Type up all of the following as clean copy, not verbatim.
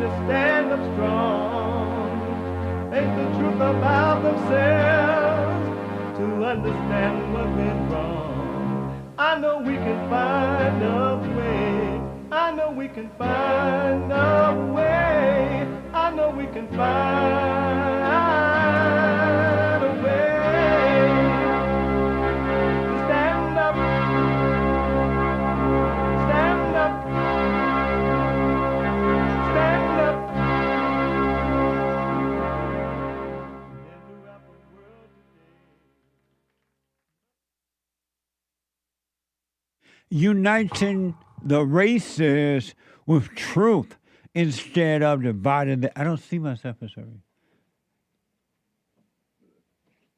to stand up strong, face the truth about themselves, to understand what went wrong. I know we can find a way. I know we can find a way. I know we can find a way to stand up, stand up, stand up. Uniting the races with truth instead of dividing the... I don't see myself as sorry.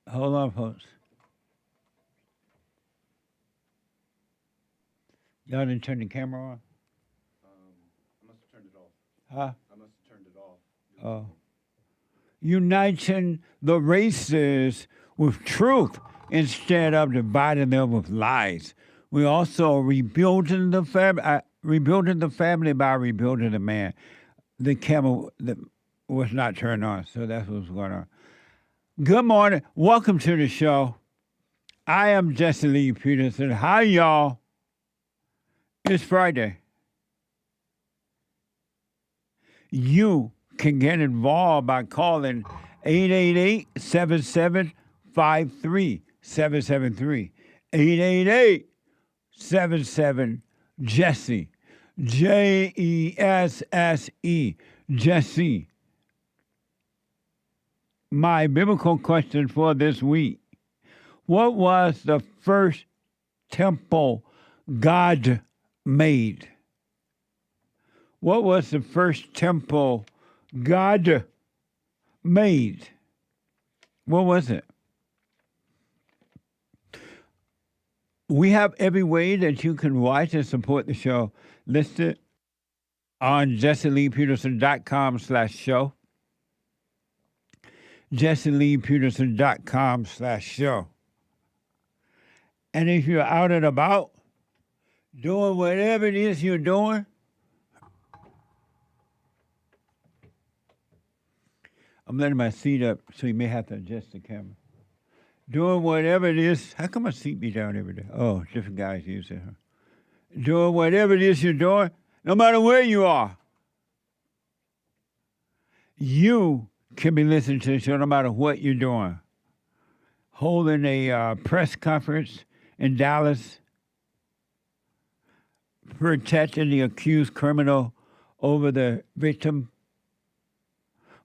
Hold on, folks. Y'all didn't turn the camera on? I must have turned it off. Huh? I must have turned it off. Oh. Uniting the races with truth instead of dividing them with lies. We also rebuilding the family by rebuilding the man. The camera was not turned on, so that's what's going on. Good morning. Welcome to the show. I am Jesse Lee Peterson. Hi, y'all. It's Friday. You can get involved by calling 888-7753-773. 888-77-JESSE. Jesse. Jesse. My biblical question for this week. What was the first temple God made? What was the first temple God made? What was it? We have every way that you can watch and support the show listed on jesseleepeterson.com/show. jesseleepeterson.com/show. And if you're out and about, doing whatever it is you're doing, I'm letting my seat up, so you may have to adjust the camera. Doing whatever it is. How come my seat be down every day? Oh, different guys use it, huh? Doing whatever it is you're doing, no matter where you are. You can be listening to the show no matter what you're doing. Holding a press conference in Dallas, protecting the accused criminal over the victim.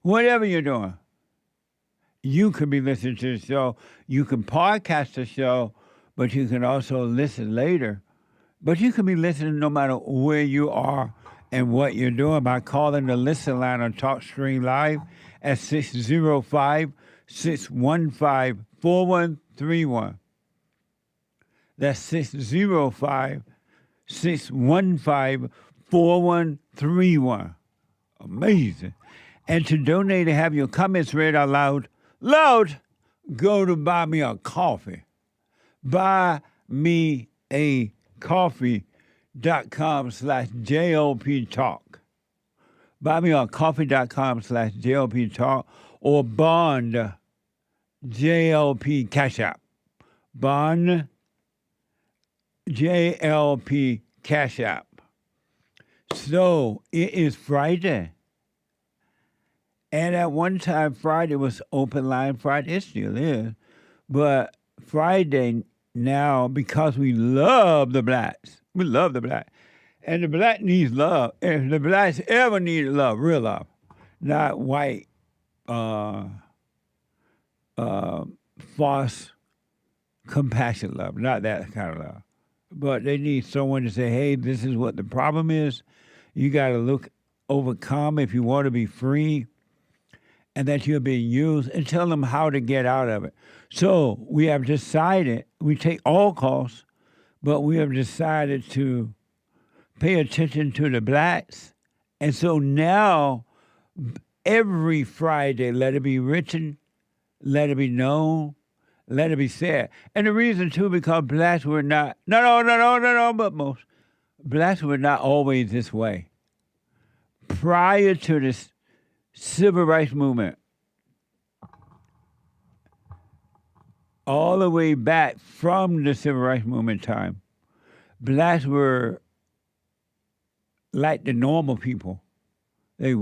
Whatever you're doing, you can be listening to the show. You can podcast the show, but you can also listen later. But you can be listening no matter where you are and what you're doing by calling the listen line on TalkStream Live at 605-615-4131. That's 605-615-4131. Amazing. And to donate and have your comments read out loud, go to Buy Me a Coffee. BuyMeACoffee.com/JLP Talk. BuyMeACoffee.com/JLP Talk or Bond JLP Cash App. Bond JLP Cash App. So it is Friday. And at one time, Friday was open line Friday. It still is. But Friday now, because we love the blacks. We love the black. And the black needs love. If the blacks ever needed love, real love, not white, false, compassion love, not that kind of love. But they need someone to say, hey, this is what the problem is. You got to overcome if you want to be free. And that you're being used, and tell them how to get out of it. So we have decided, we take all calls, but we have decided to pay attention to the blacks. And so now, every Friday, let it be written, let it be known, let it be said. And the reason, too, because blacks were not, but most, blacks were not always this way. prior to the civil rights movement, all the way back from the civil rights movement time, blacks were like the normal people. They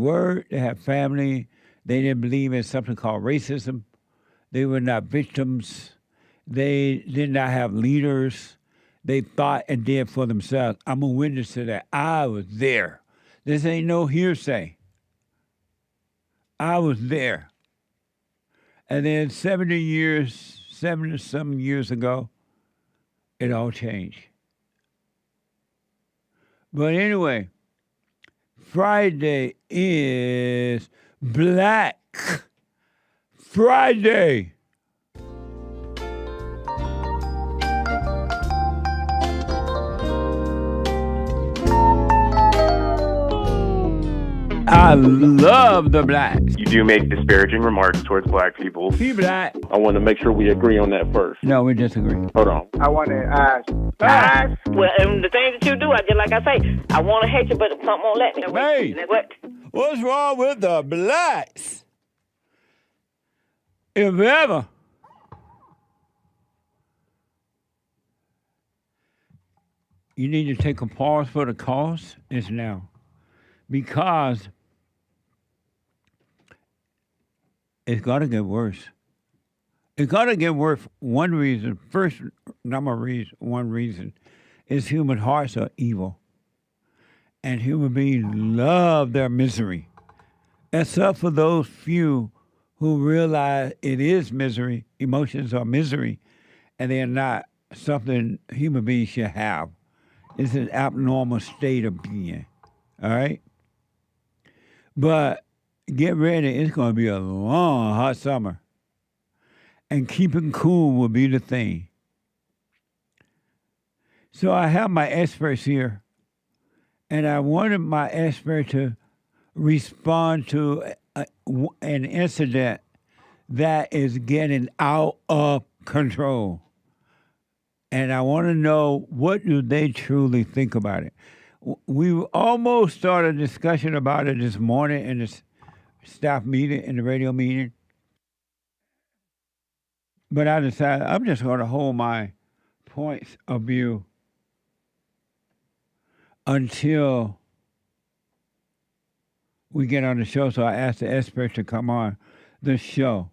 had family. They didn't believe in something called racism. They were not victims. They did not have leaders. They thought and did for themselves. I'm a witness to that. I was there. This ain't no hearsay. I was there. And then 70-some years ago, it all changed. But anyway, Friday is Black Friday. I love the blacks. You do make disparaging remarks towards black people. He black. I want to make sure we agree on that first. No, we disagree. Hold on. I want to ask. Well, and the things that you do, I just like I say, I want to hate you, but something won't let me. Hey, What? what's wrong with the blacks? If ever. You need to take a pause for the cause, it's now. Because it's going to get worse. It's going to get worse. One reason, one reason is human hearts are evil. And human beings love their misery. Except for those few who realize it is misery, emotions are misery, and they're not something human beings should have. It's an abnormal state of being, all right? But get ready, it's going to be a long, hot summer. And keeping cool will be the thing. So I have my experts here, and I wanted my expert to respond to an incident that is getting out of control. And I want to know, what do they truly think about it? We almost started a discussion about it this morning in the staff meeting, in the radio meeting. But I decided I'm just going to hold my points of view until we get on the show. So I asked the expert to come on the show.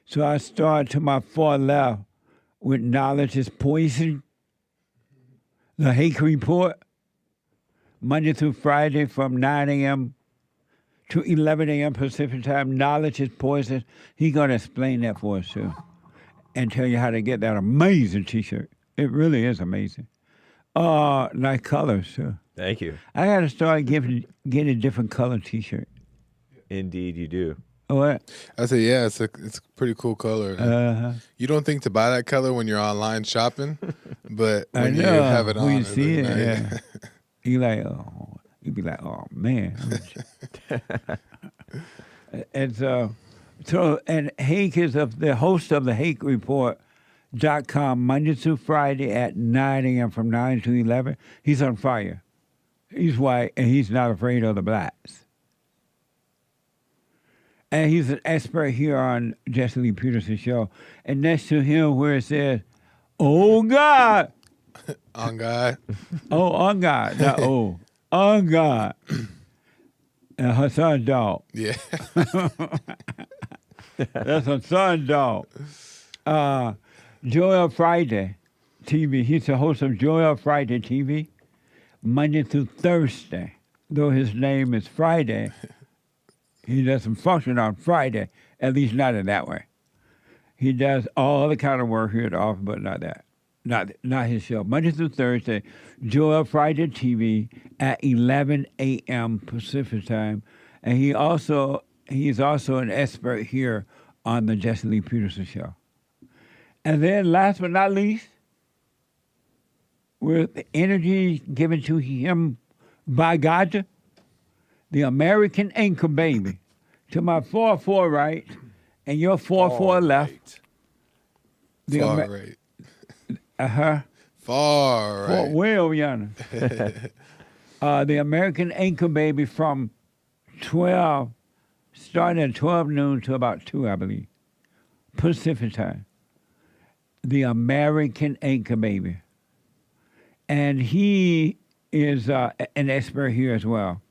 So I start to my far left with Knowledge is Poison, the Hake Report, Monday through Friday from 9 a.m. to 11 a.m. Pacific time. Knowledge is Poison. He's going to explain that for us, too, and tell you how to get that amazing T-shirt. It really is amazing. Nice colors, too. Thank you. I got to start getting a different color T-shirt. Indeed, you do. What? I said, yeah, it's a pretty cool color. You don't think to buy that color when you're online shopping, but when you have it on, when you see it, nice. yeah. You be like, oh man. And so and Hake is the host of the Hake Report.com Monday through Friday at 9 a.m. from 9 to 11. He's on fire. He's white and he's not afraid of the blacks. And he's an expert here on Jesse Lee Peterson's show. And next to him, where it says, "Oh God," on God. Oh, on God, not oh, on God. And Hassan Dog. Yeah, that's Hassan Dog. Joel Friday TV. He's the host of Joel Friday TV, Monday through Thursday. Though his name is Friday. He doesn't function on Friday, at least not in that way. He does all the kind of work here at the office, but not that. Not his show. Monday through Thursday, Joel Friday TV at 11 a.m. Pacific time. And he's also an expert here on the Jesse Lee Peterson show. And then last but not least, with the energy given to him by God, the American Anchor Baby, to my 4-4 right, and your 4-4 left. The far right. Far Far right. way over yonder. the American anchor baby from 12, starting at 12 noon to about 2, I believe, Pacific time. The American anchor baby. And he is an expert here as well.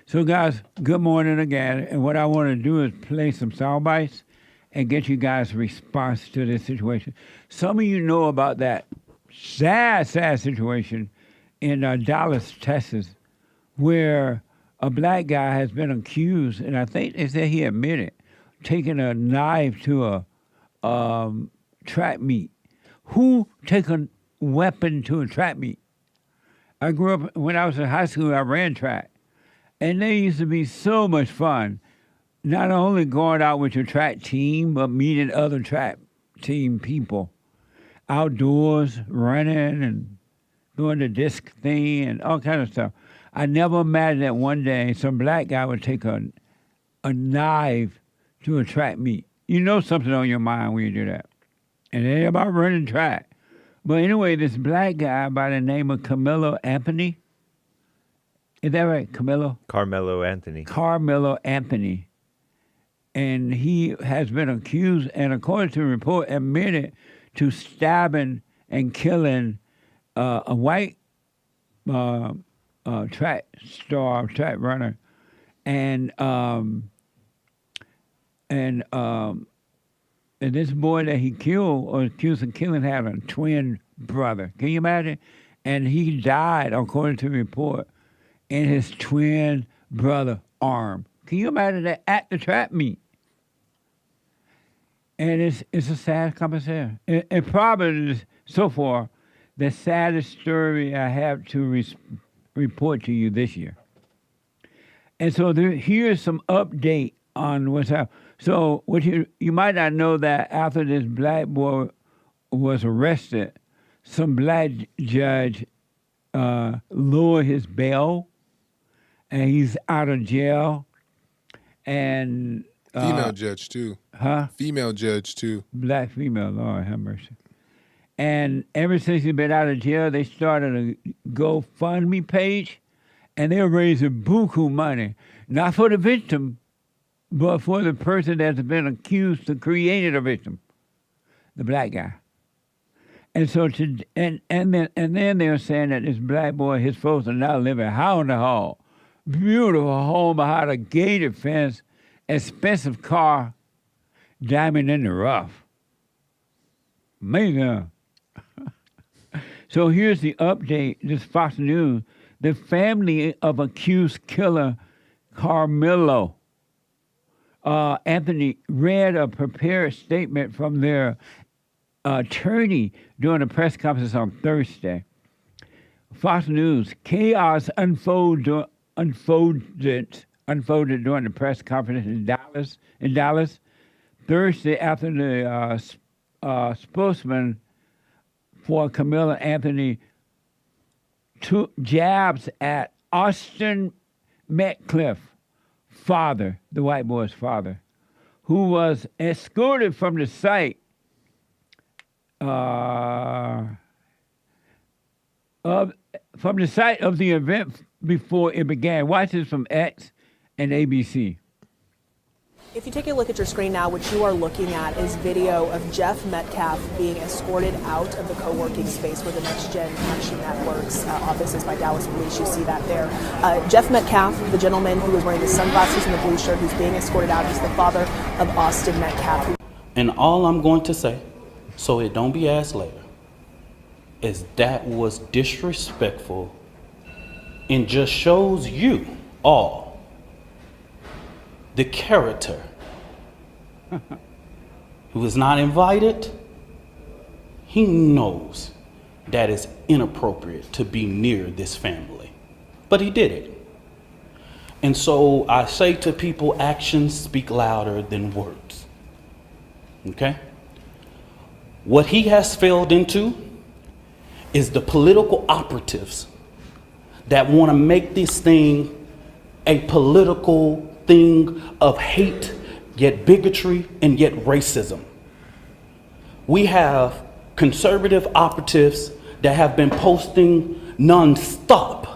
So, guys, good morning again. And what I want to do is play some sound bites and get you guys' response to this situation. Some of you know about that sad situation in Dallas, Texas, where a black guy has been accused, and I think they said he admitted, taking a knife to a track meet. Who take a weapon to a track meet? I grew up, when I was in high school, I ran track. And they used to be so much fun, not only going out with your track team, but meeting other track team people. Outdoors, running and doing the disc thing and all kinds of stuff. I never imagined that one day some black guy would take a knife to a track meet. You know something on your mind when you do that. And it ain't about running track. But anyway, this black guy by the name of Karmelo Anthony, is that right, Karmelo? Karmelo Anthony. Karmelo Anthony. And he has been accused, and according to the report, admitted to stabbing and killing a white track star, track runner, and this boy that he killed or accused of killing had a twin brother. Can you imagine? And he died, according to the report, in his twin brother arm. Can you imagine that at the track meet? And it's a sad conversation. It probably is, so far, the saddest story I have to report to you this year. And so here's some update on what's happening. So what you might not know that after this black boy was arrested, some black judge lowered his bail, and he's out of jail. And female judge too. Huh? Female judge too. Black female, Lord have mercy. And ever since he's been out of jail, they started a GoFundMe page, and they're raising buku money, not for the victim, but for the person that's been accused of creating a victim, the black guy. And so, and then they're saying that this black boy, his folks are now living high on the hall, beautiful home behind a gated fence, expensive car, diamond in the rough. Amazing. So here's the update. This Fox News. The family of accused killer Karmelo Anthony read a prepared statement from their attorney during a press conference on Thursday. Fox News, chaos unfolded during the press conference in Dallas Thursday after the spokesman for Karmelo Anthony took jabs at Austin Metcalf, father, the white boy's father, who was escorted from the site of the event before it began. Watch this from X and ABC. If you take a look at your screen now, what you are looking at is video of Jeff Metcalf being escorted out of the co-working space where the Next Gen Action Network's office is by Dallas Police. You see that there. Jeff Metcalf, the gentleman who was wearing the sunglasses and the blue shirt, who's being escorted out, is the father of Austin Metcalf. And all I'm going to say, so it don't be asked later, is that was disrespectful and just shows you all the character who is not invited. He knows that it's inappropriate to be near this family, but he did it. And so I say to people, actions speak louder than words. Okay? What he has failed into is the political operatives that want to make this thing a political thing of hate, yet bigotry, and yet racism. We have conservative operatives that have been posting nonstop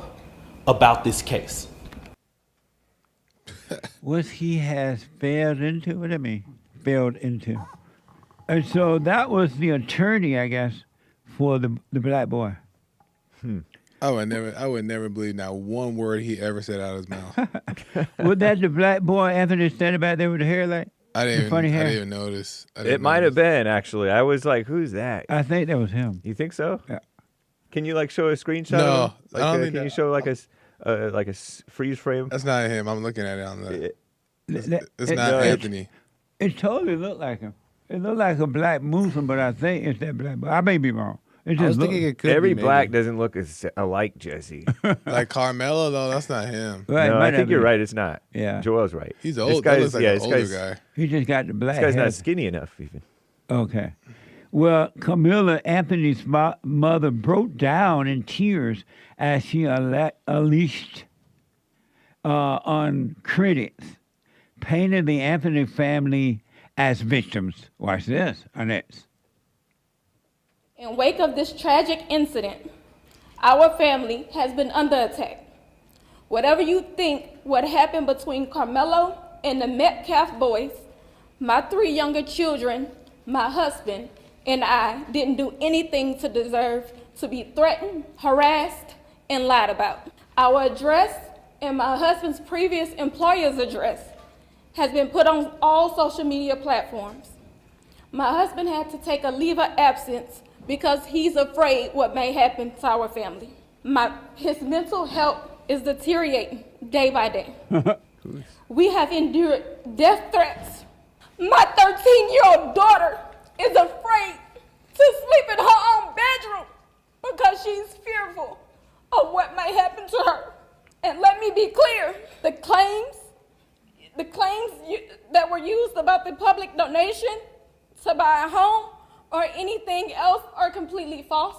about this case. What he has failed into? What do I mean? Failed into. And so that was the attorney, I guess, for the black boy. I would never believe not one word he ever said out of his mouth. Was that the black boy Anthony standing back there with the hair like? I didn't even notice. It might have been, actually. I was like, who's that? I think that was him. You think so? Yeah. Can you like show a screenshot? No, of him? Like, I don't think can you that- show like a freeze frame? That's not him. I'm looking at it on the. It's It- not no, Anthony. It totally looked like him. It looked like a black Muslim, but I think it's that black boy. I may be wrong. It I was just looked, thinking it could Every be black maybe. doesn't look alike, Jesse. Like Karmelo though, that's not him. right, No, might I not think you're be. right. It's not. Yeah. Joel's right. He's This old. That guy's- looks like yeah, an this older guy's- guy. He just got the black This guy's hair. not skinny enough, even. Okay. Well, Camilla, Anthony's mother, broke down in tears as she unleashed on critics, painted the Anthony family as victims. Watch this, Annette. In wake of this tragic incident, our family has been under attack. Whatever you think what happened between Karmelo and the Metcalf boys, my 3 younger children, my husband, and I didn't do anything to deserve to be threatened, harassed, and lied about. Our address and my husband's previous employer's address has been put on all social media platforms. My husband had to take a leave of absence because he's afraid what may happen to our family. His mental health is deteriorating day by day. We have endured death threats. My 13-year-old daughter is afraid to sleep in her own bedroom because she's fearful of what may happen to her. And let me be clear, the claims that were used about the public donation to buy a home or anything else are completely false.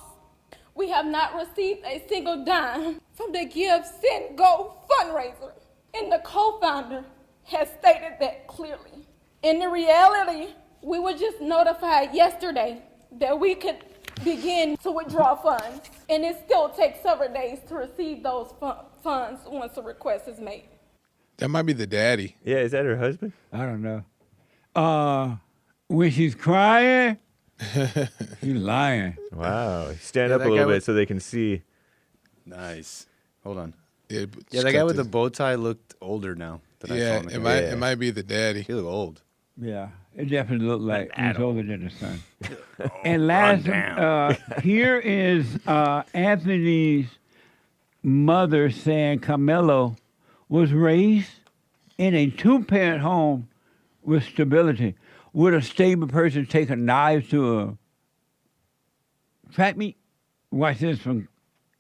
We have not received a single dime from the Give, Send, Go fundraiser, and the co-founder has stated that clearly. In the reality, we were just notified yesterday that we could begin to withdraw funds, and it still takes several days to receive those funds once a request is made. That might be the daddy. Yeah, is that her husband? I don't know. When she's crying, she's lying. Wow. Stand Yeah, up a that little guy bit with- so they can see. Nice. Hold on. Yeah, Yeah, that guy with the bow tie looked older now. That I saw Yeah, in the it camera. might be the daddy. He looked old. Yeah, it definitely looked like he's older than the son. And last, here is Anthony's mother saying Karmelo was raised in a 2-parent home with stability. Would a stable person take a knife to a track meet? Watch this from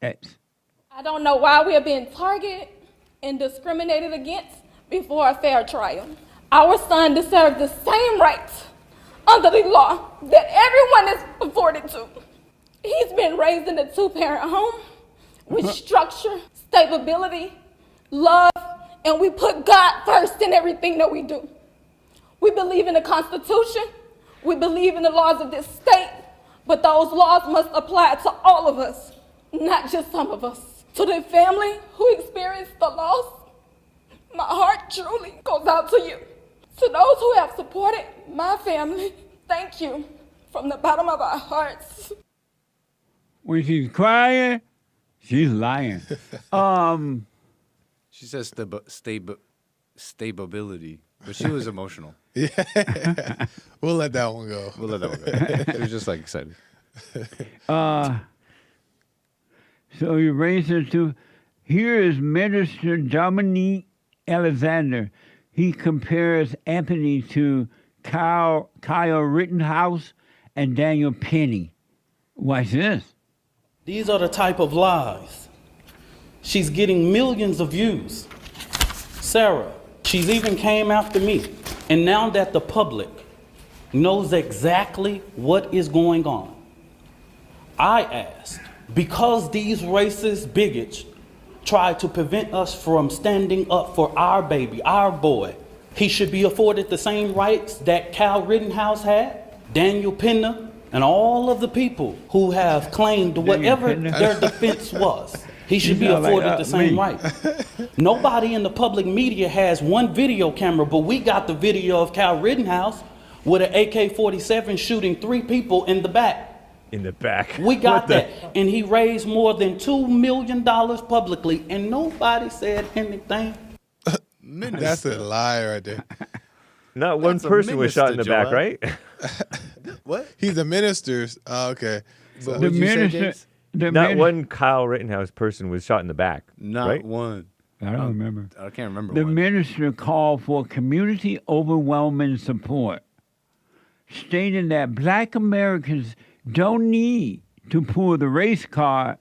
X. I don't know why we are being targeted and discriminated against before a fair trial. Our son deserves the same rights under the law that everyone is afforded to. He's been raised in a 2-parent home with structure, stability, love, and we put God first in everything that we do. We believe in the Constitution, we believe in the laws of this state, but those laws must apply to all of us, not just some of us. To the family who experienced the loss, my heart truly goes out to you. To those who have supported my family, thank you from the bottom of our hearts. When she's crying, she's lying. She says stability, but she was emotional. Yeah. We'll let that one go. We'll let that one go. She was just like excited. So you raised her to. Here is Minister Dominique Alexander. He compares Anthony to Kyle Rittenhouse and Daniel Penny. Watch this. These are the type of lies. She's getting millions of views. Sarah, she's even came after me. And now that the public knows exactly what is going on, I asked, because these racist bigots tried to prevent us from standing up for our baby, our boy, he should be afforded the same rights that Kyle Rittenhouse had, Daniel Penna, And all of the people who have claimed whatever their defense was, he should be afforded the same right. Nobody in the public media has one video camera, but we got the video of Kyle Rittenhouse with an AK-47 shooting 3 people in the back. In the back. We got that. And he raised more than $2 million publicly, and nobody said anything. That's a lie right there. Not one person was shot in the back, right? What? He's a minister. Oh, okay. So, The minister. Not one Kyle Rittenhouse person was shot in the back. Not right? one. I don't remember. I can't remember The one. minister called for community overwhelming support, stating that Black Americans don't need to pull the race card.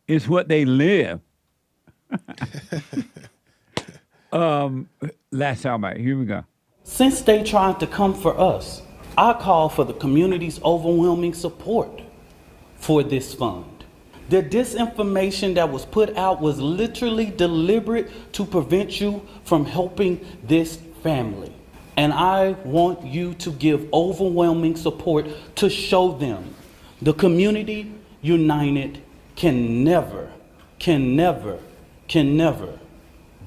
It's what they live. Last soundbite. Here we go. Since they tried to come for us, I call for the community's overwhelming support for this fund. The disinformation that was put out was literally deliberate to prevent you from helping this family. And I want you to give overwhelming support to show them the community united can never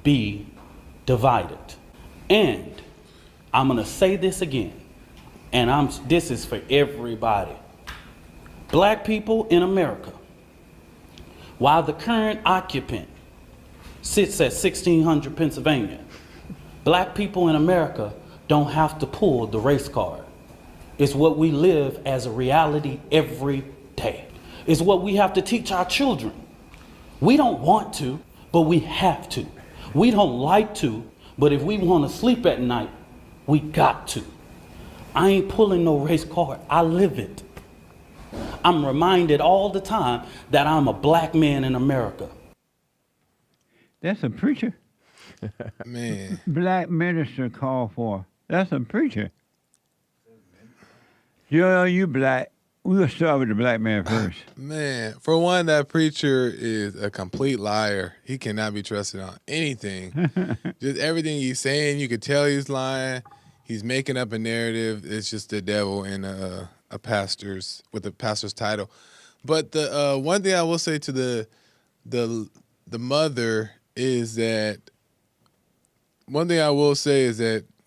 be divided. And I'm gonna say this again, and this is for everybody. Black people in America, while the current occupant sits at 1600 Pennsylvania, Black people in America don't have to pull the race card. It's what we live as a reality every day. It's what we have to teach our children. We don't want to, but we have to. We don't like to, but if we want to sleep at night, we got to. I ain't pulling no race card. I live it. I'm reminded all the time that I'm a Black man in America. That's a preacher. Man. Black minister called for. That's a preacher. You Black. We'll start with the Black man first. Man, for one, that preacher is a complete liar. He cannot be trusted on anything. Just everything he's saying, you could tell he's lying. He's making up a narrative. It's just the devil in a pastor's title. But the one thing I will say to the mother is that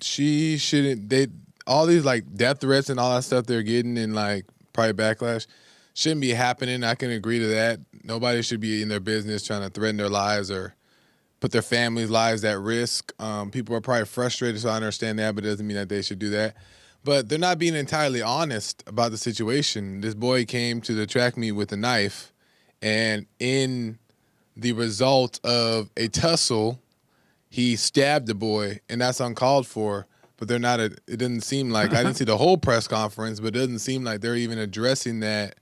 she shouldn't. All these like death threats and all that stuff they're getting and like probably backlash shouldn't be happening. I can agree to that. Nobody should be in their business trying to threaten their lives or put their families' lives at risk. People are probably frustrated, so I understand that, but it doesn't mean that they should do that. But they're not being entirely honest about the situation. This boy came to the track meet with a knife, and in the result of a tussle, he stabbed the boy, and that's uncalled for. But they're not. It doesn't seem like I didn't see the whole press conference, but it doesn't seem like they're even addressing that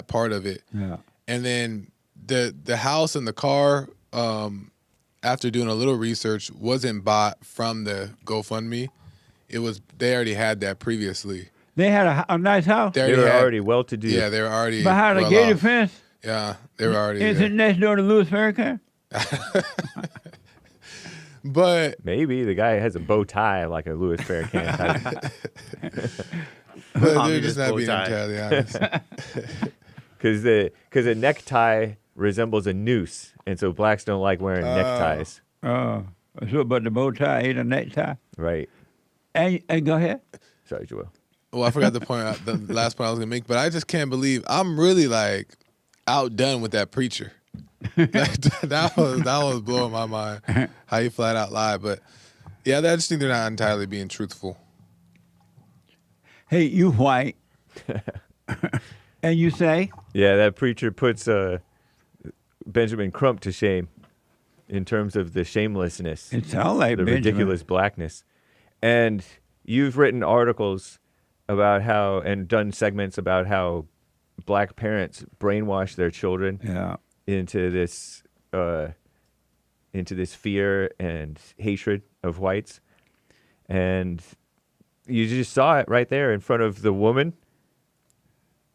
part of it. Yeah. And then the house and the car, after doing a little research, wasn't bought from the GoFundMe. They already had that previously. They had a nice house. They were already well-to-do. Yeah, they were already behind a gated fence. Yeah, they were already. Is it next door to Louis Farrakhan? But maybe the guy has a bow tie like a Louis Farrakhan type. But they're just not being entirely honest. Because a necktie resembles a noose, and so blacks don't like wearing neckties. Oh, so but the bow tie ain't a necktie, right? And go ahead. Sorry, Joel. Well, I forgot the last point I was gonna make, but I just can't believe I'm really like outdone with that preacher. that was blowing my mind how he flat out lied. But yeah, I just think they're not entirely being truthful. Hey, you white, and you say? Yeah, that preacher puts Benjamin Crump to shame in terms of the shamelessness. It sounds like the Benjamin. Ridiculous blackness. And you've written articles about how and done segments about how black parents brainwash their children. Yeah. into this fear and hatred of whites. And you just saw it right there in front of the woman.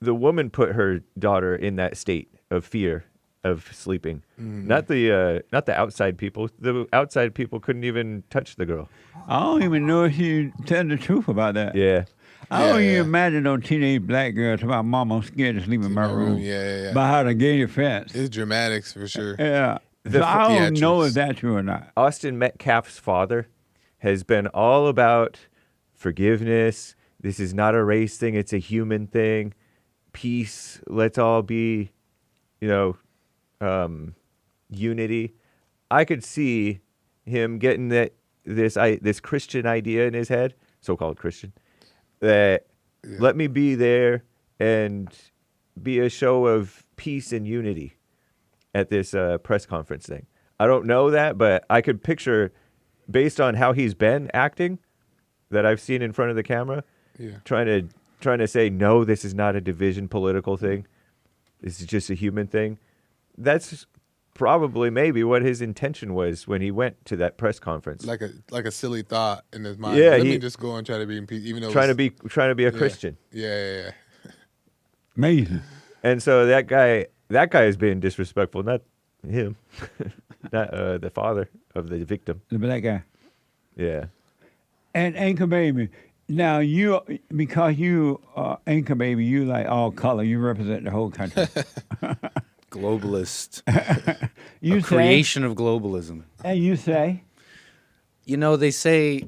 The woman put her daughter in that state of fear of sleeping. Mm. Not the outside people. The outside people couldn't even touch the girl. I don't even know if you tell the truth about that. Yeah. I don't even imagine no teenage black girl talking about, Mama, I'm scared to sleep in my room. Yeah. By how the gay fence. It's dramatics for sure. Yeah. So I don't know if that's true or not. Austin Metcalf's father has been all about forgiveness. This is not a race thing. It's a human thing. Peace. Let's all be, unity. I could see him getting this Christian idea in his head, so-called Christian, that let me be there and be a show of peace and unity at this press conference thing. I don't know that, but I could picture, based on how he's been acting, that I've seen in front of the camera, trying to say, no, this is not a division political thing. This is just a human thing. That's probably maybe what his intention was when he went to that press conference. Like a silly thought in his mind. Yeah, Let me just go and try to be in peace, even though trying to be a Christian. Yeah. Amazing. And so that guy is being disrespectful, not him, not the father of the victim. The black guy. Yeah. And Anchor Baby. Now because you Anchor Baby, you like all color. You represent the whole country. Globalist. You creation of globalism. And you say? They say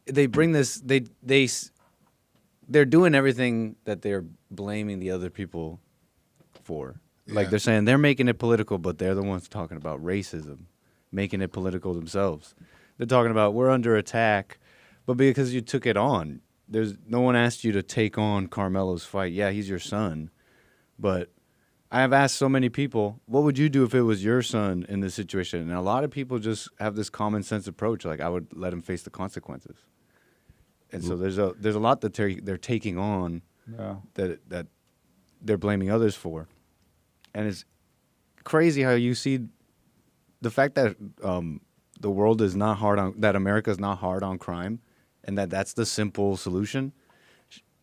they bring this. They're doing everything that they're blaming the other people for. Like they're saying they're making it political, but they're the ones talking about racism, making it political themselves. They're talking about we're under attack, but because you took it on, there's no one asked you to take on Karmelo's fight. Yeah, he's your son, but I have asked so many people, what would you do if it was your son in this situation? And a lot of people just have this common sense approach, like I would let him face the consequences. And so there's a lot that they're taking on that they're blaming others for. And it's crazy how you see the fact that the world is not hard on, that America is not hard on crime, and that's the simple solution,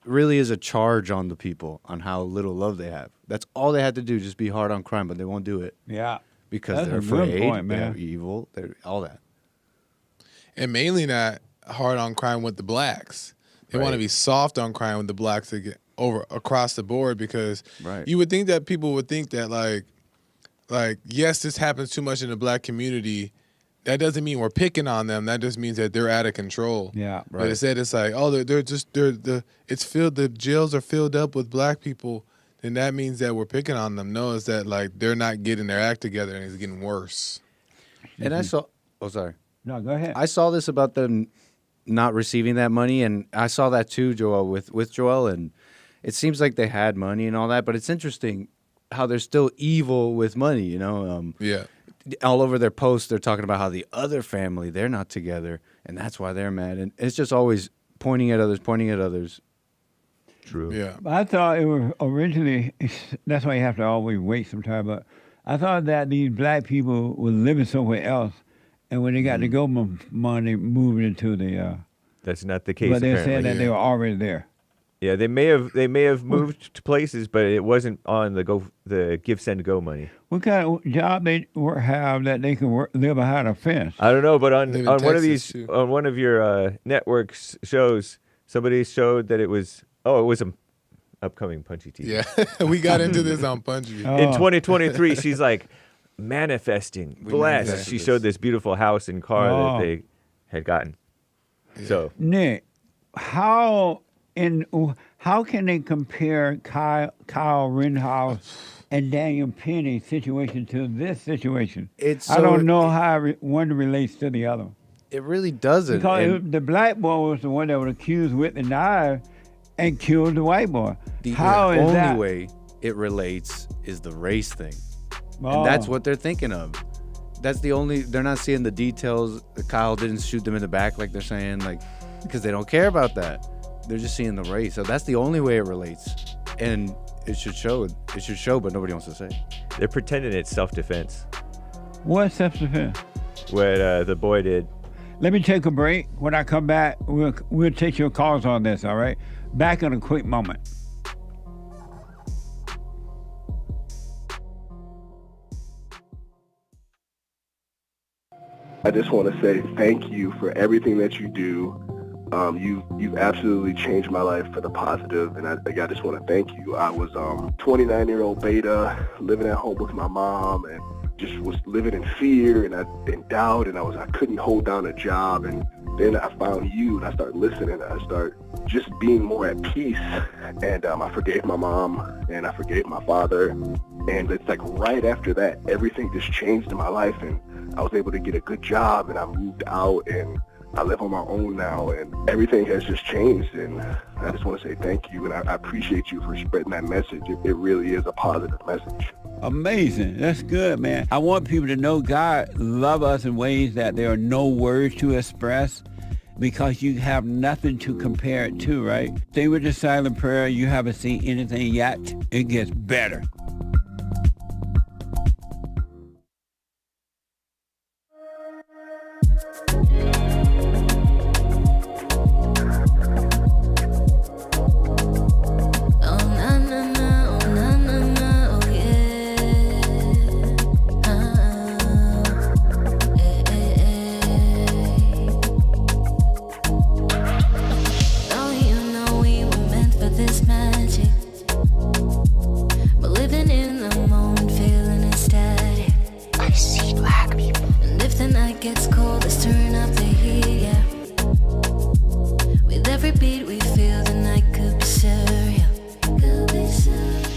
really is a charge on the people on how little love they have. That's all they had to do, just be hard on crime, but they won't do it. Yeah. Because they're afraid, they're evil, they're all that. And mainly not hard on crime with the blacks. They want to be soft on crime with the blacks to get over across the board, because you would think that people would think that like yes, this happens too much in the black community. That doesn't mean we're picking on them. That just means that they're out of control. Yeah, right. But instead, it's like, oh, it's filled. The jails are filled up with black people. Then that means that we're picking on them. No, it's that like they're not getting their act together and it's getting worse. And I saw. Oh, sorry. No, go ahead. I saw this about them not receiving that money, and I saw that too, Joel, with Joel, and it seems like they had money and all that. But it's interesting how they're still evil with money. Yeah. All over their posts, they're talking about how the other family, they're not together, and that's why they're mad. And it's just always pointing at others. True. Yeah. I thought it was originally, that's why you have to always wait some time, but I thought that these black people were living somewhere else, and when they got the government money, moved into the... That's not the case, but they're apparently. saying that they were already there. Yeah, they may have moved to places, but it wasn't on the Give Send Go money. What kind of job they have that they can live behind a fence? I don't know, but on one of these on one of your network's shows, somebody showed that it was an upcoming Punchy TV. Yeah, we got into this on Punchy. In 2023, she's like manifesting, blessed. She showed this beautiful house and car that they had gotten. Yeah. So Nick, how can they compare Kyle Rittenhouse and Daniel Penny's situation to this situation? I don't know how one relates to the other. It really doesn't. Because the black boy was the one that was accused with the knife and killed the white boy. The only way it relates is the race thing. And that's what they're thinking of. That's the only, they're not seeing the details. Kyle didn't shoot them in the back like they're saying, because they don't care about that. They're just seeing the race. So that's the only way it relates. And it should show, but nobody wants to say. They're pretending it's self-defense. What self-defense? What the boy did. Let me take a break. When I come back, we'll take your calls on this, all right? Back in a quick moment. I just want to say thank you for everything that you do You've absolutely changed my life for the positive, and I just want to thank you. I was 29-year-old beta, living at home with my mom, and just was living in fear and doubt, and I couldn't hold down a job. And then I found you, and I started listening. I started just being more at peace, and I forgave my mom, and I forgave my father. And it's like right after that, everything just changed in my life, and I was able to get a good job, and I moved out, and I live on my own now, and everything has just changed. And I just want to say thank you, and I appreciate you for spreading that message. It really is a positive message. Amazing. That's good, man. I want people to know God loves us in ways that there are no words to express, because you have nothing to compare it to, right? Stay with the silent prayer. You haven't seen anything yet. It gets better.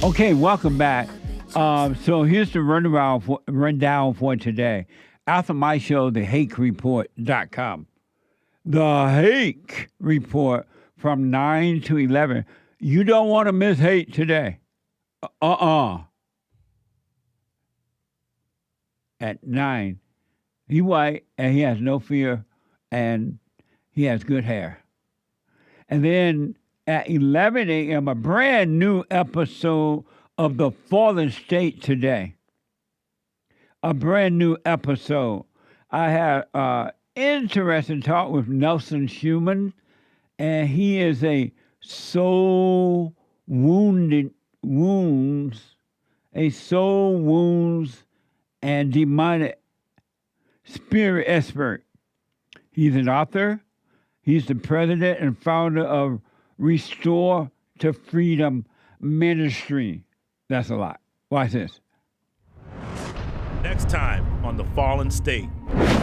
Okay, welcome back. So here's the rundown for today. After my show, thehakereport.com. The Hake Report from 9 to 11. You don't want to miss hate today. At 9. He's white, and he has no fear, and he has good hair. And then at 11 a.m., a brand new episode of The Fallen State today. A brand new episode. I had an interesting talk with Nelson Schumann, and he is a soul wounds and demonic spirit expert. He's an author. He's the president and founder of Restore to Freedom Ministry. That's a lot. Watch this. Next time on The Fallen State.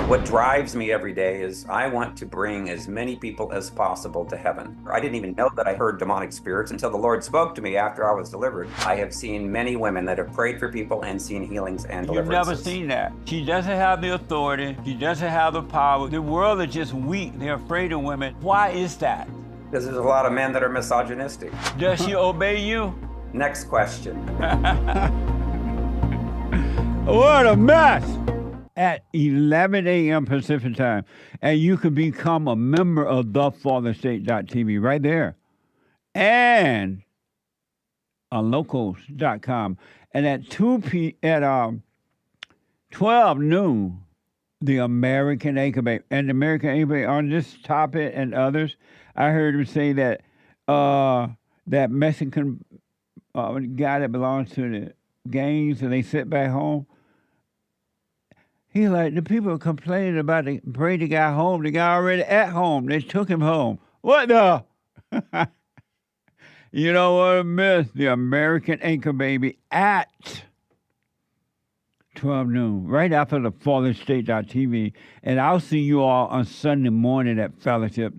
What drives me every day is I want to bring as many people as possible to heaven. I didn't even know that I heard demonic spirits until the Lord spoke to me after I was delivered. I have seen many women that have prayed for people and seen healings and deliverances. You've never seen that. She doesn't have the authority. She doesn't have the power. The world is just weak. They're afraid of women. Why is that? Because there's a lot of men that are misogynistic. Does she obey you? Next question. What a mess! At 11 a.m. Pacific time. And you can become a member of thefallenstate.tv right there. And on locals.com. And at 12 noon, the American Anchor Baby. And the American Anchor Baby, on this topic and others, I heard him say that that Mexican guy that belongs to the gangs and they sit back home. He's like, the people are complaining about the bring the guy home. The guy already at home. They took him home. What the? You know what I missed? The American Anchor Baby at 12 noon, right after the fallenstate.tv. And I'll see you all on Sunday morning at Fellowship,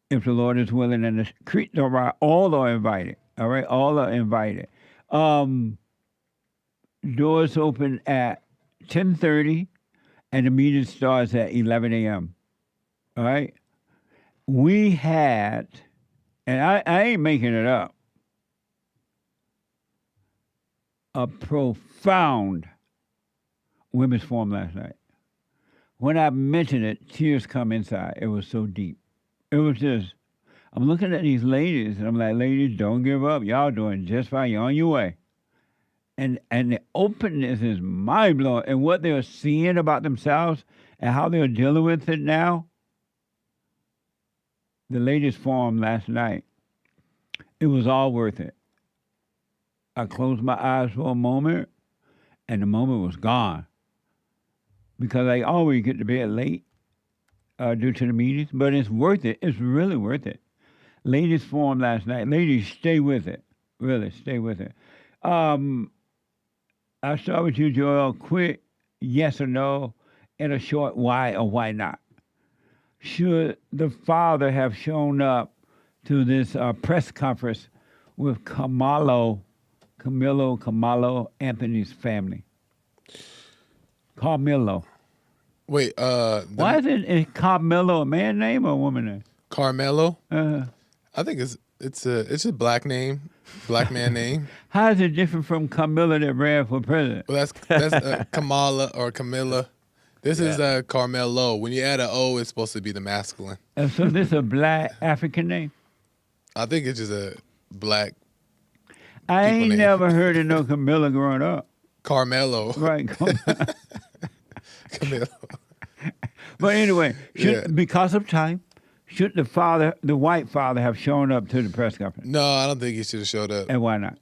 if the Lord is willing. And the creek, all are invited. All right, all are invited. Doors open at 10:30, and the meeting starts at 11 a.m. All right? We had, and I ain't making it up, a profound women's forum last night. When I mentioned it, tears come inside. It was so deep. It was just, I'm looking at these ladies, and I'm like, ladies, don't give up. Y'all doing just fine. You're on your way. And the openness is mind-blowing. And what they're seeing about themselves and how they're dealing with it now. The ladies' forum last night, it was all worth it. I closed my eyes for a moment, and the moment was gone. Because I always get to bed late. due to the meetings, but it's worth it. It's really worth it. Ladies forum last night. Ladies, stay with it. Really, stay with it. I'll start with you, Joel. Quick yes or no, and a short why or why not. Should the father have shown up to this press conference with Karmelo, Anthony's family? Karmelo. Wait, why is Karmelo a man name or a woman name? Karmelo? I think it's a black name, black man name. How is it different from Camilla that ran for president? Well, that's Kamala or Camilla. This is Karmelo. When you add an O, it's supposed to be the masculine. And so this is a black African name? I think it's just a black. I ain't never heard of no Camilla growing up. Karmelo. Right. Camilo. But anyway, because of time, should the white father, have shown up to the press conference? No, I don't think he should have showed up. And why not?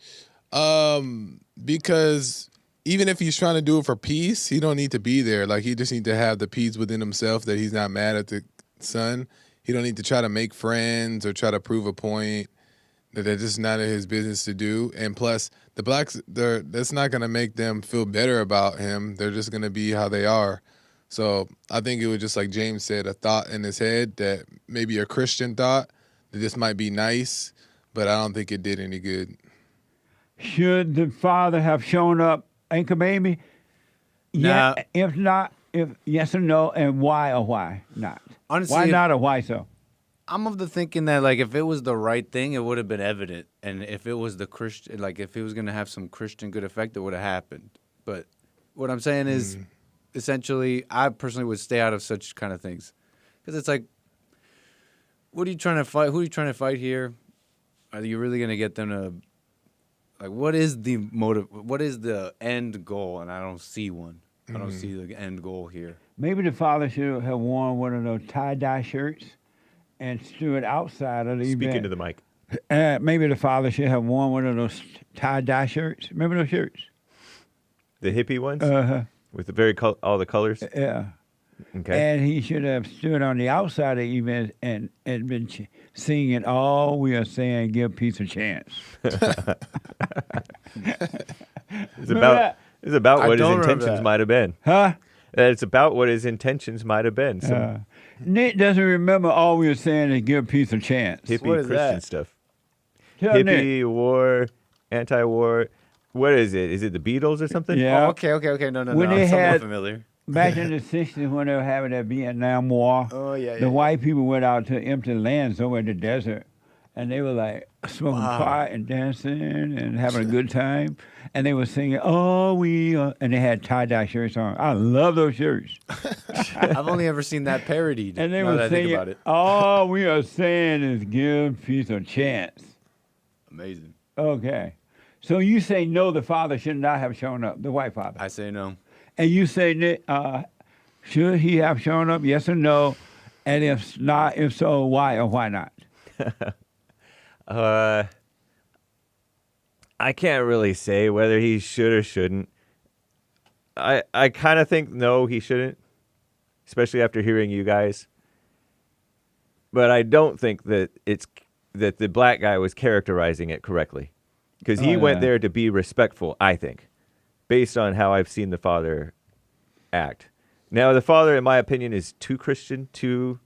Because even if he's trying to do it for peace, he don't need to be there. Like, he just need to have the peace within himself that he's not mad at the son. He don't need to try to make friends or try to prove a point. That they're just not his business to do. And plus, the blacks, that's not going to make them feel better about him. They're just going to be how they are. So I think it was just like James said, a thought in his head that maybe a Christian thought that this might be nice, but I don't think it did any good. Should the father have shown up, Anchor Baby? Nah. Yeah. If not, if yes or no, and why or why not? Honestly, why not or why so? I'm of the thinking that, like, if it was the right thing, it would have been evident. And if it was the Christian, like, if it was going to have some Christian good effect, it would have happened. But what I'm saying is, essentially, I personally would stay out of such kind of things. Because it's like, what are you trying to fight? Who are you trying to fight here? Are you really going to get them to, like, what is the motive? What is the end goal? And I don't see one. I don't see the end goal here. Maybe the father should have worn one of those tie-dye shirts and stood outside of the event. Speak into the mic. Maybe the father should have worn one of those tie-dye shirts. Remember those shirts? The hippie ones? Uh-huh. With the all the colors? Yeah. Okay. And he should have stood on the outside of the event and been singing, "All we are saying, give peace a chance." It's about what his intentions might have been. Huh? It's about what his intentions might have been. Nick doesn't remember all we were saying is give peace a chance. Hippie Christian stuff. Tell Hippie, war, anti-war. What is it? Is it the Beatles or something? Yeah. Oh, okay. No. When they I'm had, familiar. back in the 60s when they were having that Vietnam War, the white people went out to empty lands over in the desert, and they were like smoking pot and dancing and having a good time. And they were singing, "Oh, we are," and they had tie-dye shirts on. I love those shirts. I've only ever seen that parodied. And they now were that I think about singing, it. "All we are saying is give peace a chance." Amazing. Okay. So you say no, the father should not have shown up, the white father. I say no. And you say, Nick, should he have shown up, yes or no? And if not, if so, why or why not? I can't really say whether he should or shouldn't. I kind of think no, he shouldn't, especially after hearing you guys. But I don't think that that the black guy was characterizing it correctly, because he went there to be respectful, I think, based on how I've seen the father act. Now, the father, in my opinion, is too Christian, too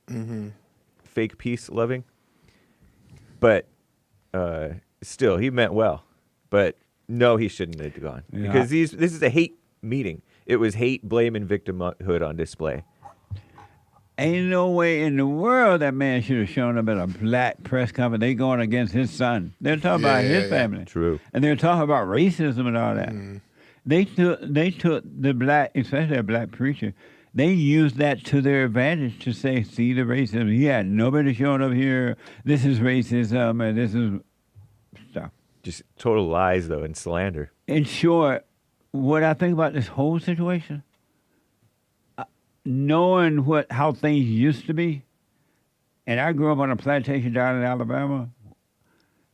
fake peace loving. But still, he meant well. But no, he shouldn't have gone. Yeah. Because this is a hate meeting. It was hate, blame, and victimhood on display. Ain't no way in the world that man should have shown up at a black press conference. They going against his son. They're talking about his family. True. And they're talking about racism and all that. They took the black, especially a black preacher, they used that to their advantage to say, see the racism. Yeah, nobody showing up here. This is racism and this is stuff. Just total lies, though, and slander. In short, what I think about this whole situation, knowing how things used to be, and I grew up on a plantation down in Alabama,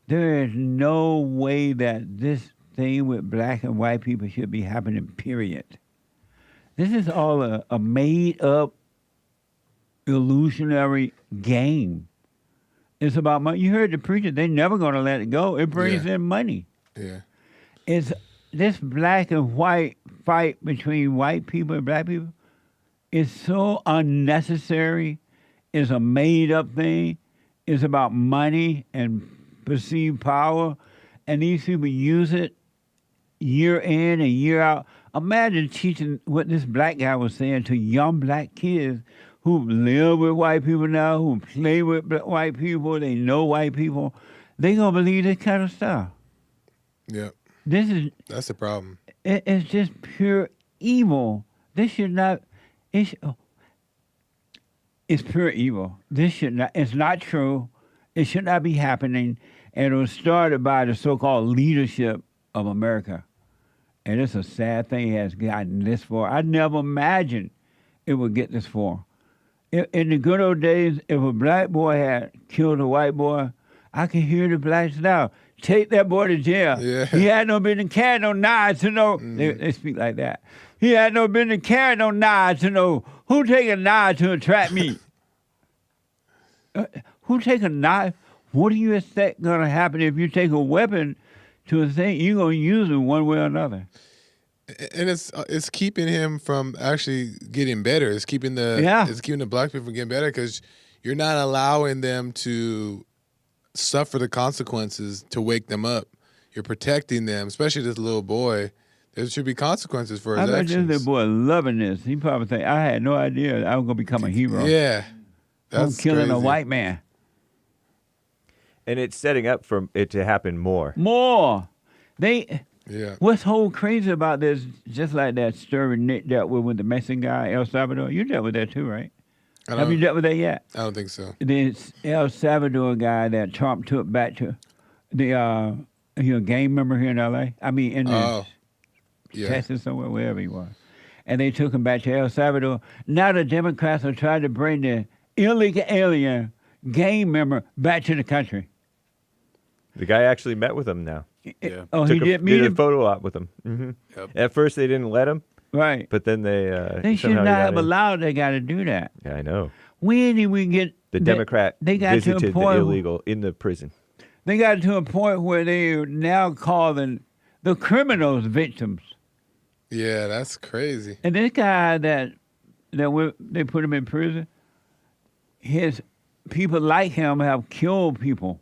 there is no way that this thing with black and white people should be happening, period. This is all a made-up illusionary game. It's about money. You heard the preacher, they're never going to let it go. It brings in money. Yeah. It's this black and white fight between white people and black people is so unnecessary. It's a made-up thing. It's about money and perceived power. And these people use it year in and year out. Imagine teaching what this black guy was saying to young black kids who live with white people now, who play with white people, they know white people. They going to believe this kind of stuff. Yeah. That's the problem. It's just pure evil. This should not, it's pure evil. This should not, it's not true. It should not be happening. And it was started by the so-called leadership of America. And it's a sad thing it has gotten this far. I never imagined it would get this far. In the good old days, if a black boy had killed a white boy, I can hear the blacks now. Take that boy to jail. Yeah. He had no business carrying no knives to know. They speak like that. He had no business carrying no knives to know who take a knife to attract me. Who take a knife? What do you expect going to happen if you take a weapon to a thing? You're going to use it one way or another. And it's keeping him from actually getting better. It's keeping the black people from getting better because you're not allowing them to suffer the consequences to wake them up. You're protecting them, especially this little boy. There should be consequences for his actions. I bet this little boy loving this. He probably think, I had no idea I was going to become a hero. Yeah. I'm killing crazy. a white man. And it's setting up for it to happen more. What's whole crazy about this, just like that story Nick dealt with the Mexican guy, El Salvador, you dealt with that too, right? Have you dealt with that yet? I don't think so. This El Salvador guy that Trump took back to the gang member here in L.A. I mean, in Texas somewhere, wherever he was. And they took him back to El Salvador. Now the Democrats are trying to bring the illegal alien gang member back to the country. The guy actually met with him now. Yeah. Oh, he did meet him? Did a photo op with him. Mm-hmm. Yep. At first, they didn't let him. Right. But then they should not have allowed that guy to do that. Yeah, I know. When did we get... The Democrat visited the illegal in the prison. They got to a point where they are now calling the criminals victims. Yeah, that's crazy. And this guy they put him in prison, his people like him have killed people,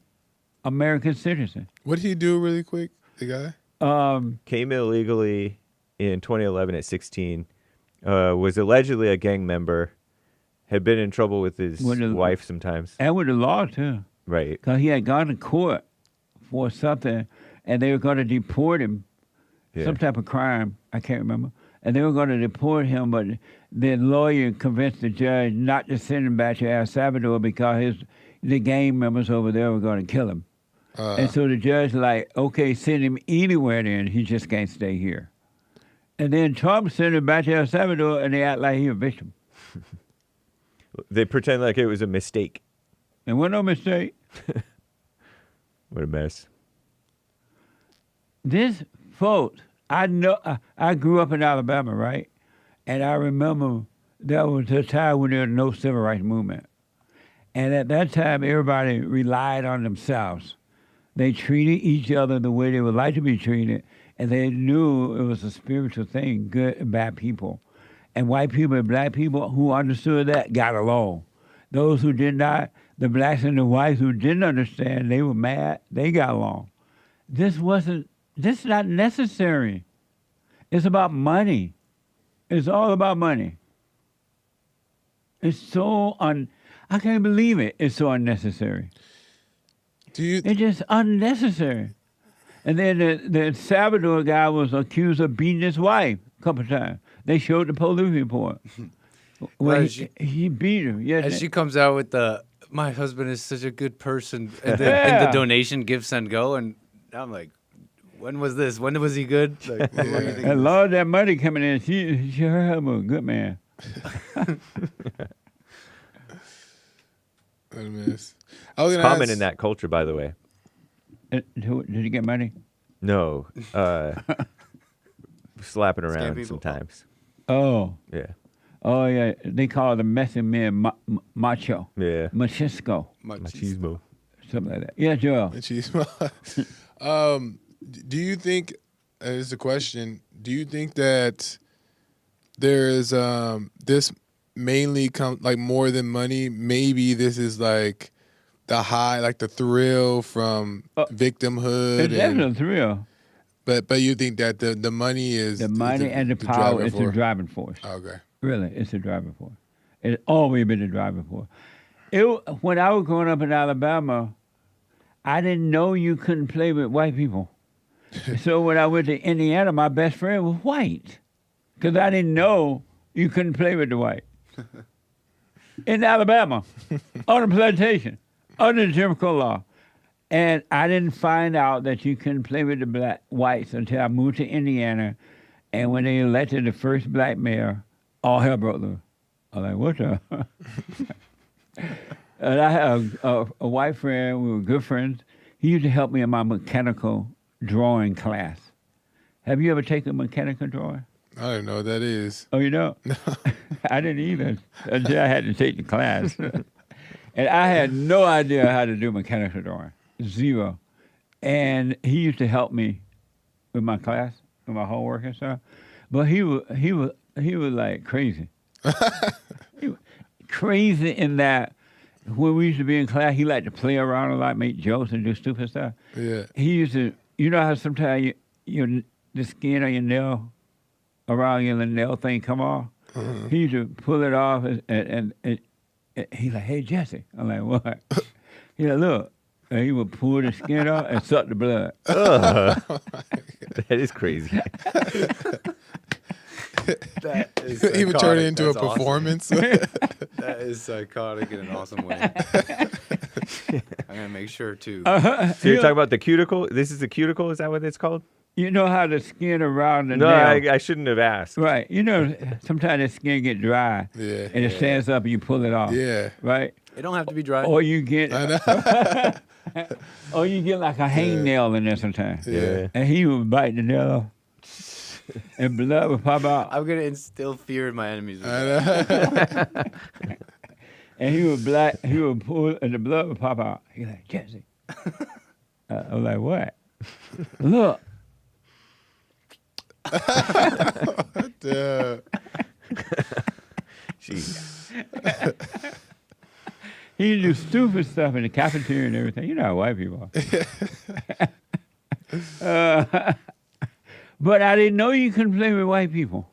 American citizens. What did he do really quick, the guy? Came illegally in 2011 at 16, was allegedly a gang member, had been in trouble with his wife sometimes. And with the law, too. Right. Because he had gone to court for something, and they were going to deport him, some type of crime, I can't remember. And they were going to deport him, but the lawyer convinced the judge not to send him back to El Salvador because the gang members over there were going to kill him. And so the judge okay, send him anywhere then. He just can't stay here. And then Trump sent him back to El Salvador, and they act like he a victim. They pretend like it was a mistake. It wasn't no mistake. What a mess. This, folks, I know. I grew up in Alabama, right? And I remember there was a time when there was no civil rights movement. And at that time, everybody relied on themselves. They treated each other the way they would like to be treated, and they knew it was a spiritual thing, good and bad people. And white people and black people who understood that got along. Those who did not, the blacks and the whites who didn't understand, they were mad, they got along. This is not necessary. It's about money. It's all about money. It's so I can't believe it. It's so unnecessary. It's just unnecessary. And then the Salvador guy was accused of beating his wife a couple of times. They showed the police report. Well, he beat her. Yes. And she comes out with my husband is such a good person, and the donation, Give, Send, Go. And I'm like, when was this? When was he good? Like, a lot of that money coming in, her husband was a good man. It's common in that culture, by the way. Did you get money? No. Slapping around sometimes. Oh. Yeah. Oh, yeah. They call the messing man macho. Yeah. Machismo. Machismo. Something like that. Yeah, Joel. Machismo. Do you think, as a question, do you think that there is this mainly like more than money? Maybe this is like the high, like the thrill from victimhood. It's definitely a thrill. But you think that the money is the money and the power is the driving force. Okay. Really, it's the driving force. It's always been the driving force. When I was growing up in Alabama, I didn't know you couldn't play with white people. So when I went to Indiana, my best friend was white, because I didn't know you couldn't play with the white. In Alabama, on a plantation, under the Jim Crow law. And I didn't find out that you couldn't play with the whites until I moved to Indiana. And when they elected the first black mayor, all hell broke loose. I was like, what the? And I had a white friend. We were good friends. He used to help me in my mechanical drawing class. Have you ever taken mechanical drawing? I don't know what that is. Oh, you don't? No. I didn't either until I had to take the class. And I had no idea how to do mechanical drawing. Zero. And he used to help me with my class, with my homework and stuff. But he was like crazy. He was crazy in that when we used to be in class, he liked to play around a lot, make jokes and do stupid stuff. Yeah. He used to, you know how sometimes the skin on your nail, around your nail thing come off? Mm-hmm. He used to pull it off and he's like, hey, Jesse. I'm like, what? He's like, look. And he would pull the skin off and suck the blood. That is crazy. That is he would turn it into That's a performance. That is psychotic in an awesome way. I'm going to make sure, too. So you're talking about the cuticle? This is the cuticle? Is that what it's called? You know how the skin around the nail... No, I shouldn't have asked. Right. You know, sometimes the skin get dry. Yeah. And it stands up and you pull it off. Yeah. Right? It don't have to be dry. Or you get... or you get like a hangnail in there sometimes. Yeah. And he would bite the nail off. And blood would pop out. I'm going to instill fear in my enemies. And he would pull, and the blood would pop out. He's like, Jesse. I was like, what? Look. He used to do stupid stuff in the cafeteria and everything. You know how white people are. But I didn't know you couldn't play with white people.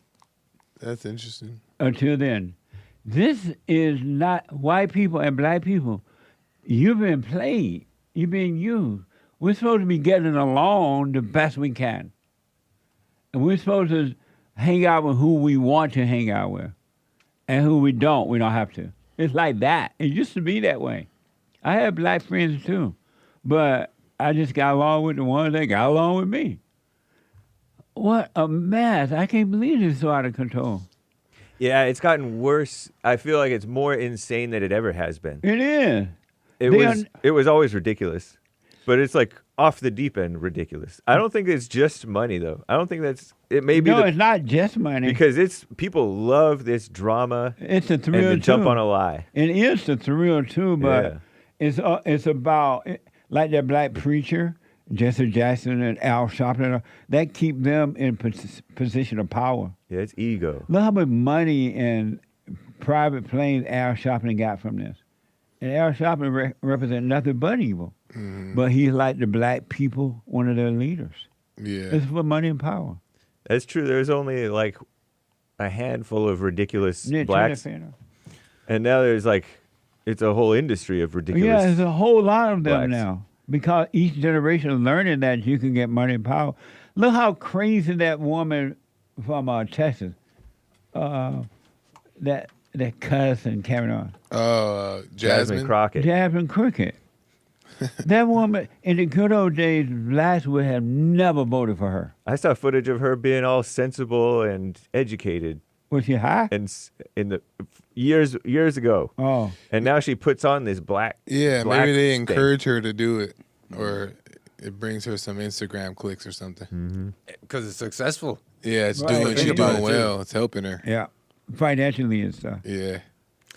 That's interesting. Until then. This is not white people and black people. You've been played. You've been used. We're supposed to be getting along the best we can. And we're supposed to hang out with who we want to hang out with. And who we don't have to. It's like that. It used to be that way. I had black friends too. But I just got along with the ones that got along with me. What a mess. I can't believe it's so out of control. Yeah, it's gotten worse. I feel like it's more insane than it ever has been. It is. It was always ridiculous. But it's like off the deep end ridiculous. I don't think it's just money though. I don't think it's not just money. Because people love this drama. It's a thrill and too. Jump on a lie. It is a thrill too, but it's about like that black preacher, Jesse Jackson and Al Sharpton, that keep them in position of power. Yeah, it's ego. Look how much money and private planes Al Sharpton got from this. And Al Sharpton represents nothing but evil. Mm-hmm. But he's like the black people, one of their leaders. Yeah. It's for money and power. That's true. There's only like a handful of ridiculous blacks. And now there's it's a whole industry of ridiculous. Yeah, there's a whole lot of them blacks. now. Because each generation is learning that you can get money and power. Look how crazy that woman from Texas, that cuss and carried on. Jasmine Crockett. Jasmine Crockett. That woman, in the good old days, blacks would have never voted for her. I saw footage of her being all sensible and educated. Was she high? And in the years ago. Oh. And now she puts on this black. Yeah, maybe they encourage her to do it, or it brings her some Instagram clicks or something. Because it's successful. Yeah, she's Right. doing well. It's helping her. Yeah. financially and stuff. Yeah.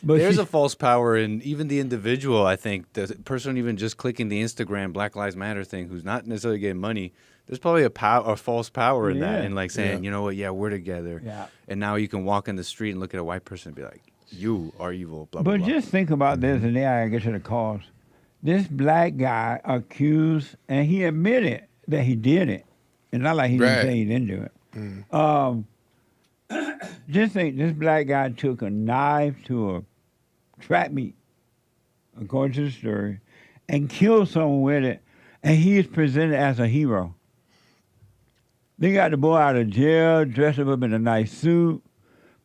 But There's she- a false power in even the individual. I think the person even just clicking the Instagram Black Lives Matter thing, who's not necessarily getting money. There's probably a false power in that, Yeah. and like saying, you know what, yeah, we're together. Yeah. And now you can walk in the street and look at a white person and be like, you are evil. Blah blah But blah. just think about this, and then I get to the cause. This black guy accused, and he admitted that he did it. And not like he didn't say he didn't do it. Just think, this black guy took a knife to a track meet, according to the story, and killed someone with it, and he is presented as a hero. They got the boy out of jail, dressed him up in a nice suit,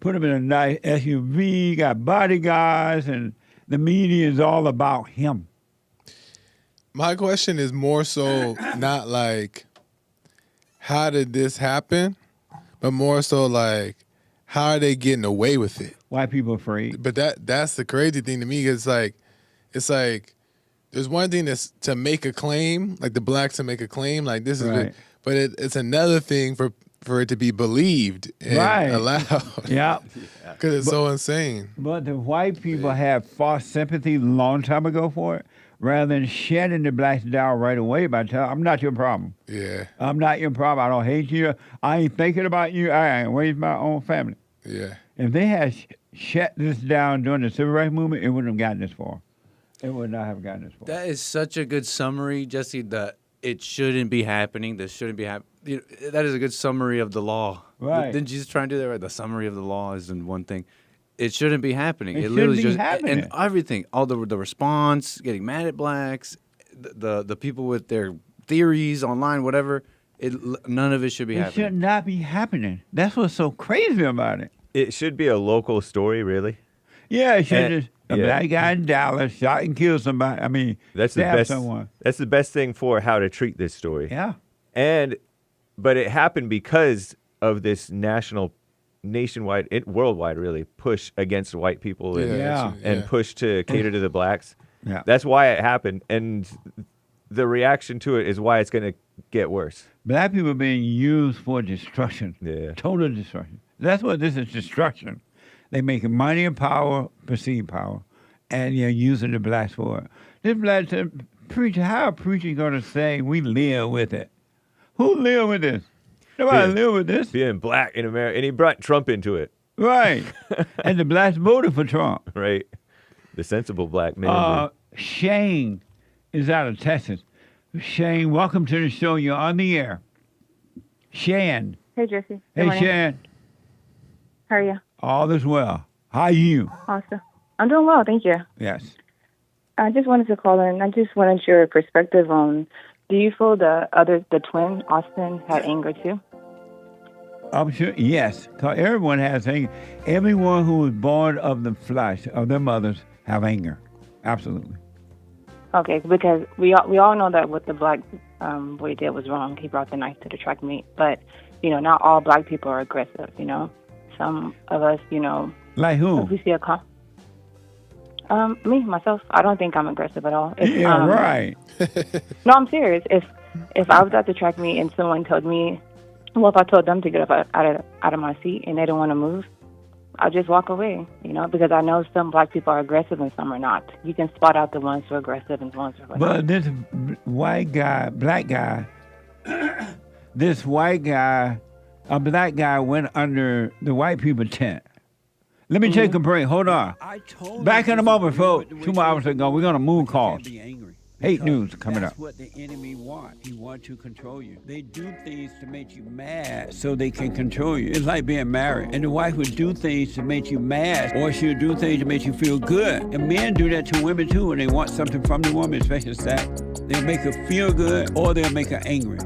put him in a nice SUV, got bodyguards, and the media is all about him. My question is more so not like, how did this happen? But more so like, how are they getting away with it? White people afraid. But that's the crazy thing to me. It's like there's one thing that's to make a claim, like the blacks to make a claim, like this is Right. it, but it's another thing for it to be believed and allowed. Yeah. Because it's so insane. But the white people have false sympathy long time ago for it, rather than shutting the blacks down right away by telling, I'm not your problem. Yeah. I'm not your problem. I don't hate you. I ain't thinking about you. I ain't raised my own family. Yeah. If they had shut this down during the civil rights movement, it wouldn't have gotten this far. It would not have gotten this far. That is such a good summary, Jesse, that it shouldn't be happening. This shouldn't be happening. That is a good summary of the law. Right. Didn't Jesus try and do that right? The summary of the law is in one thing. It shouldn't be happening. It literally shouldn't be just happening. and everything, all the response, getting mad at blacks, the people with their theories online, whatever. None of it should be It happening. should not be happening. That's what's so crazy about it. It should be a local story, really. Yeah, it should And- just a black guy in Dallas shot and killed somebody. I mean, That's the stabbed best. someone. That's the best thing for how to treat this story. Yeah. But it happened because of this nationwide, worldwide, really push against white people and push to cater to the blacks. Yeah. That's why it happened, and the reaction to it is why it's going to get worse. Black people are being used for destruction. Yeah. Total destruction. That's what this is, destruction. They making money and power, perceived power, and you're using the blacks for it. This black preacher, how a preacher going to say we live with it? Who live with this? Nobody live with this. Being black in America, and he brought Trump into it. Right. And the blacks voted for Trump. Right. The sensible black man. Shane is out of Texas. Shane, welcome to the show. You're on the air. Shan. Hey, Jesse. Hey, Shan. How are you? All is well. How are you? Awesome. I'm doing well, thank you. Yes. I just wanted to call in. I just wanted your perspective on, do you feel the twin, Austin, had anger too? I'm sure, yes. 'Cause everyone has anger. Everyone who was born of the flesh, of their mothers, have anger. Absolutely. Okay, because we all know that what the black boy did was wrong. He brought the knife to the track meet. But, not all black people are aggressive, Some of us, Like who? if we see me, myself, I don't think I'm aggressive at all. Yeah, right. No, I'm serious. If I was at the track meet and someone told me, well, if I told them to get up out of my seat and they don't want to move, I'll just walk away, because I know some black people are aggressive and some are not. You can spot out the ones who are aggressive and the ones who are not. But this black guy, a black guy went under the white people tent. Let me take a break. Hold on. Back in a moment, folks. 2 more hours ago, we're going to move calls. Hate news coming up. That's what the enemy wants. He wants to control you. They do things to make you mad so they can control you. It's like being married. And the wife would do things to make you mad, or she'll do things to make you feel good. And men do that to women too when they want something from the woman, especially sex. They'll make her feel good or they'll make her angry.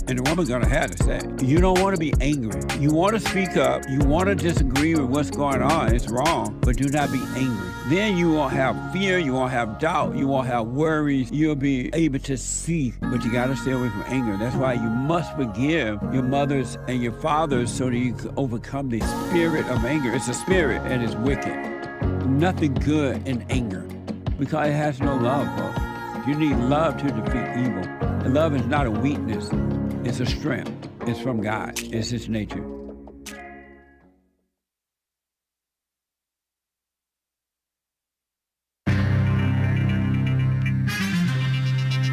And the woman's gonna have to say, you don't want to be angry. You want to speak up. You want to disagree with what's going on. It's wrong, but do not be angry. Then you won't have fear. You won't have doubt. You won't have worries. You'll be able to see, but you got to stay away from anger. That's why you must forgive your mothers and your fathers so that you can overcome the spirit of anger. It's a spirit and it's wicked. Nothing good in anger because it has no love, folks. You need love to defeat evil. And love is not a weakness. It's a strength. It's from God. It's His nature.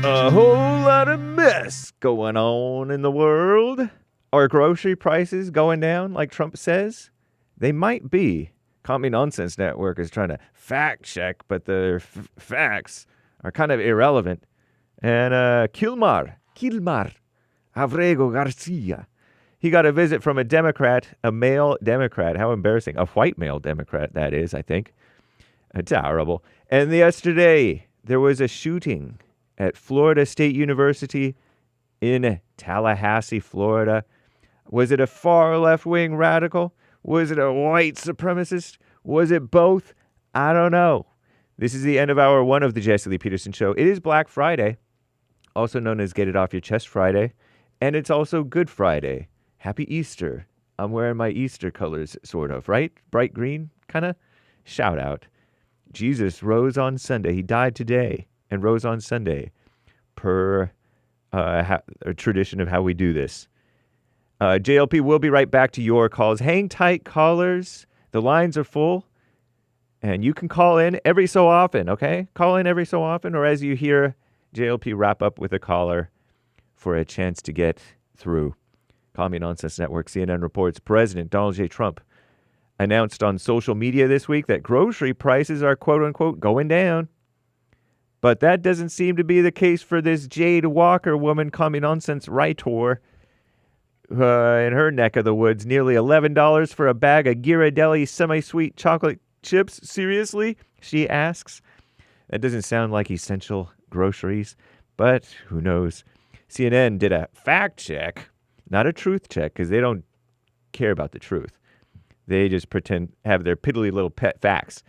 A whole lot of mess going on in the world. Are grocery prices going down like Trump says? They might be. Commie Nonsense Network is trying to fact check, but their facts are kind of irrelevant. And Kilmar Avrego Garcia, he got a visit from a Democrat, a male Democrat. How embarrassing. A white male Democrat, that is, I think. Terrible. And yesterday, there was a shooting at Florida State University in Tallahassee, Florida. Was it a far left-wing radical? Was it a white supremacist? Was it both? I don't know. This is the end of hour 1 of the Jesse Lee Peterson Show. It is Black Friday, also known as Get It Off Your Chest Friday, and it's also Good Friday. Happy Easter. I'm wearing my Easter colors, sort of, right? Bright green, kind of? Shout out. Jesus rose on Sunday. He died today and rose on Sunday, per a tradition of how we do this. JLP will be right back to your calls. Hang tight, callers. The lines are full, and you can call in every so often, okay? Call in every so often, or as you hear JLP wrap up with a caller for a chance to get through. Commie Nonsense Network, CNN reports President Donald J. Trump announced on social media this week that grocery prices are, quote-unquote, going down. But that doesn't seem to be the case for this Jade Walker woman, Commie Nonsense writer, in her neck of the woods. Nearly $11 for a bag of Ghirardelli semi-sweet chocolate chips. Seriously? She asks. That doesn't sound like essential groceries, but who knows? CNN did a fact check, not a truth check, because they don't care about the truth. They just pretend have their piddly little pet facts.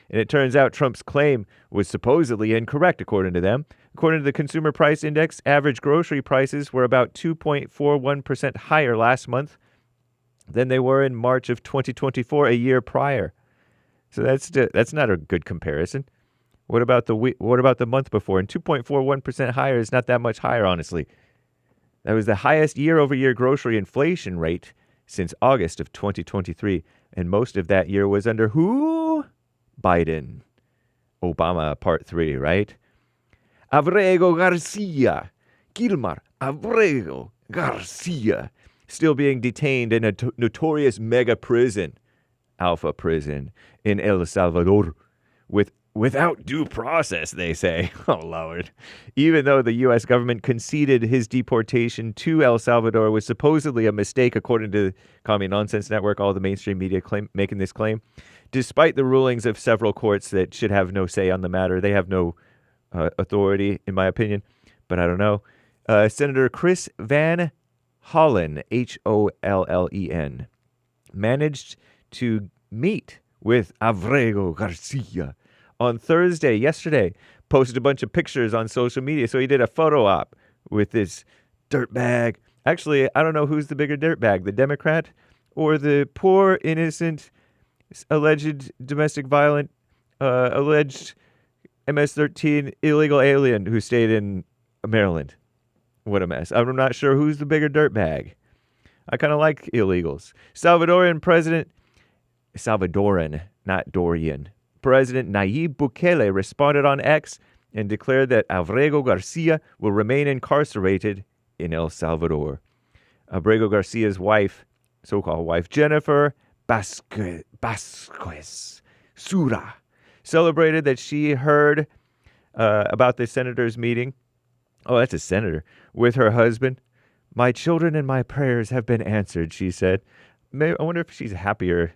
And it turns out Trump's claim was supposedly incorrect, according to them. According to the Consumer Price Index, average grocery prices were about 2.41% higher last month than they were in March of 2024, a year prior. So that's not a good comparison. What about the month before? And 2.41% higher is not that much higher, honestly. That was the highest year-over-year grocery inflation rate since August of 2023, and most of that year was under who? Biden. Obama Part 3, right? Avrego Garcia. Gilmar Avrego Garcia. Still being detained in a notorious mega prison, Alpha prison, in El Salvador, without due process, they say. Oh, Lord. Even though the U.S. government conceded his deportation to El Salvador was supposedly a mistake, according to Commie Nonsense Network, all the mainstream media making this claim. Despite the rulings of several courts that should have no say on the matter, they have no authority, in my opinion, but I don't know. Senator Chris Van Hollen, Hollen, managed to meet with Avrego Garcia on Thursday, yesterday, posted a bunch of pictures on social media. So he did a photo op with this dirtbag. Actually, I don't know who's the bigger dirtbag, the Democrat or the poor, innocent, alleged domestic violent, alleged MS-13 illegal alien who stayed in Maryland. What a mess. I'm not sure who's the bigger dirtbag. I kind of like illegals. Salvadoran, not Dorian. President Nayib Bukele responded on X and declared that Avrego Garcia will remain incarcerated in El Salvador. Avrego Garcia's wife, so-called wife, Jennifer Vasquez Sura, celebrated that she heard about the senator's meeting. Oh, that's a senator. With her husband. My children and my prayers have been answered, she said. I wonder if she's happier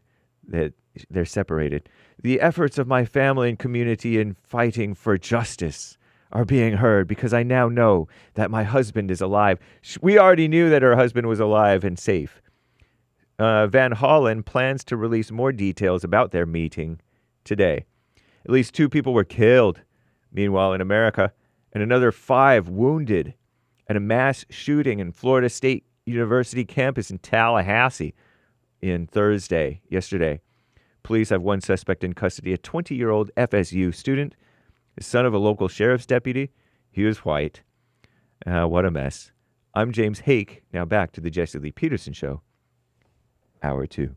that they're separated. The efforts of my family and community in fighting for justice are being heard because I now know that my husband is alive. We already knew that her husband was alive and safe. Van Hollen plans to release more details about their meeting today. At least 2 people were killed, meanwhile, in America, and another 5 wounded at a mass shooting in Florida State University campus in Tallahassee yesterday. Police have 1 suspect in custody, a 20-year-old FSU student, the son of a local sheriff's deputy. He was white. What a mess. I'm James Hake. Now back to the Jesse Lee Peterson Show. Hour 2.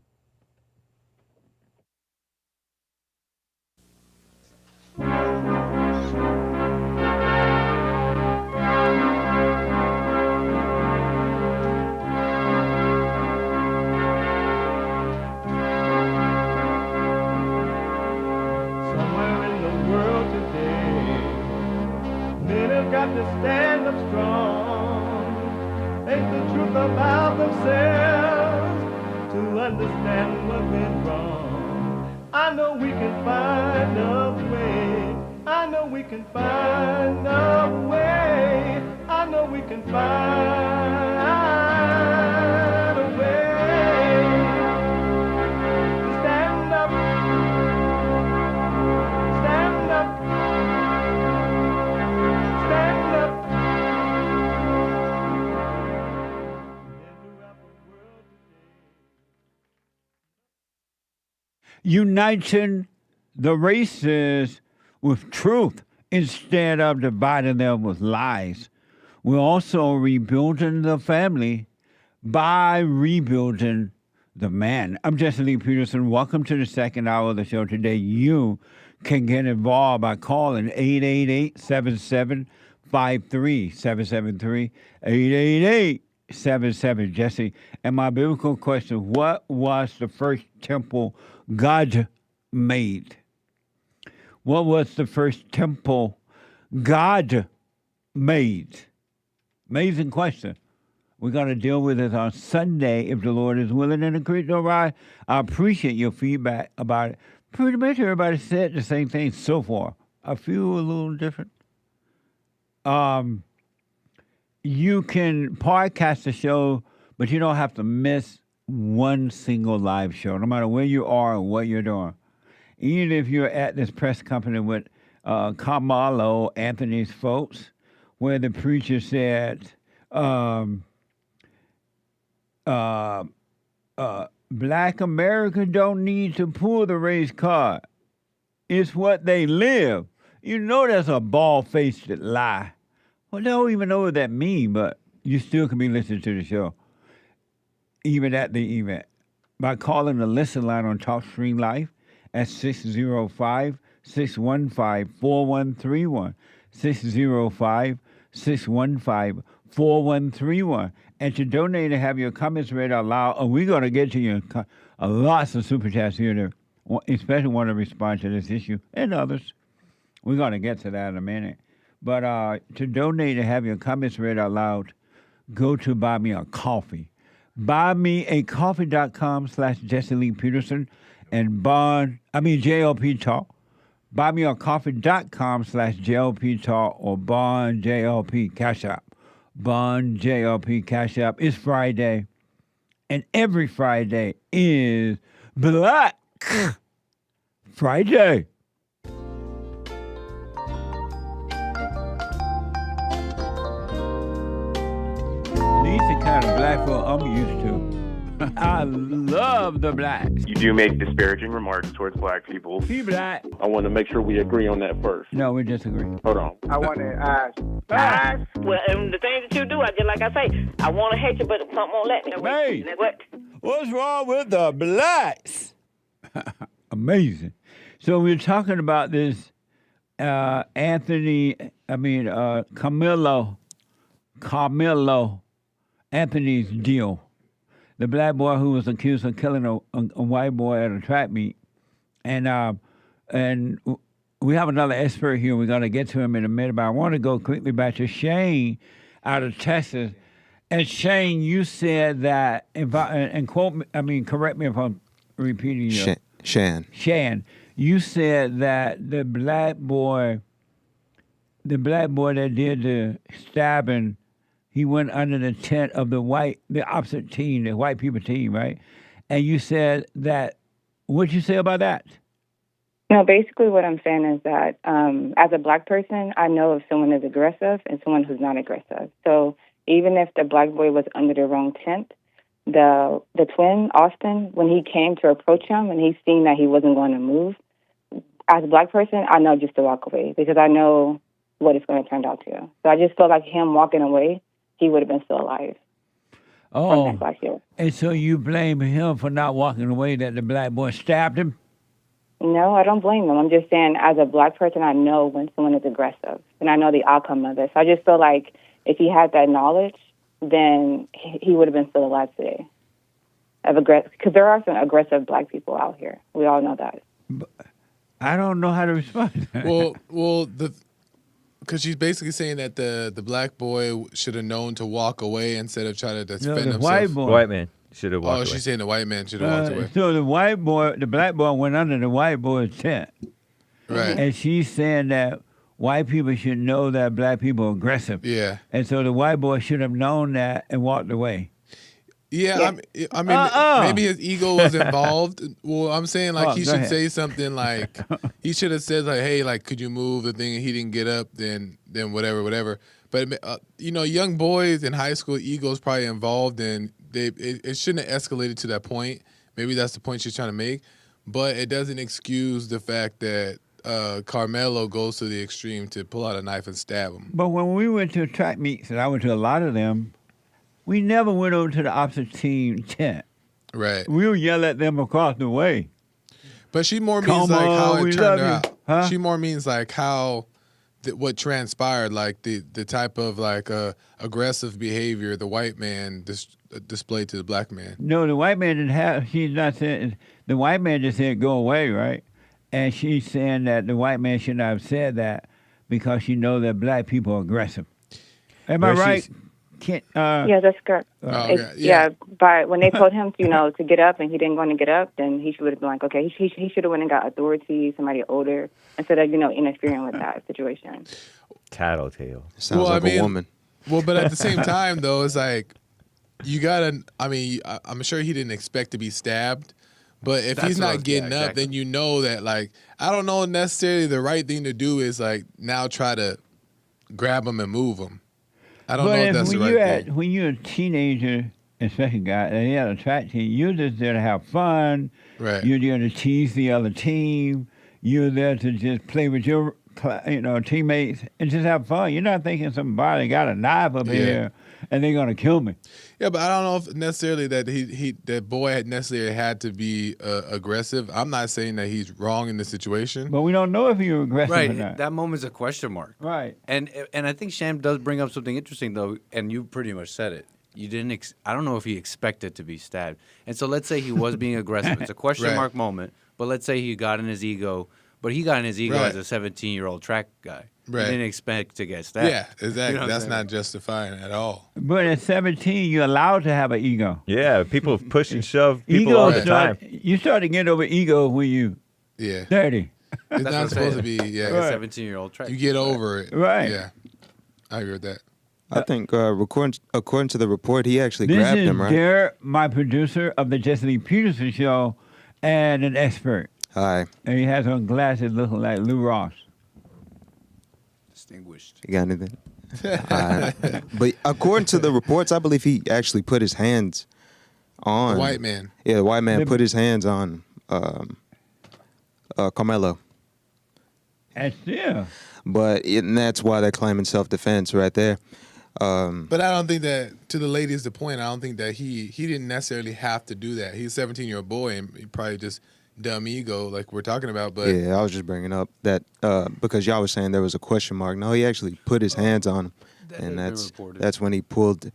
got to stand up strong. Ain't the truth about themselves to understand what went wrong. I know we can find a way. I know we can find a way. I know we can find a way to stand up, stand up, stand up. Uniting the races with truth instead of dividing them with lies. We're also rebuilding the family by rebuilding the man. I'm Jesse Lee Peterson. Welcome to the second hour of the show. Today, you can get involved by calling 888-7753-773, 888-77 Jesse. And my biblical question, what was the first temple God made? What was the first temple God made? Amazing question. We're going to deal with it on Sunday if the Lord is willing and agreed. All right. I appreciate your feedback about it. Pretty much everybody said the same thing so far. A few a little different. You can podcast the show, but you don't have to miss one single live show, no matter where you are or what you're doing. Even if you're at this press company with Karmelo, Anthony's folks, where the preacher said, Black America don't need to pull the race card. It's what they live. You know that's a bald-faced lie. Well, they don't even know what that means, but you still can be listening to the show, even at the event, by calling the listen line on TalkStream Live at 605-615-4131, 605-615-4131. And to donate and have your comments read out loud, we're going to get to you lots of super chats here, to, especially want to respond to this issue and others. We're going to get to that in a minute. But to donate and have your comments read out loud, go to Buy Me a Coffee. BuyMeACoffee.com/Jesse Lee Peterson and JLP Talk. BuyMeACoffee.com/JLP Talk or Bond JLP Cash App. Bond JLP Cash App. It's Friday, and every Friday is Black Friday. These are the kind of black folk I'm used to. I love the blacks. You do make disparaging remarks towards black people. He black. I want to make sure we agree on that first. No, we disagree. Hold on. I want to ask. Well, and the things that you do, I just like I say, I want to hate you, but something won't let me. Hey, what? What's wrong with the blacks? Amazing. So we're talking about this Karmelo Anthony's deal. The black boy who was accused of killing a white boy at a track meet. And we have another expert here. We're going to get to him in a minute, but I want to go quickly back to Shane out of Texas. And Shane, you said that, correct me if I'm repeating you. Shan, you said that the black boy that did the stabbing, he went under the tent of the opposite team, the white people team, right? And you said that, what'd you say about that? No, basically what I'm saying is that as a black person, I know if someone is aggressive and someone who's not aggressive. So even if the black boy was under the wrong tent, the twin, Austin, when he came to approach him and he's seen that he wasn't going to move, as a black person, I know just to walk away because I know what it's going to turn out to. So I just felt like him walking away, he would have been still alive. Oh, and so you blame him for not walking away, that the black boy stabbed him? No, I don't blame him. I'm just saying, as a black person, I know when someone is aggressive, and I know the outcome of it. So I just feel like if he had that knowledge, then he would have been still alive today. Because there are some aggressive black people out here. We all know that. But I don't know how to respond to that. Well, Because she's basically saying that the black boy should have known to walk away instead of trying to defend the himself. white boy. White man should have walked Oh, away. she's saying the white man should have walked away. So the black boy went under the white boy's tent. Right. And she's saying that white people should know that black people are aggressive. Yeah. And so the white boy should have known that and walked away. Yeah, I mean, maybe his ego was involved. Well, I'm saying like he go should ahead. say something like he should have said like, "Hey, like, could you move the thing?" And he didn't get up. Then whatever. But young boys in high school, ego's probably involved, and it shouldn't have escalated to that point. Maybe that's the point she's trying to make, but it doesn't excuse the fact that Karmelo goes to the extreme to pull out a knife and stab him. But when we went to track meets, and I went to a lot of them, we never went over to the opposite team tent. Right. We would yell at them across the way. But she more means like how it turned out. Huh? She more means like how what transpired, like the type of like aggressive behavior the white man displayed to the black man. No, the white man didn't have. She's not saying the white man just said go away, right? And she's saying that the white man should not have said that because she knows that black people are aggressive. Am I right? Yeah, that's correct. But when they told him, to get up and he didn't want to get up, then he should have been like, okay, he should have went and got authority, somebody older, instead of, interfering with that situation. Tattletale. Sounds like a woman. Well, but at the same time, though, it's like, you gotta, I'm sure he didn't expect to be stabbed, but if he's not getting up, then you know that, like, I don't know necessarily the right thing to do is, like, now try to grab him and move him. I don't know if that's the right thing. When you're a teenager, especially guy, and you have a track team, you're just there to have fun. Right. You're there to tease the other team. You're there to just play with your teammates and just have fun. You're not thinking somebody got a knife up here and they're gonna kill me. Yeah, but I don't know if necessarily that that boy had necessarily had to be aggressive. I'm not saying that he's wrong in the situation. But we don't know if he was aggressive or not. Right, that moment's a question mark. Right. And I think Sham does bring up something interesting, though, and you pretty much said it. You didn't. I don't know if he expected to be stabbed. And so let's say he was being aggressive. It's a question mark moment. But let's say he got in his ego. But he got in his ego as a 17-year-old track guy. Right. He didn't expect to get stabbed. Yeah, exactly. You know That's not justifying at all. But at 17, you're allowed to have an ego. Yeah, people push and shove people all the time. You start to get over ego when you 30. It's not supposed to be, like a 17-year-old track. You get over it. Right. Yeah. I agree with that. I think according to the report, he actually grabbed him, right? This is Derek, my producer of the Jesse Lee Peterson Show, and an expert. Hi. And he has on glasses looking like Lou Ross. Distinguished. You got anything? But according to the reports, I believe he actually put his hands on... The white man. Yeah, the white man put his hands on Karmelo. Yeah. And that's why they're claiming self-defense right there. But I don't think that, to the lady's the point, I don't think that he didn't necessarily have to do that. He's a 17-year-old boy, and he probably just dumb ego like we're talking about. But yeah, I was just bringing up that because y'all was saying there was a question mark. No, he actually put his hands on him, and that's when he pulled.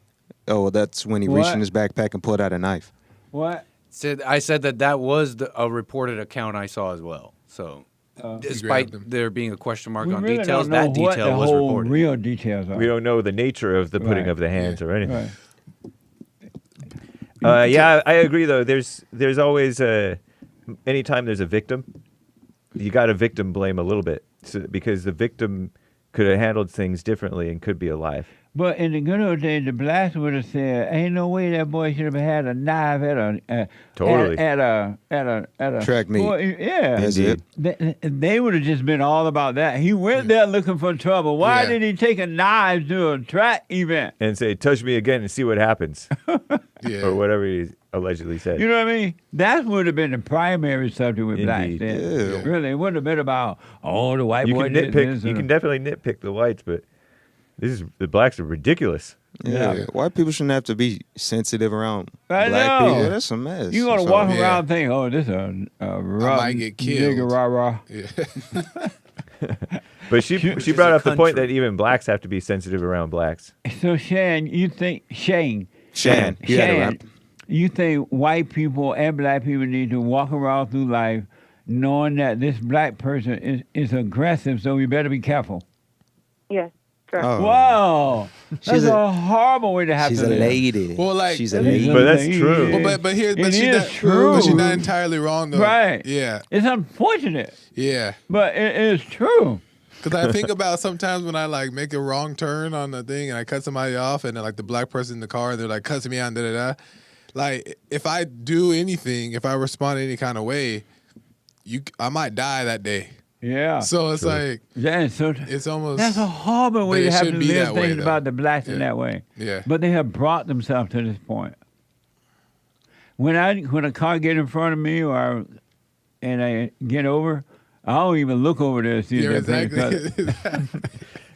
Oh, that's when he reached in his backpack and pulled out a knife. What? I said that was a reported account I saw as well. So, despite there being a question mark on details, that detail was reported. Real details are. We don't know the nature of the putting of the hands or anything. Right. Yeah, I agree though. There's always anytime there's a victim, you got to victim blame a little bit because the victim could have handled things differently and could be alive. But in the good old days, the blacks would have said, "Ain't no way that boy should have had a knife at a track meet." Yeah, that's it. They would have just been all about that. He went there looking for trouble. Why did he take a knife to a track event and say, "Touch me again and see what happens," or whatever he allegedly said? You know what I mean? That would have been the primary subject with blacks. Then. Really, it wouldn't have been about the white boy did this. You can definitely nitpick the whites, but. The blacks are ridiculous. Yeah, white people shouldn't have to be sensitive around black people. That's a mess. You're gonna walk around thinking, "Oh, this is a rough I might get killed." Nigga, rah-rah. But she brought up the point that even blacks have to be sensitive around blacks. So Shan, you think Shan, you think white people and black people need to walk around through life knowing that this black person is aggressive, so we better be careful. Yes. Correct. Oh. Wow. That's She's a horrible way to have She's to a live. lady. Well, like, she's a lady. But that's true. Well, but It she's is not true. But she's not entirely wrong though. Right. Yeah. It's unfortunate, Yeah. but it is true. Because I think about sometimes when I like make a wrong turn on the thing and I cut somebody off and then like the black person in the car they're like cuts me out, da da da. Like if I do anything, if I respond any kind of way, I might die that day. Yeah. So it's like it's almost that's a horrible way but to it have to shouldn't be live that way, thinking though. about the blacks in Yeah. that way. Yeah. But they have brought themselves to this point. When a car get in front of me and I get over, I don't even look over there to see Yeah, if they're exactly.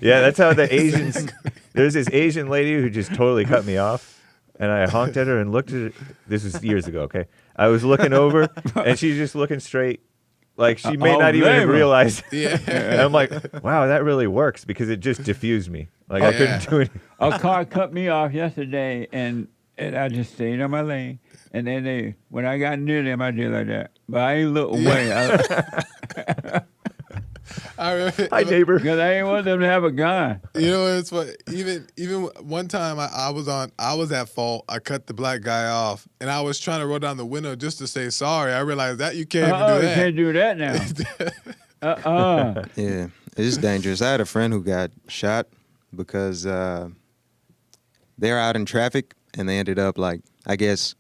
Yeah, that's how the Asians. There's this Asian lady who just totally cut me off, and I honked at her and looked at her. This was years ago. Okay, I was looking over, and she's just looking straight. Like she may not even realize. Yeah. And I'm like, wow, that really works because it just diffused me. Like I couldn't do anything. A car cut me off yesterday, and I just stayed on my lane. And then when I got near them, I did like that. But I ain't look away. I remember, hi neighbor. Because I ain't want them to have a gun. You know, it's what even one time I was at fault. I cut the black guy off, and I was trying to roll down the window just to say sorry. I realized that you can't even do that. You can't do that now. Yeah, it's dangerous. I had a friend who got shot because they were out in traffic and they ended up like I guess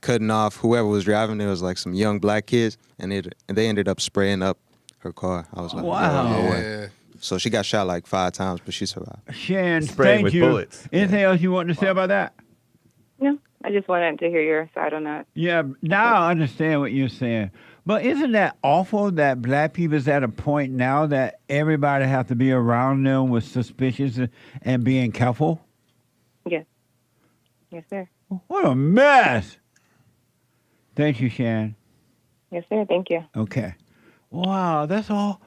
cutting off whoever was driving. There was like some young black kids, and they ended up spraying up her car. I was like, wow. no way. So she got shot like 5 times, but she survived. Shan, Spraying thank with you. bullets. Anything else you want to say about that? No, I just wanted to hear your side on that. Yeah, now I understand what you're saying. But isn't that awful that black people is at a point now that everybody has to be around them with suspicious and being careful? Yes. Yes, sir. What a mess. Thank you, Shan. Yes, sir. Thank you. Okay. Wow, that's all.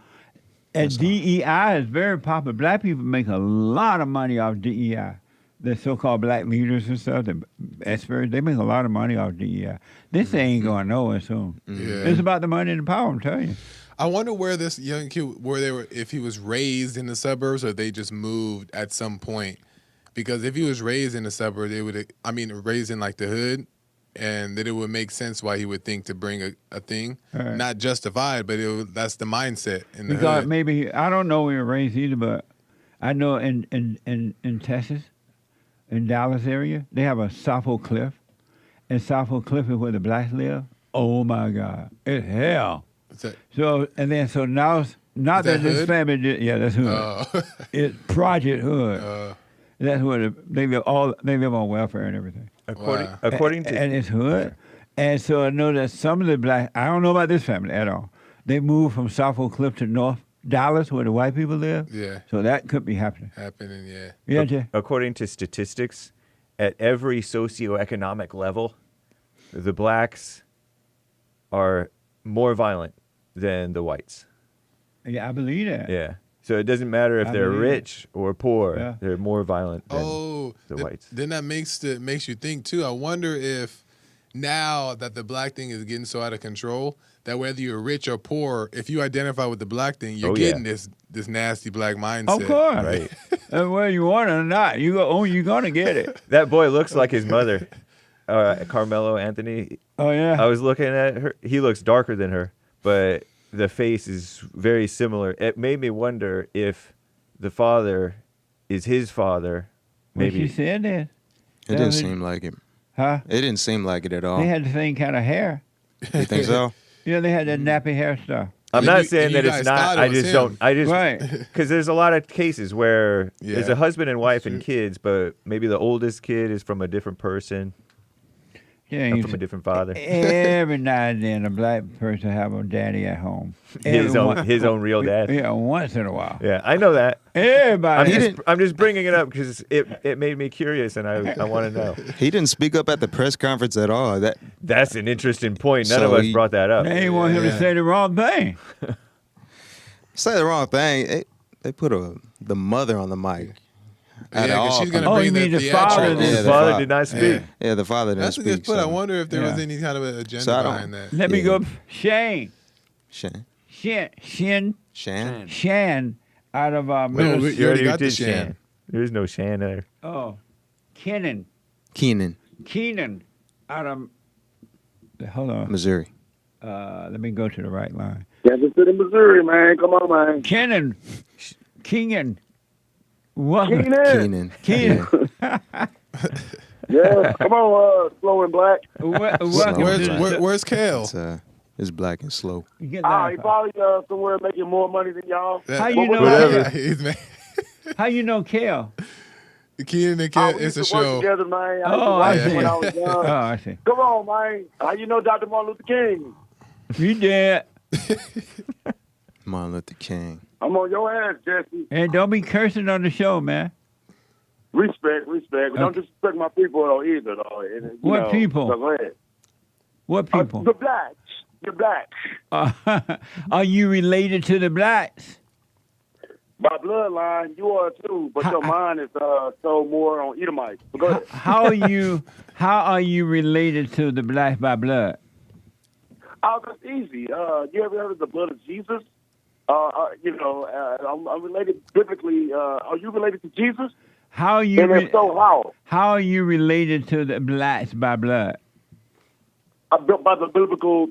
And DEI is very popular. Black people make a lot of money off DEI. The so-called black leaders and stuff, the experts, they make a lot of money off DEI. This ain't going nowhere soon. Yeah. It's about the money and the power, I'm telling you. I wonder where this young kid, if he was raised in the suburbs or if they just moved at some point. Because if he was raised in the suburbs, raised in like the hood, and that it would make sense why he would think to bring a thing. Right. Not justified, but that's the mindset in the Because hood. maybe, I don't know where he was raised either, but I know in Texas, in Dallas area, they have a Sappho Cliff. And Sappho Cliff is where the blacks live. Oh my God. It's hell. So now not that this hood? family did, yeah, that's hood. It's Project Hood. That's where they live on welfare and everything. According to and it's hood. And so I know that some of the black, I don't know about this family at all. They moved from Sappho Cliff to North Dallas where the white people live. Yeah. So that could be happening. Yeah. Yeah, Jay. According to statistics, at every socioeconomic level, the blacks are more violent than the whites. Yeah, I believe that. Yeah. So it doesn't matter if they're rich or poor; Yeah. they're more violent than the whites. Then that makes you think too. I wonder if now that the black thing is getting so out of control, that whether you're rich or poor, if you identify with the black thing, you're getting this nasty black mindset. Of course. Right. Whether you want it or not, you're going to get it. That boy looks like his mother, Karmelo Anthony. Oh, yeah. I was looking at her. He looks darker than her, but the face is very similar. It made me wonder if the father is his father. Maybe Well, she said that. It didn't seem like it. Huh? It didn't seem like it at all. They had the same kind of hair. You think so? Yeah, they had that nappy hair stuff. I'm not saying that it's not. I just don't. Right. Because there's a lot of cases where there's a husband and wife and kids, but maybe the oldest kid is from a different person. Yeah, or from a different father. Every now and then, a black person have a daddy at home. His own real dad. Yeah, once in a while. Yeah, I know that. Everybody. I'm just bringing it up because it made me curious, and I want to know. He didn't speak up at the press conference at all. That's an interesting point. None of us brought that up. They want him to say the wrong thing. Say the wrong thing. They put the mother on the mic. Yeah, because she's going to bring the the father. The father did not speak. Yeah, the father didn't That's speak. a good put. I wonder if there was any kind of an agenda behind that. Let me go. Shane. Shan. Shan. Shan. Shan. out of No, Minnesota. you already got the did Shan. There's no Shan there. Oh, Keenan out of. Hold on. Missouri. Let me go to the right line. Kansas City, Missouri, man. Come on, man. Keenan. What? Keenan. Keenan. Yeah, come on, Slow and Black. Where's Kale? It's black and slow. He probably somewhere making more money than y'all. How you know? Whatever. How you know Kale? Keenan and Kale, it's a show. Together, man. I see. When I was young. Oh, I see. Come on, man. How you know Dr. Martin Luther King? You did. Martin Luther King. I'm on your ass, Jesse. And don't be cursing on the show, man. Respect. Don't disrespect my people though, either, though. And, What people? So go ahead. What people? The blacks. The blacks. Are you related to the blacks? By bloodline, you are too, but your mind is so more on Edomite. So go ahead. How are you related to the blacks by blood? Oh, that's easy. You ever heard of the blood of Jesus? I'm related biblically. Are you related to Jesus? How are you? And if so, how? How are you related to the blacks by blood? By the biblical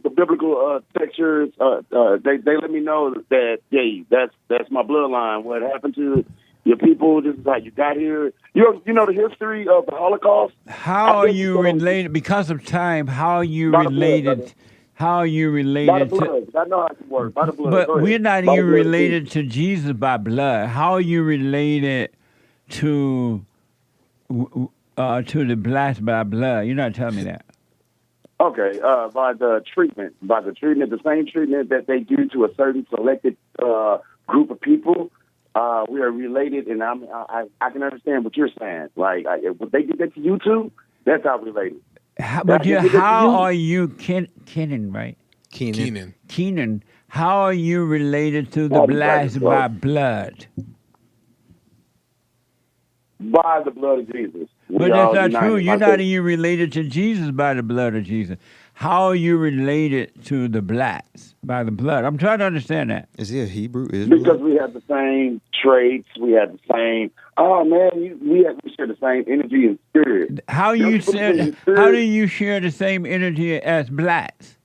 textures, they let me know that that's my bloodline. What happened to your people? This is how you got here. You know the history of the Holocaust. How are you related? Because of time, how are you related? How are you related by the blood. I know how it works. By the blood. But we're not even related to Jesus by blood. How are you related to the blacks by blood? You're not telling me that. Okay, by the treatment, the same treatment that they do to a certain selected group of people, we are related, and I can understand what you're saying. Like, if they did that to you too, that's how we're related. How are you, Keenan, right? Keenan, how are you related to the blacks by blood? By the blood of Jesus. But that's not true. You're not even related to Jesus by the blood of Jesus. How are you related to the blacks by the blood? I'm trying to understand that. Is he a Hebrew Israelite? Because we have the same traits. We have the same. Oh man, we share the same energy and spirit. How do you share the same energy as blacks?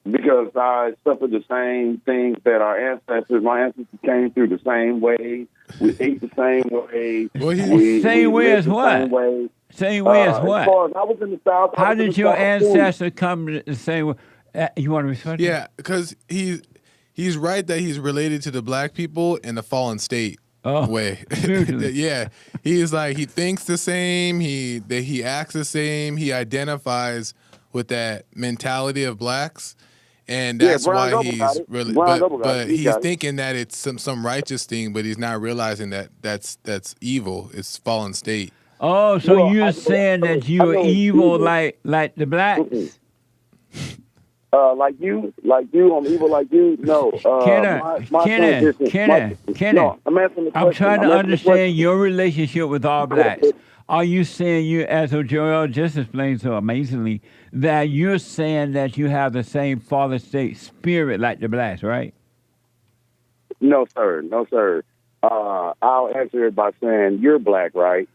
Because I suffered the same things that my ancestors came through the same way. We ate the same way. Same way as what? Same way as what? As far as I was in the South. How did your ancestors come the same way? You want to respond? Yeah, because he's right that he's related to the black people in the fallen state way. Yeah, he's like, he thinks the same. He acts the same. He identifies with that mentality of blacks. And that's why he's really, but he's thinking that it's some righteous thing, but he's not realizing that that's evil. It's fallen state. Oh, so you're saying that you're evil like the blacks? Like you, I'm evil like you. No, Kenna, I'm trying to understand your relationship with all blacks. Are you saying you, as Joel just explained so amazingly, that you're saying that you have the same Father State spirit like the blacks, right? No, sir. I'll answer it by saying you're black, right?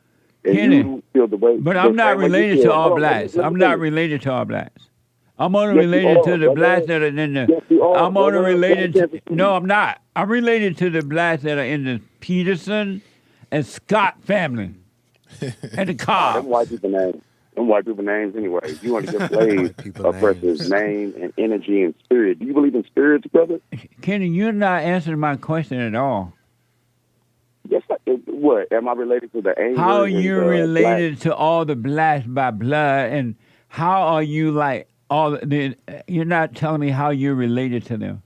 And you feel the way. But I'm not related to all blacks. I'm not related to all blacks. I'm only related to the blacks that are in the. I'm only related to. No, I'm not. I'm related to the blacks that are in the Peterson and Scott family. And the car. Them white people names anyway. You want to get played a person's name and energy and spirit. Do you believe in spirits, brother? Kenny, you're not answering my question at all. Yes, what? Am I related to the angels? How are you related to all the blacks by blood? And how are you like you're not telling me how you're related to them.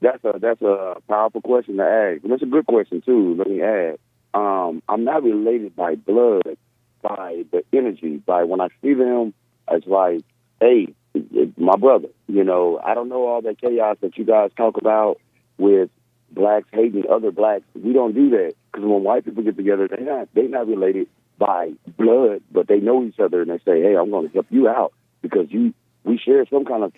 That's a powerful question to ask. And that's a good question too. Let me add. I'm not related by blood, by the energy, by when I see them, it's like, hey, it's my brother. You know, I don't know all that chaos that you guys talk about with blacks hating other blacks. We don't do that because when white people get together, they're not related by blood, but they know each other and they say, hey, I'm going to help you out because you we share some kind of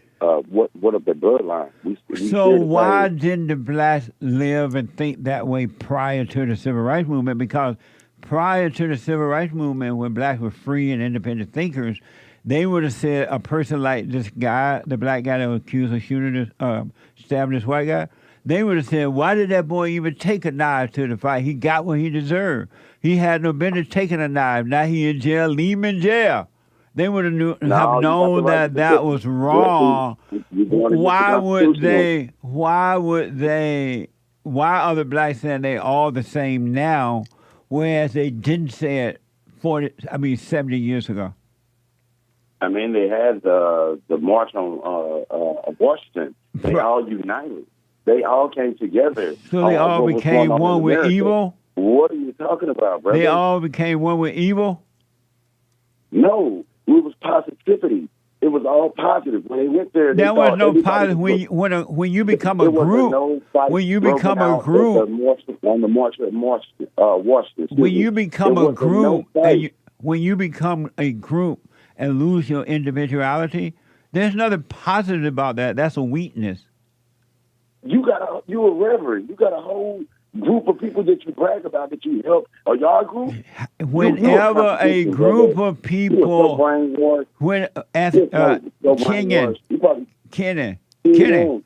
what of the bloodline. We So share the why same- didn't the blacks live and think that way prior to the civil rights movement? Because prior to the civil rights movement, when blacks were free and independent thinkers, they would have said a person like this guy, the black guy that was accused of shooting this, stabbing this white guy, they would have said, why did that boy even take a knife to the fight? He got what he deserved. He had no business taking a knife. Now he in jail. Leave him in jail. They would have known that was wrong. Why are the blacks saying they all the same now, whereas they didn't say it 70 years ago? I mean, they had the march on Washington. They all united. They all came together. So they all became one with evil? What are you talking about, brother? They all became one with evil? No, it was positivity. It was all positive. When they went there, there was no positive. When you become a group, when you become a group, on the march at Washington. When you become a group, when you become a group and lose your individuality, there's nothing positive about that. That's a weakness. You a reverend. You got a whole group of people that you brag about that you help. Are y'all a group? Whenever a group of people, Kenan, James.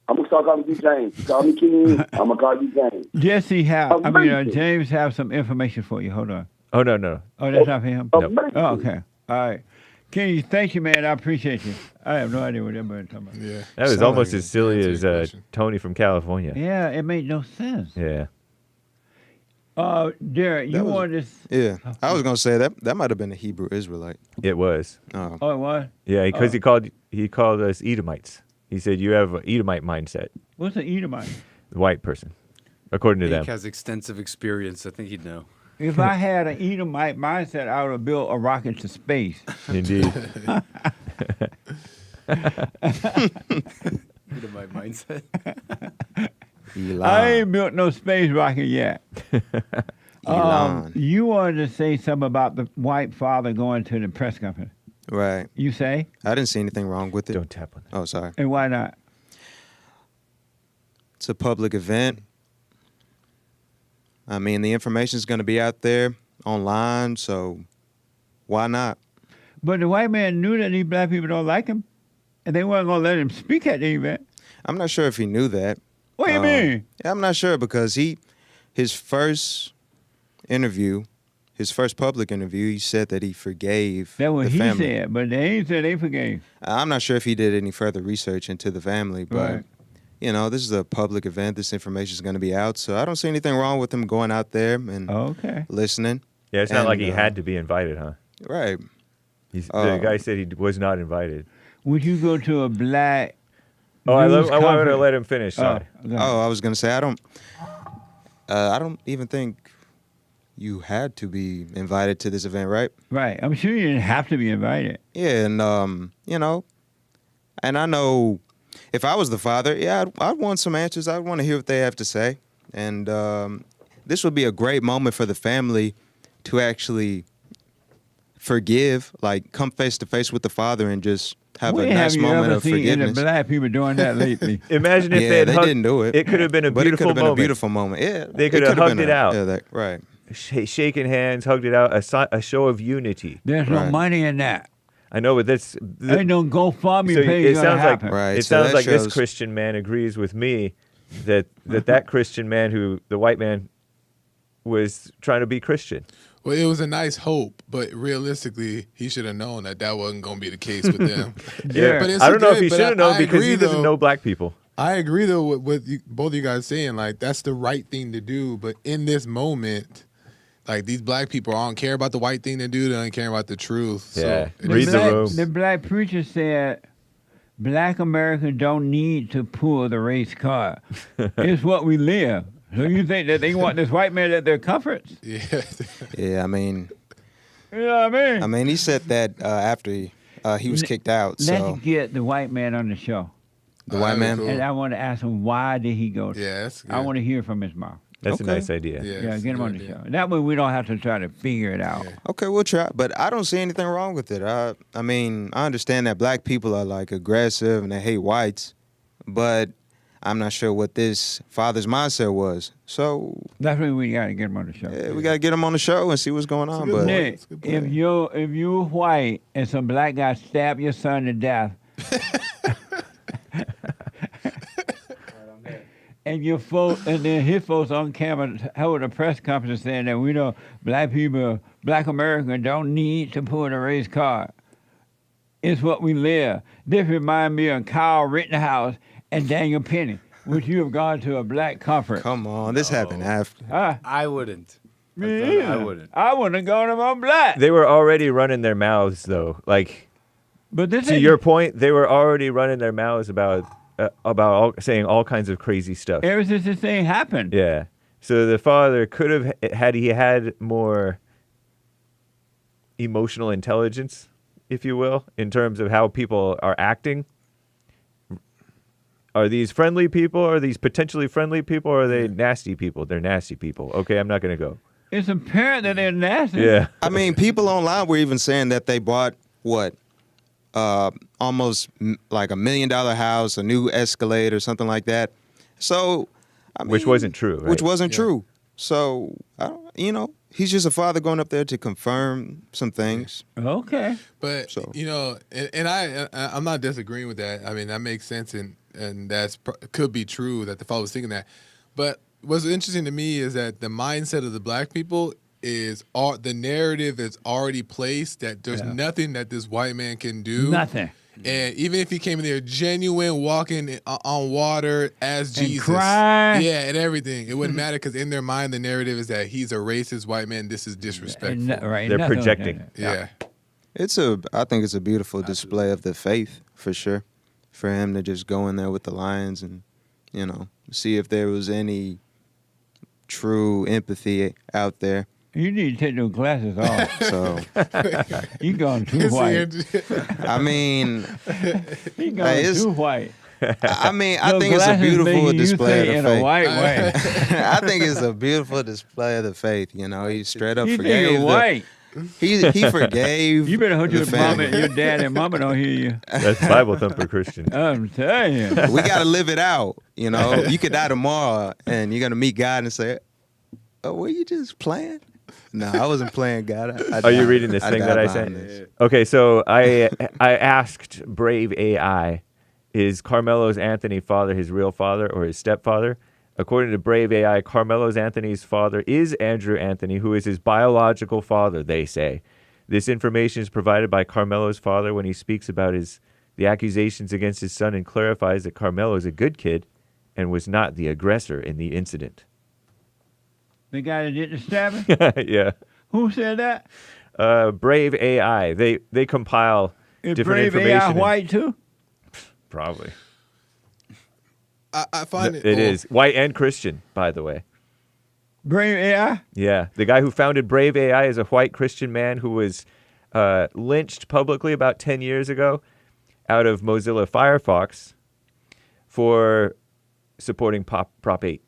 I'm gonna start calling you James. Call me Kenan. I'm gonna call you James. Jesse James have some information for you. Hold on. Oh no. Oh, that's not for him. No. Oh, okay. All right. Kenny, thank you, man. I appreciate you. I have no idea what everybody's talking about. Yeah. That was almost as silly as Tony from California. Yeah, it made no sense. Yeah. Derek, you wanted to... Yeah. I was going to say that might have been a Hebrew Israelite. It was. Oh, it was? Yeah, because he called us Edomites. He said, you have an Edomite mindset. What's an Edomite? The white person, according to them. He has extensive experience. I think he'd know. If I had an Edomite mindset, I would have built a rocket to space. Indeed. Edomite mindset. I ain't built no space rocket yet. You wanted to say something about the white father going to the press conference. Right. You say? I didn't see anything wrong with it. Don't tap on that. Oh, sorry. And why not? It's a public event. I mean, the information's going to be out there online, so why not? But the white man knew that these black people don't like him, and they weren't going to let him speak at the event. I'm not sure if he knew that. What do you mean? I'm not sure because his first public interview, he said that he forgave That's what the he family. said, but they ain't said they forgave. I'm not sure if he did any further research into the family, but... Right. You know, this is a public event. This information is going to be out, so I don't see anything wrong with him going out there and listening. Yeah, it's not like he had to be invited, huh? Right. The guy said he was not invited. Would you go to a black? I wanted to let him finish. Sorry. I was going to say I don't even think you had to be invited to this event, right? Right. I'm sure you didn't have to be invited. Yeah, and you know, and I know. If I was the father, I'd want some answers. I'd want to hear what they have to say. And this would be a great moment for the family to actually forgive, like come face to face with the father and just have a nice moment of forgiveness. Any black people doing that lately? Imagine if they didn't do it. It could have been a beautiful moment. But it could have been a beautiful moment. Yeah, they could have hugged it out. Yeah, right. Shaking hands, hugged it out. A show of unity. There's no money in that. I know, but that's ain't no GoFundMe page. It sounds like it sounds like this Christian man agrees with me that Christian man who the white man was trying to be Christian. Well, it was a nice hope, but realistically, he should have known that wasn't going to be the case with them. Yeah, but I don't know if he should have known because he doesn't know black people. I agree though with both of you guys saying like that's the right thing to do, but in this moment. Like, these black people don't care about the white thing to do. They don't care about the truth. Yeah, so read the room. The black preacher said, black Americans don't need to pull the race card. It's what we live. So you think that they want this white man at their comforts? Yeah. Yeah, I mean. You know what I mean? I mean, he said that after he was kicked out. Let's get the white man on the show. The white man? Cool. And I want to ask him, why did he go there? Yeah, that's good. I want to hear from his mouth. That's Okay. a nice idea. Yeah, get him on the show. That way we don't have to try to figure it out. Okay, we'll try. But I don't see anything wrong with it. I mean, I understand that black people are like aggressive and they hate whites, but I'm not sure what this father's mindset was. So that's why we got to get him on the show. Yeah, we got to get him on the show and see what's going on. But Nick, if you're white and some black guy stab your son to death, and your folks, and then his folks on camera held a press conference saying that we know black people, black Americans don't need to pull a race card. It's what we live. This reminds me of Kyle Rittenhouse and Daniel Penny. Would you have gone to a black conference? Come on, this happened after. I wouldn't. Me I either. wouldn't. I wouldn't have gone if I'm black. They were already running their mouths, though. Like, but this to ain't- your point, they were already running their mouths about saying all kinds of crazy stuff. Ever since this thing happened. Yeah. So the father could have, had he had more emotional intelligence, if you will, in terms of how people are acting. Are these friendly people? Are these potentially friendly people? Or are they nasty people? They're nasty people. Okay, I'm not going to go. It's apparent that they're nasty. Yeah. I mean, people online were even saying that they bought what? Almost like $1 million house, a new Escalade or something like that. So, I mean, Which wasn't true, right? Which wasn't true. So, he's just a father going up there to confirm some things. Okay. But and I'm not disagreeing with that. I mean, that makes sense, and that's could be true that the father was thinking that. But what's interesting to me is that the mindset of the black people is the narrative is already placed that there's nothing that this white man can do. Nothing. And even if he came in there genuine, walking on water as And Jesus, crying. yeah, and everything, it wouldn't matter because in their mind the narrative is that he's a racist white man. This is disrespectful. They're projecting. Yeah. I think it's a beautiful display of the faith for sure. For him to just go in there with the lions and, see if there was any true empathy out there. You need to take those glasses off. So you gone too white. I mean, You gone too white. I mean, I Those think it's a glasses beautiful making you display of think the in faith. a white way. I think it's a beautiful display of the faith. He straight up You think forgave. you're white. He forgave. You better hope the your mama, family. your dad, and mama don't hear you. That's Bible thumper Christian. I'm telling you. We got to live it out. You could die tomorrow and you're going to meet God and say, oh, were you just playing? No, I wasn't playing God. Are you reading this thing that I sent? Okay, so I asked Brave AI, is Karmelo's Anthony father his real father or his stepfather? According to Brave AI, Karmelo's Anthony's father is Andrew Anthony, who is his biological father, they say. This information is provided by Karmelo's father when he speaks about the accusations against his son and clarifies that Karmelo is a good kid and was not the aggressor in the incident. The guy that did the stabbing? Yeah. Who said that? Brave AI. They compile Is different Brave information. AI white too? Probably. I find It is. White and Christian, by the way. Brave AI? Yeah. The guy who founded Brave AI is a white Christian man who was lynched publicly about 10 years ago out of Mozilla Firefox for supporting Prop 8.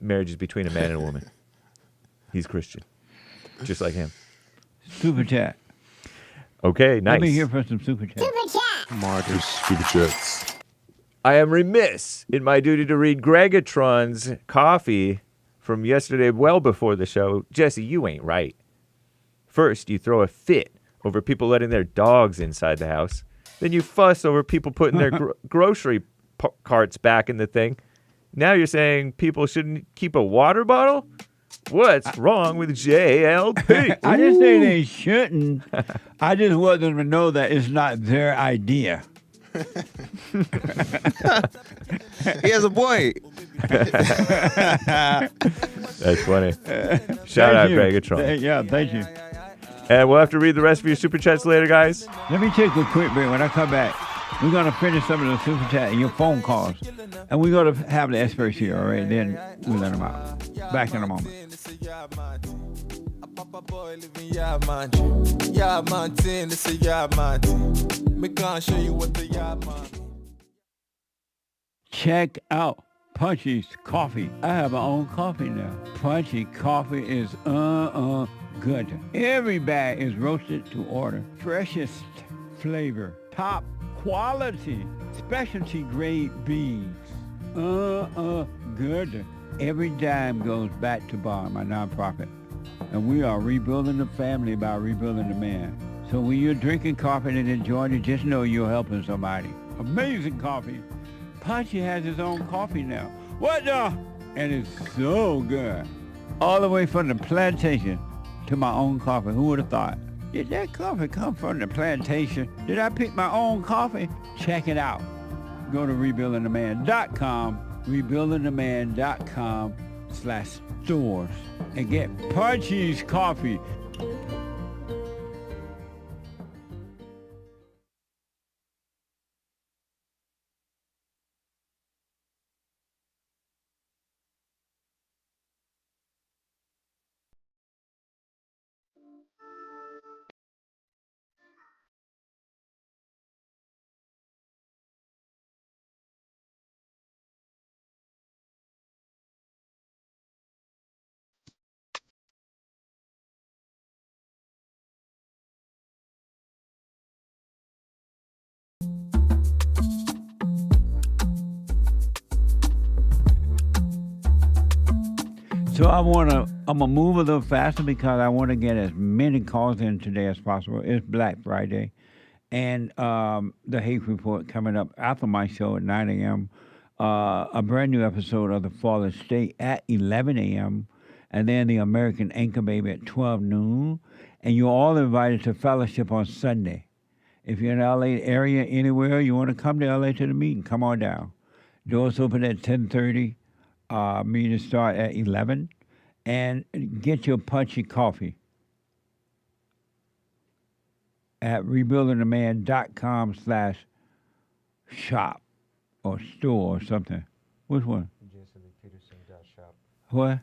Marriages between a man and a woman. He's Christian. Just like him. Super chat. Okay, nice. Let me hear from some super chat. Martyrs. Super chats. I am remiss in my duty to read Gregatron's coffee from yesterday well before the show. Jesse, you ain't right. First, you throw a fit over people letting their dogs inside the house. Then you fuss over people putting their grocery carts back in the thing. Now you're saying people shouldn't keep a water bottle? What's wrong with JLP? I didn't say they shouldn't. I just want them to know that it's not their idea. He has a point. That's funny. Shout out, Gregatron. Yeah, thank you. And we'll have to read the rest of your super chats later, guys. Let me take a quick break. When I come back, we're going to finish some of the super chat and your phone calls. And we're going to have the experts here, all right? Then we'll let them out. Back in a moment. Check out Punchy's Coffee. I have my own coffee now. Punchy Coffee is good. Every bag is roasted to order. Freshest flavor. Top quality. Specialty grade beans. Good. Every dime goes back to Bar, my nonprofit. And we are rebuilding the family by rebuilding the man. So when you're drinking coffee and enjoying it, just know you're helping somebody. Amazing coffee. Punchy has his own coffee now. What the? And it's so good. All the way from the plantation to my own coffee. Who would have thought? Did that coffee come from the plantation? Did I pick my own coffee? Check it out. Go to rebuildingtheman.com, rebuildingtheman.com/stores, and get Punchy's Coffee. So I'm gonna move a little faster because I want to get as many calls in today as possible. It's Black Friday, and the Hate Report coming up after my show at 9 a.m. A brand new episode of The Fallen State at 11 a.m. and then the American Anchor Baby at 12 noon. And you're all invited to fellowship on Sunday. If you're in the LA area anywhere, you want to come to LA to the meeting, come on down. Doors open at 10:30. Meeting start at 11, and get your Punchy Coffee at rebuildingtheman.com/shop or store or something. Which one? JessieLeePeterson.shop. What?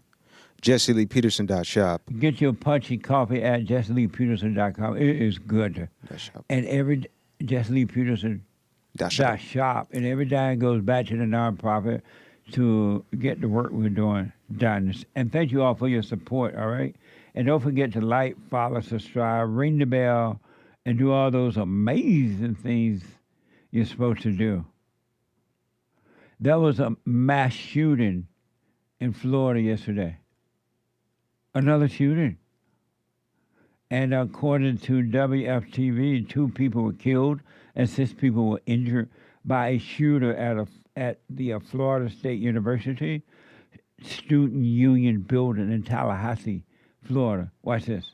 JessieLeePeterson.shop. Get your Punchy Coffee at JessieLeePeterson.com. It is good. And every JessieLeePeterson.shop, and every dime goes back to the nonprofit to get the work we're doing done. And thank you all for your support, all right? And don't forget to like, follow, subscribe, ring the bell, and do all those amazing things you're supposed to do. There was a mass shooting in Florida yesterday. Another shooting. And according to WFTV, 2 people were killed and 6 people were injured by a shooter at the Florida State University Student Union building in Tallahassee, Florida. Watch this.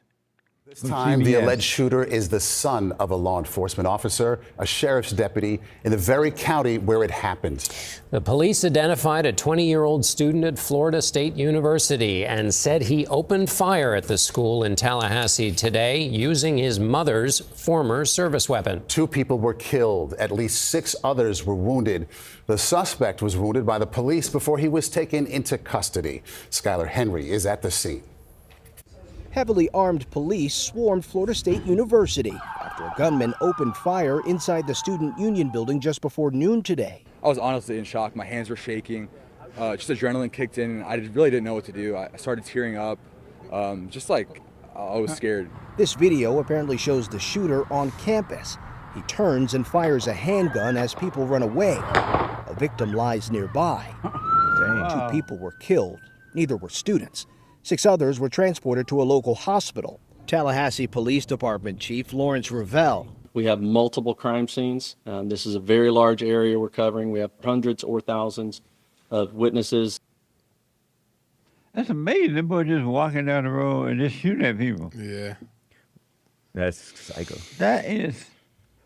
This time, the alleged shooter is the son of a law enforcement officer, a sheriff's deputy in the very county where it happened. The police identified a 20-year-old student at Florida State University and said he opened fire at the school in Tallahassee today using his mother's former service weapon. 2 people were killed. At least 6 others were wounded. The suspect was wounded by the police before he was taken into custody. Skylar Henry is at the scene. Heavily armed police swarmed Florida State University after a gunman opened fire inside the Student Union building just before noon today. I was honestly in shock. My hands were shaking. Just adrenaline kicked in. I really didn't know what to do. I started tearing up. Just like I was scared. This video apparently shows the shooter on campus. He turns and fires a handgun as people run away. A victim lies nearby. Dang. 2 people were killed. Neither were students. 6 others were transported to a local hospital. Tallahassee Police Department Chief Lawrence Ravel. We have multiple crime scenes. This is a very large area we're covering. We have hundreds or thousands of witnesses. That's amazing. Them boys just walking down the road and just shooting at people. Yeah. That's psycho. That is.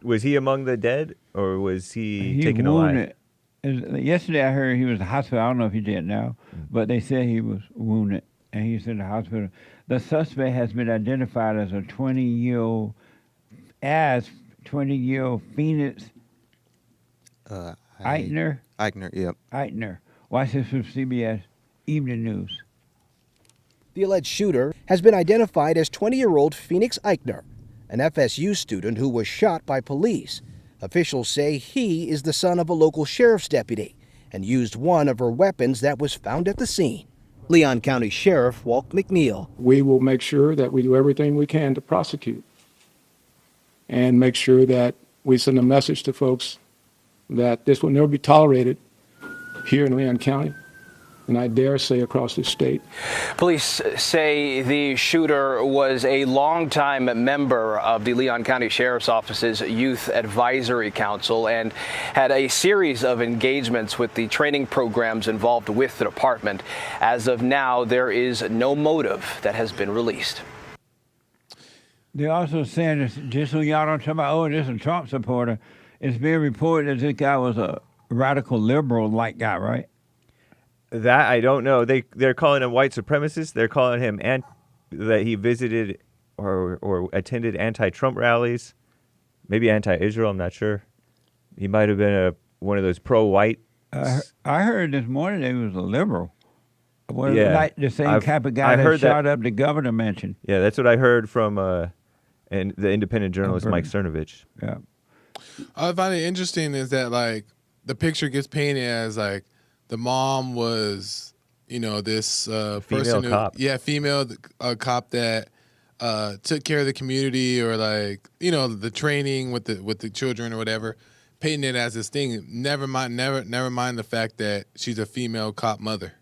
Was he among the dead, or was he taken wounded. alive? Yesterday I heard he was in the hospital. I don't know if he did now, but they said he was wounded and he's in the hospital. The suspect has been identified as a 20-year-old Phoenix Eichner. Eichner, yep. Eichner. Watch this from CBS Evening News. The alleged shooter has been identified as 20-year-old Phoenix Eichner, an FSU student who was shot by police. Officials say he is the son of a local sheriff's deputy and used one of her weapons that was found at the scene. Leon County Sheriff Walt McNeil. We will make sure that we do everything we can to prosecute and make sure that we send a message to folks that this will never be tolerated here in Leon County, and I dare say across the state. Police say the shooter was a longtime member of the Leon County Sheriff's Office's Youth Advisory Council and had a series of engagements with the training programs involved with the department. As of now, there is no motive that has been released. They're also saying, this, just so y'all don't talk about, oh, this is a Trump supporter, it's being reported that this guy was a radical liberal-like guy, right? That I don't know. They're calling him white supremacist. They're calling him that he visited or attended anti-Trump rallies, maybe anti-Israel. I'm not sure. He might have been one of those pro-white. I heard this morning that he was a liberal. Yeah, the same type of guy that shot up the governor mentioned. Yeah, that's what I heard from the independent journalist Mike Cernovich. Yeah. I find it interesting is that like the picture gets painted as like the mom was, this person cop. Female cop that took care of the community or like, the training with the children or whatever, painting it as this thing. Never mind the fact that she's a female cop mother.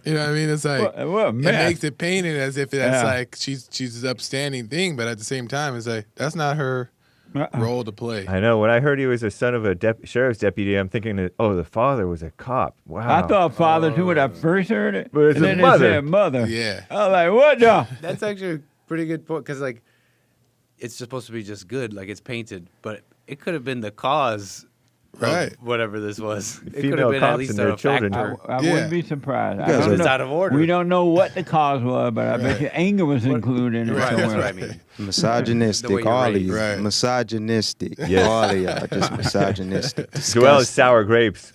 You know what I mean? It's like what a mess. It makes it painted as if that's like she's an upstanding thing, but at the same time, it's like that's not her role to play. I know. When I heard he was a son of a sheriff's deputy, I'm thinking that, the father was a cop. Wow. I thought father too when I first heard it. But it's and a then mother. They said mother. Yeah. I was like, what the? That's actually a pretty good point because, like, it's supposed to be just good, like it's painted, but it could have been the cause. Right. Whatever this was. It could have Female been at cops least and their a children. factor. I wouldn't be surprised. It's out of order. We don't know what the cause was, but I bet you anger was included in it Right, somewhere. that's what I mean. Misogynistic, all of you. Right. Misogynistic. Yes. All of y'all just misogynistic. Joel is sour grapes.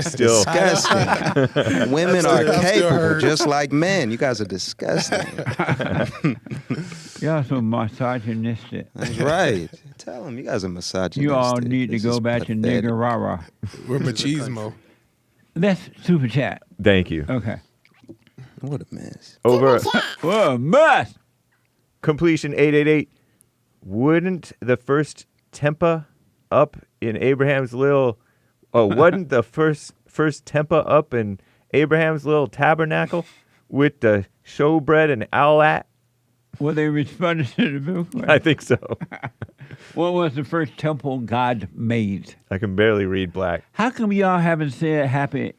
Still. Disgusting. Women are capable, just like men. You guys are disgusting. Y'all so misogynistic. That's right. Tell them you guys are misogynistic. You all need to go back to nigger rah-rah. We're machismo. That's super chat. Thank you. Okay. What a mess. Over. What a mess. Completion 888. Wouldn't the first Tempa up in Abraham's little... wasn't the first Tempa up in Abraham's little tabernacle with the showbread and owlat? Well, they responded to the book. I think so. What was the first temple God made? I can barely read black. How come y'all haven't said happy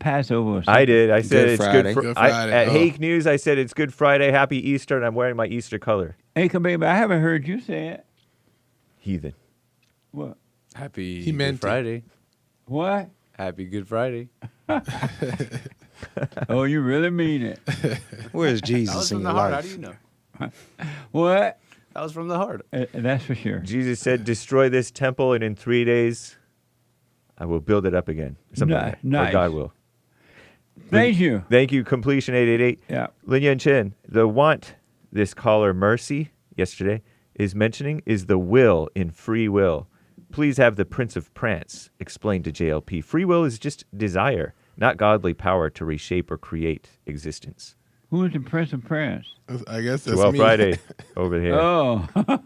Passover or something? I did. I said it's Friday. Good Friday. At Hake News, I said it's Good Friday, Happy Easter, and I'm wearing my Easter color. Hey, baby, I haven't heard you say it. Heathen. What? Happy He meant Good Friday. What? Happy Good Friday. Oh, you really mean it. Where's That Jesus was in from the your heart. How life? do you know? What? That was from the heart. That's for sure. Jesus said, destroy this temple, and in 3 days, I will build it up again. Something like that. Nice. Or God will. Thank you. Thank you, Completion 888. Yeah. Lin Yan Chen, the want this caller Mercy yesterday is mentioning is the will in free will. Please have the Prince of Prance explain to JLP. Free will is just desire, not godly power to reshape or create existence. Who is the Prince of France? I guess that's Joel me. Friday over here. Oh. Why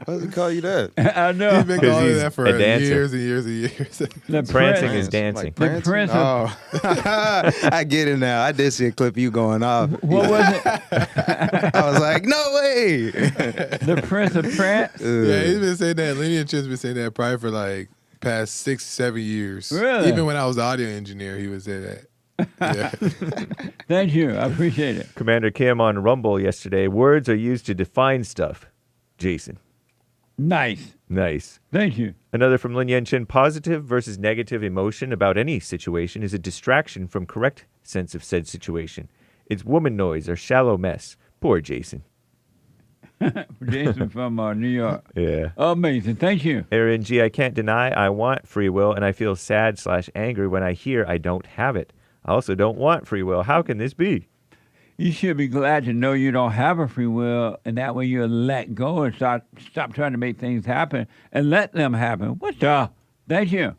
does he call you that? I know. He's been calling he's that for a dancer. years and years and years. The Prancing Prince. is dancing. The Prince of... Oh, I get it now. I did see a clip of you going off. What was it? I was like, no way. The Prince of France? Yeah, he's been saying that. Lenny and Chin's been saying that probably for like past 6-7 years. Really? Even when I was the audio engineer, he would say that. Yeah. Thank you. I appreciate it. Commander Kim on Rumble yesterday. Words are used to define stuff. Jason. Nice. Nice. Thank you. Another from Lin Yan Chen. Positive versus negative emotion about any situation is a distraction from correct sense of said situation. It's woman noise or shallow mess. Poor Jason. Jason from New York. Yeah. Amazing. Thank you. Aaron G. I can't deny I want free will, and I feel sad/angry when I hear I don't have it. I also don't want free will. How can this be? You should be glad to know you don't have a free will, and that way you'll let go and stop trying to make things happen and let them happen. What the? Thank you.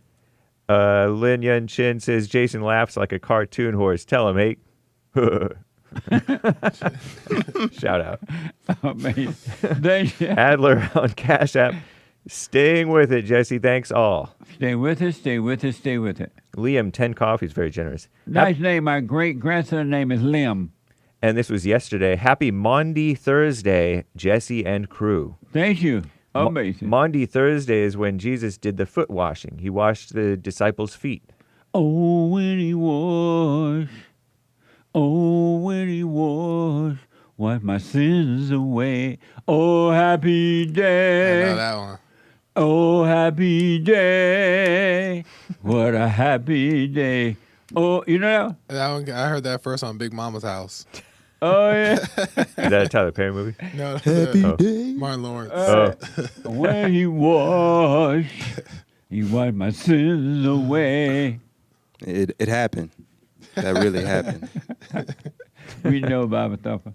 Lin Yun Chin says, Jason laughs like a cartoon horse. Tell him, Hake. Shout out. Amazing. Adler on Cash App. Staying with it, Jesse. Thanks all. Stay with it, stay with it, stay with it. Liam, 10 coffees. Very generous. Nice name. My great-grandson's name is Liam. And this was yesterday. Happy Maundy Thursday, Jesse and crew. Thank you. Amazing. Maundy Thursday is when Jesus did the foot washing. He washed the disciples' feet. Oh, when he washed. Oh, when he washed. Wipe my sins away. Oh, happy day. I know that one. Oh, happy day. What a happy day. Oh, you know that one? I heard that first on Big Mama's house. Oh, yeah. Is that a Tyler Perry movie? No. Happy day. Martin Lawrence. When he washed, he wiped my sins away. It happened. That really happened. We know Baba Thumper.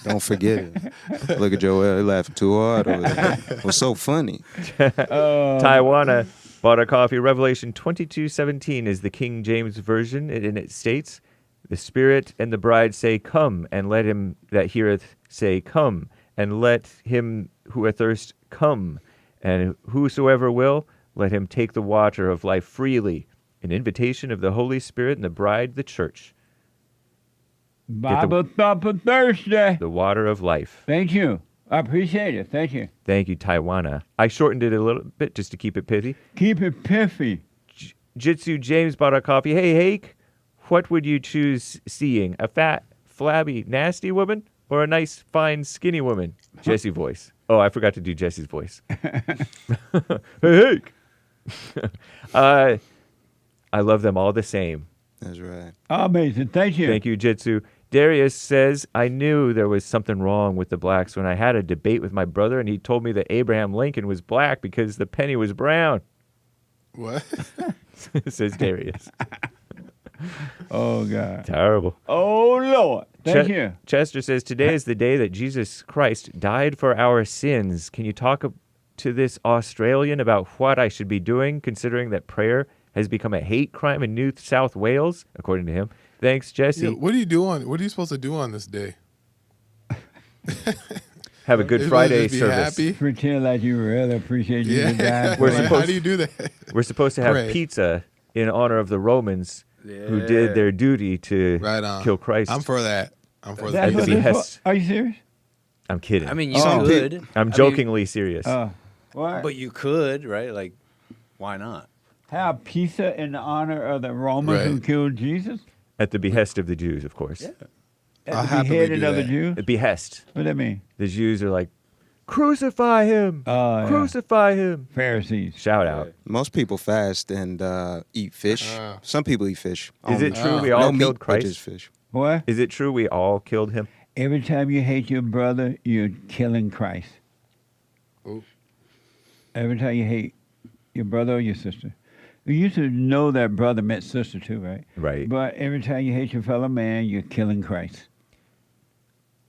Don't forget it. Look at Joel, he laughing too hard over there. It was so funny. Taiwana bought a coffee. Revelation 22:17 is the King James Version, and it states, the Spirit and the bride say, come, and let him that heareth say, come, and let him who athirst come, and whosoever will, let him take the water of life freely. An invitation of the Holy Spirit and the bride, the church. Baba Thumper Thursday. The water of life. Thank you. I appreciate it. Thank you. Thank you, Taiwana. I shortened it a little bit just to keep it pithy. Keep it pithy. Jitsu James bought a coffee. Hey, Hake, what would you choose seeing? A fat, flabby, nasty woman or a nice, fine, skinny woman? Jesse voice. Oh, I forgot to do Jesse's voice. Hey, Hake. I love them all the same. That's right. Amazing. Thank you. Thank you, Jitsu. Darius says, I knew there was something wrong with the blacks when I had a debate with my brother, and he told me that Abraham Lincoln was black because the penny was brown. What? Says Darius. Oh, God. Terrible. Oh, Lord. Thank you. Chester says, today is the day that Jesus Christ died for our sins. Can you talk to this Australian about what I should be doing, considering that prayer has become a hate crime in New South Wales, according to him? Thanks, Jesse. Yeah, what are you supposed to do on this day? Have a Good Friday just be service. Happy? Pretend like you really appreciate you. Yeah. How do you do that? We're supposed to have Pray. pizza in honor of the Romans who did their duty to kill Christ. I'm for that. I'm for That's that. what this for? Are you serious? I'm kidding. I mean, you could. I'm jokingly serious. What? But you could, right? Like, why not? Have pizza in honor of the Romans who killed Jesus? At the behest of the Jews, of course. Yeah. At the beheading of the Jews? At behest. What does that mean? The Jews are like, crucify him. Crucify him. Pharisees. Shout out. Most people fast and eat fish. Some people eat fish. Is it true we all no killed meat, but Christ? just fish. What? Is it true we all killed him? Every time you hate your brother, you're killing Christ. Ooh. Every time you hate your brother or your sister. You used to know that brother meant sister too, right? Right. But every time you hate your fellow man, you're killing Christ.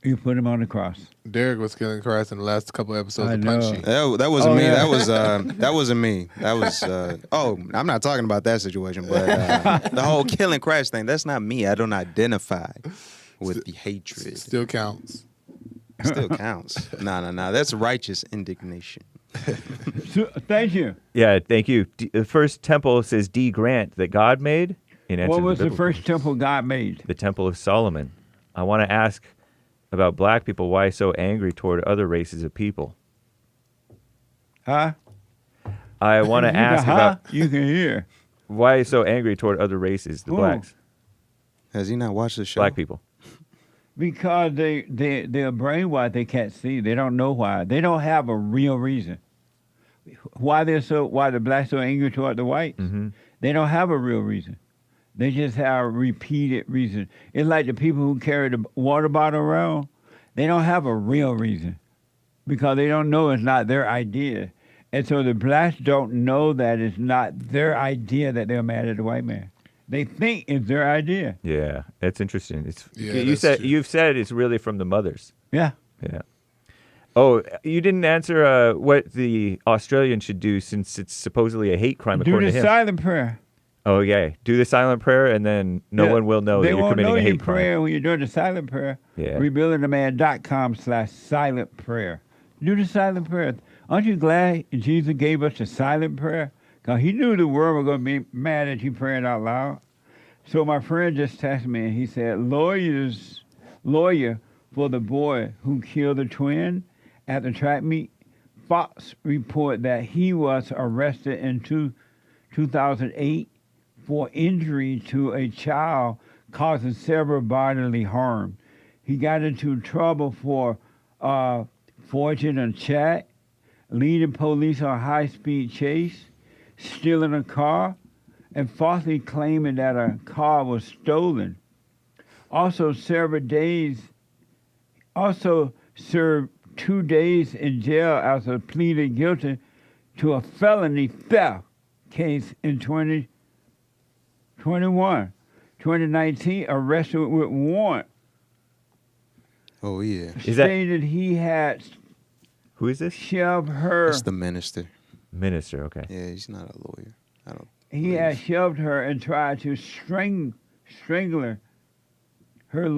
You put him on the cross. Derek was killing Christ in the last couple episodes I of know. Punchy. That wasn't me. yeah. That wasn't me. That was I'm not talking about that situation, but the whole killing Christ thing, that's not me. I don't identify with the hatred. Still counts. Still counts. No. That's righteous indignation. Thank you. Yeah, thank you. The first temple says D. Grant that God made. In answer What to was the biblical- first temple God made? The Temple of Solomon. I want to ask about black people, why so angry toward other races of people? Huh? I want to ask about You can hear. why so angry toward other races, the Who? blacks, Has he not watched the show? black people. Because they're brainwashed, they can't see. They don't know why. They don't have a real reason. Why the blacks so angry toward the whites? Mm-hmm. They don't have a real reason. They just have a repeated reason. It's like the people who carry the water bottle around. They don't have a real reason because they don't know it's not their idea. And so the blacks don't know that it's not their idea that they're mad at the white man. They think it's their idea. Yeah, that's interesting. Yeah, You that's said true. you've said it's really from the mothers. Yeah. Yeah. Oh, you didn't answer what the Australian should do since it's supposedly a hate crime Do according the to him. silent prayer. Oh, yeah. Do the silent prayer, and then no one will know that you're committing a They won't know hate your crime. prayer when you're doing the silent prayer. Yeah. Rebuildingtheman.com/silent prayer. Do the silent prayer. Aren't you glad Jesus gave us the silent prayer? Because he knew the world was going to be mad at you praying out loud. So my friend just texted me, and he said, lawyer for the boy who killed the twin at the track meet, Fox report that he was arrested in 2008 for injury to a child causing severe bodily harm. He got into trouble for forging a check, leading police on a high-speed chase, stealing a car, and falsely claiming that a car was stolen. Also served 2 days in jail after pleading guilty to a felony theft case in 2019, arrested with warrant. Oh, yeah. Stated he had Who is this? shoved her. It's the minister. Minister, okay. Yeah, he's not a lawyer. I don't. He had shoved her and tried to strangle her. Her his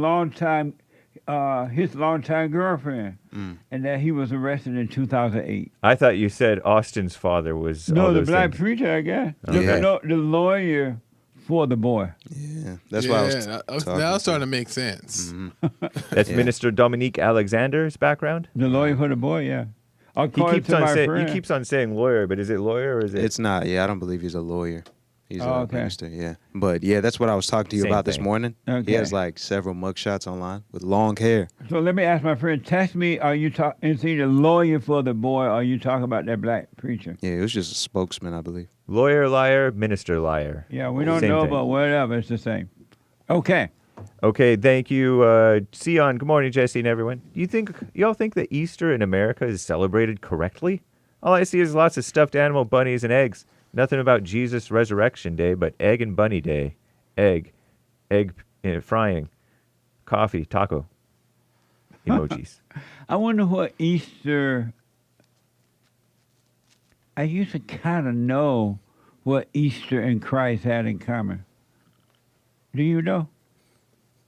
longtime girlfriend, and that he was arrested in 2008. I thought you said Austin's father was. No, all the those black things. preacher, I guess. Okay. The lawyer for the boy. Yeah, that's why I was. now it's starting to make sense. That's Yeah. Minister Dominique Alexander's background. The lawyer for the boy, yeah. He According keeps to on my saying friend. he keeps on saying lawyer, but is it lawyer or is it? It's not. Yeah, I don't believe he's a lawyer. He's Oh, a okay. minister. Yeah, but yeah, that's what I was talking to you Same about this thing. morning. Okay. He has like several mugshots online with long hair. So let me ask my friend, text me, are you talking, is he the lawyer for the boy, or are you talking about that black preacher? Yeah, it was just a spokesman, I believe. Lawyer, liar, minister, liar. Yeah, we don't Same know thing. about whatever, it's the same. Okay. Okay, thank you, Sion. Good morning, Jesse and everyone. Y'all think that Easter in America is celebrated correctly? All I see is lots of stuffed animal, bunnies, and eggs. Nothing about Jesus' Resurrection Day, but Egg and Bunny Day. Egg frying, coffee, taco, emojis. I wonder what Easter, I used to kind of know what Easter and Christ had in common. Do you know?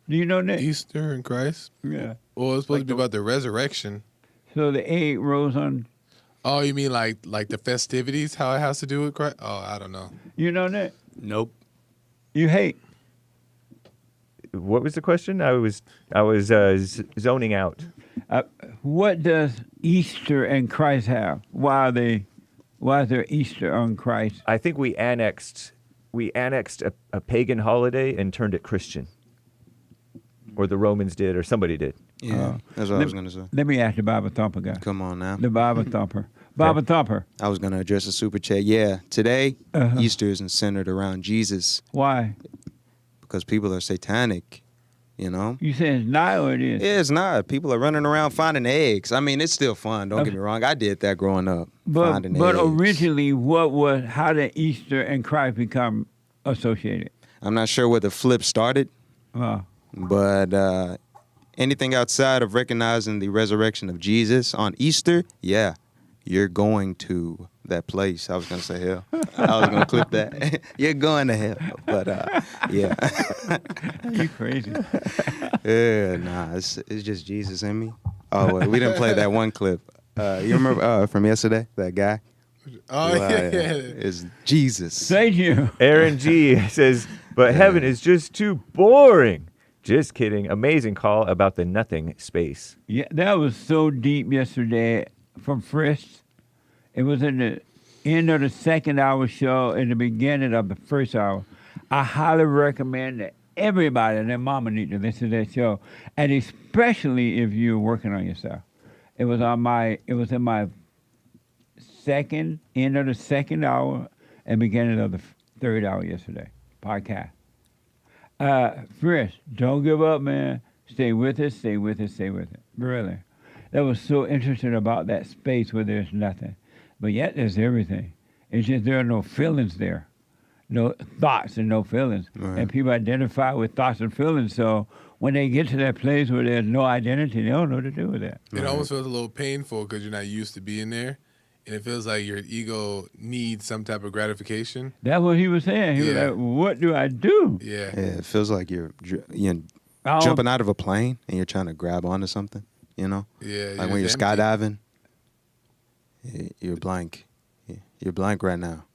Do you know that? Easter and Christ? Yeah. Well, it's supposed to be about the resurrection. So the egg rose on. Oh, you mean like the festivities? How it has to do with Christ? Oh, I don't know. You know that? Nope. You hate. What was the question? I was zoning out. What does Easter and Christ have? Why is there Easter on Christ? I think we annexed a pagan holiday and turned it Christian. Or the Romans did, or somebody did. Yeah, that's what I was going to say. Let me ask the Bible Thumper guy. Come on now. The Bible Thumper. Bible Thumper. I was going to address a super chat. Yeah, today, Easter isn't centered around Jesus Why? because people are satanic, you know? You say it's not or it is? Yeah, it's not. People are running around finding eggs. I mean, it's still fun. Don't get me wrong. I did that growing up, finding But eggs. originally, how did Easter and Christ become associated? I'm not sure where the flip started, but anything outside of recognizing the resurrection of Jesus on Easter, yeah, you're going to that place. I was going to say hell. I was going to clip that. You're going to hell. But, yeah. You crazy. Yeah, nah, it's just Jesus in me. Oh, wait, we didn't play that one clip. You remember from yesterday, that guy? Oh, yeah. It's Jesus. Thank you. Aaron G says, but heaven is just too boring. Just kidding. Amazing call about the nothing space. Yeah, that was so deep yesterday from Frisk. It was in the end of the second hour show, in the beginning of the first hour. I highly recommend that everybody and their mama need to listen to that show, and especially if you're working on yourself. It was in my end of the second hour and beginning of the third hour yesterday podcast. Frisk, don't give up, man. Stay with it, stay with it, stay with it. Really. That was so interesting about that space where there's nothing. But yet there's everything. It's just there are no feelings there. no thoughts and no feelings. Right. And people identify with thoughts and feelings. So when they get to that place where there's no identity, they don't know what to do with that. It almost feels a little painful because you're not used to being there. And it feels like your ego needs some type of gratification. That's what he was saying. He was like, what do I do? Yeah. It feels like you're Oh. jumping out of a plane and you're trying to grab onto something, you know? Yeah. Like when you're skydiving, you're blank. You're blank right now.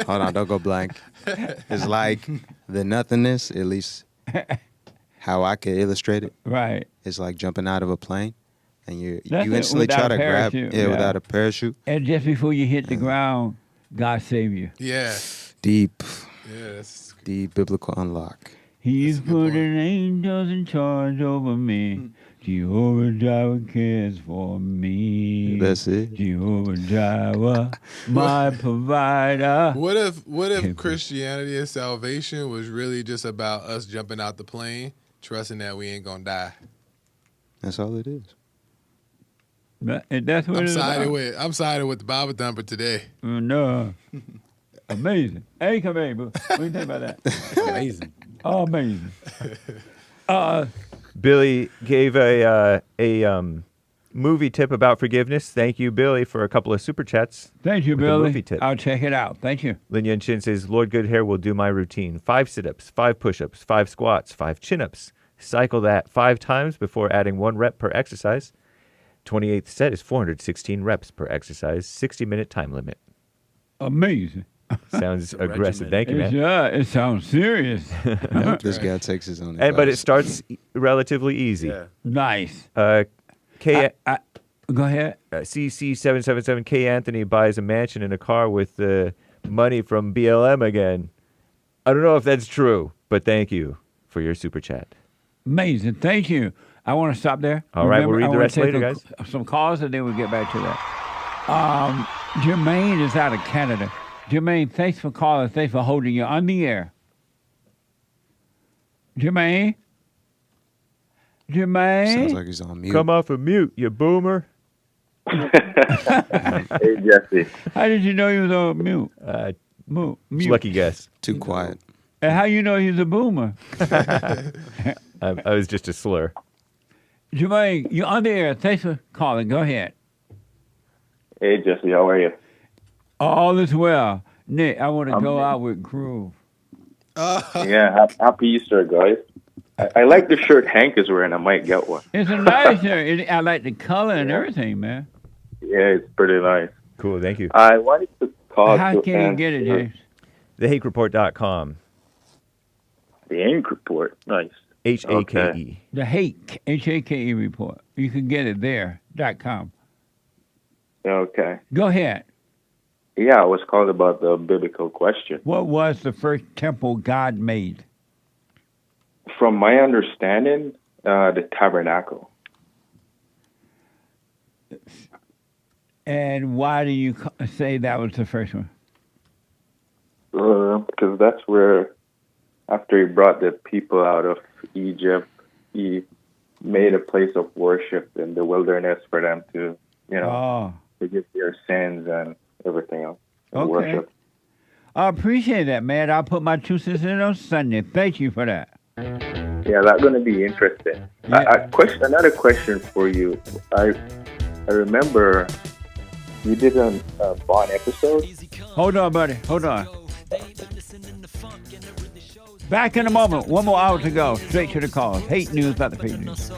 Hold on, don't go blank. It's like the nothingness, at least how I could illustrate it. Right. It's like jumping out of a plane and you That's it, instantly try without to a grab parachute, without a parachute. And just before you hit the ground, God save you. Yeah. Deep. Yeah, that's deep biblical unlock. He's putting angels in charge over me. Jehovah Jireh cares for me. That's it. Jehovah Jireh, my provider. What if Christianity and salvation was really just about us jumping out the plane, trusting that we ain't gonna die? That's all it is. That's what I'm it's siding about. I'm siding with the Bible thumper today. No. Amazing. Hey, come here, boo. What do you think about that? Amazing. Oh, amazing. Billy gave a movie tip about forgiveness. Thank you, Billy, for a couple of super chats. Thank you, with a Billy. movie tip. I'll check it out. Thank you. Lin Yun Chin says, Lord Goodhair will do my routine. 5 sit-ups, 5 push-ups, 5 squats, 5 chin-ups. Cycle that 5 times before adding 1 rep per exercise. 28th set is 416 reps per exercise. 60-minute time limit. Amazing. Sounds aggressive. Thank you, man. It sounds serious. This guy takes his own But it starts relatively easy. Yeah. Nice. Go ahead. CC777 K Anthony buys a mansion and a car with the money from BLM again. I don't know if that's true, but thank you for your super chat. Amazing. Thank you. I want to stop there. All right, we'll read the rest later, guys. Some calls, and then we'll get back to that. Jermaine is out of Canada. Jermaine, thanks for calling. Thanks for holding you on the air. Jermaine? Sounds like he's on mute. Come off of mute, you boomer. Hey, Jesse. How did you know he was on mute? Mute. Lucky guess. Too quiet. And how you know he's a boomer? I was just a slur. Jermaine, you're on the air. Thanks for calling. Go ahead. Hey, Jesse, how are you? All is well. Nick, I want to go out with Groove. Yeah, happy Easter, guys. I like the shirt Hank is wearing. I might get one. It's a nice shirt. I like the color and everything, man. Yeah, it's pretty nice. Cool, thank you. I wanted to call How to can you get it, James? TheHakeReport.com. The Ink Report. Nice. HAKE. The Hake, HAKE report. You can get it there.com. Okay. Go ahead. Yeah, I was called about the biblical question. What was the first temple God made? From my understanding, the tabernacle. And why do you say that was the first one? Because that's where, after he brought the people out of Egypt, he made a place of worship in the wilderness for them to, forgive their sins and everything else. Okay. Worship. I appreciate that, man. I'll put my 2 cents in on Sunday. Thank you for that. Yeah, that's going to be interesting. Another question for you. I remember you did a Bond episode. Hold on, buddy. Hold on. Back in a moment. 1 more hour to go. Straight to the calls. Hate news about the fake news.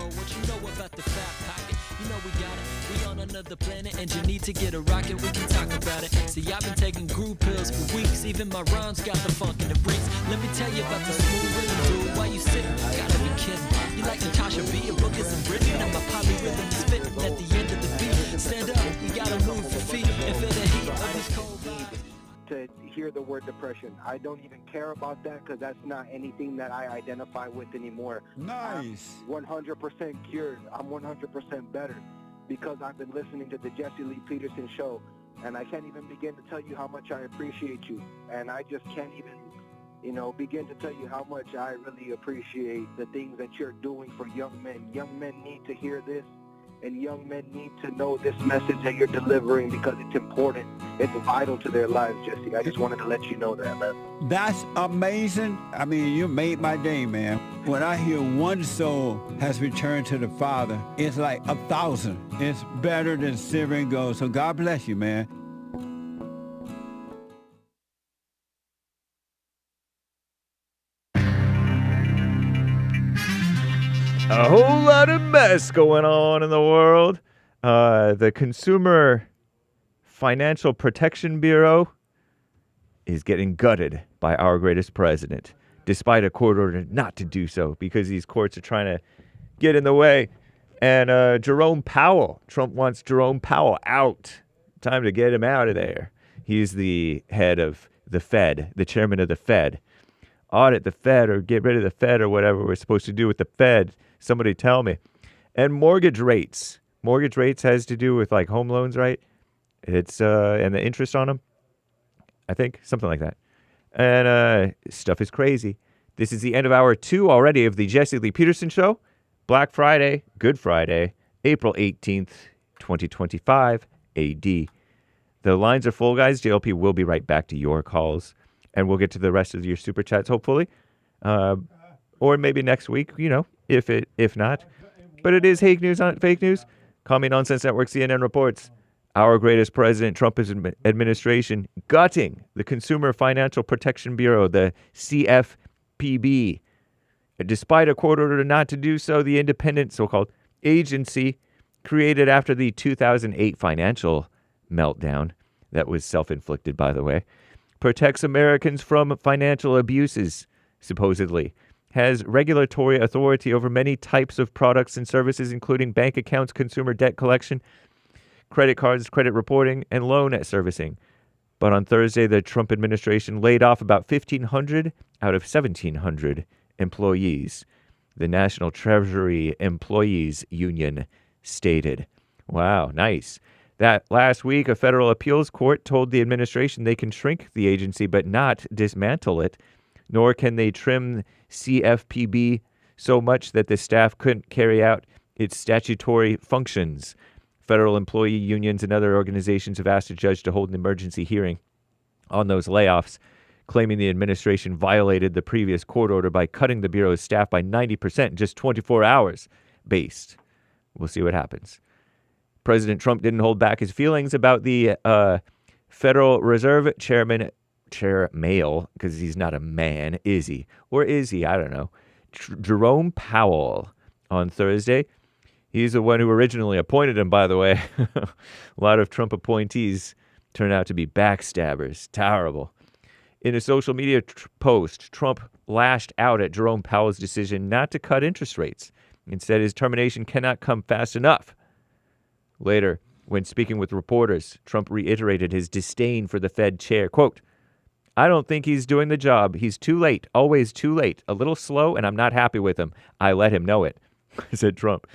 The planet and you need to get a rocket, we can talk about it. See, I've been taking group pills for weeks, even my rhymes got the funk in the rings. Let me tell you about the smooth rhythm, dude. Why you sitting? You gotta be kidding. You like Natasha B, your book isn't written, and my polyrhythm is fitting at the end of the beat. Stand up, you gotta move your feet and feel the heat of these cold vibes. To hear the word depression, I don't even care about that because that's not anything that I identify with anymore. Nice. I'm 100% cured. I'm 100% better. Because I've been listening to the Jesse Lee Peterson show, and I can't even begin to tell you how much I appreciate you. And I just can't even, begin to tell you how much I really appreciate the things that you're doing for young men. Young men need to hear this, and young men need to know this message that you're delivering because it's important. It's vital to their lives, Jesse. I just wanted to let you know that, man. That's amazing. I mean, you made my day, man. When I hear one soul has returned to the Father, it's like 1,000. It's better than silver and gold. So God bless you, man. A whole lot of mess going on in the world. The Consumer Financial Protection Bureau is getting gutted by our greatest president, despite a court order not to do so because these courts are trying to get in the way. And Jerome Powell, Trump wants Jerome Powell out. Time to get him out of there. He's the head of the Fed, the chairman of the Fed. Audit the Fed or get rid of the Fed or whatever we're supposed to do with the Fed. Somebody tell me. And mortgage rates. Mortgage rates has to do with like home loans, right? It's and the interest on them. I think something like that. And stuff is crazy. This is the end of hour 2 already of the Jesse Lee Peterson Show. Black Friday, Good Friday, April 18th, 2025 AD. The lines are full, guys. JLP will be right back to your calls. And we'll get to the rest of your super chats, hopefully. Or maybe next week, you know, if not. But it is fake news, not fake news. Call Me Nonsense Network, CNN reports. Our greatest president, Trump's administration, gutting the Consumer Financial Protection Bureau, the CFPB. Despite a court order not to do so, the independent so-called agency created after the 2008 financial meltdown, that was self-inflicted, by the way, protects Americans from financial abuses, supposedly, has regulatory authority over many types of products and services, including bank accounts, consumer debt collection, credit cards, credit reporting, and loan servicing. But on Thursday, the Trump administration laid off about 1,500 out of 1,700 employees, the National Treasury Employees Union stated. Wow, nice. That last week, a federal appeals court told the administration they can shrink the agency but not dismantle it, nor can they trim CFPB so much that the staff couldn't carry out its statutory functions. Federal employee unions and other organizations have asked a judge to hold an emergency hearing on those layoffs, claiming the administration violated the previous court order by cutting the Bureau's staff by 90% in just 24 hours based. We'll see what happens. President Trump didn't hold back his feelings about the Federal Reserve chair male, because he's not a man, is he? Or is he? I don't know. Jerome Powell on Thursday. He's the one who originally appointed him, by the way. A lot of Trump appointees turn out to be backstabbers. Terrible. In a social media post, Trump lashed out at Jerome Powell's decision not to cut interest rates and said his termination cannot come fast enough. Later, when speaking with reporters, Trump reiterated his disdain for the Fed chair. Quote, "I don't think he's doing the job. He's too late, always too late, a little slow, and I'm not happy with him. I let him know it," said Trump.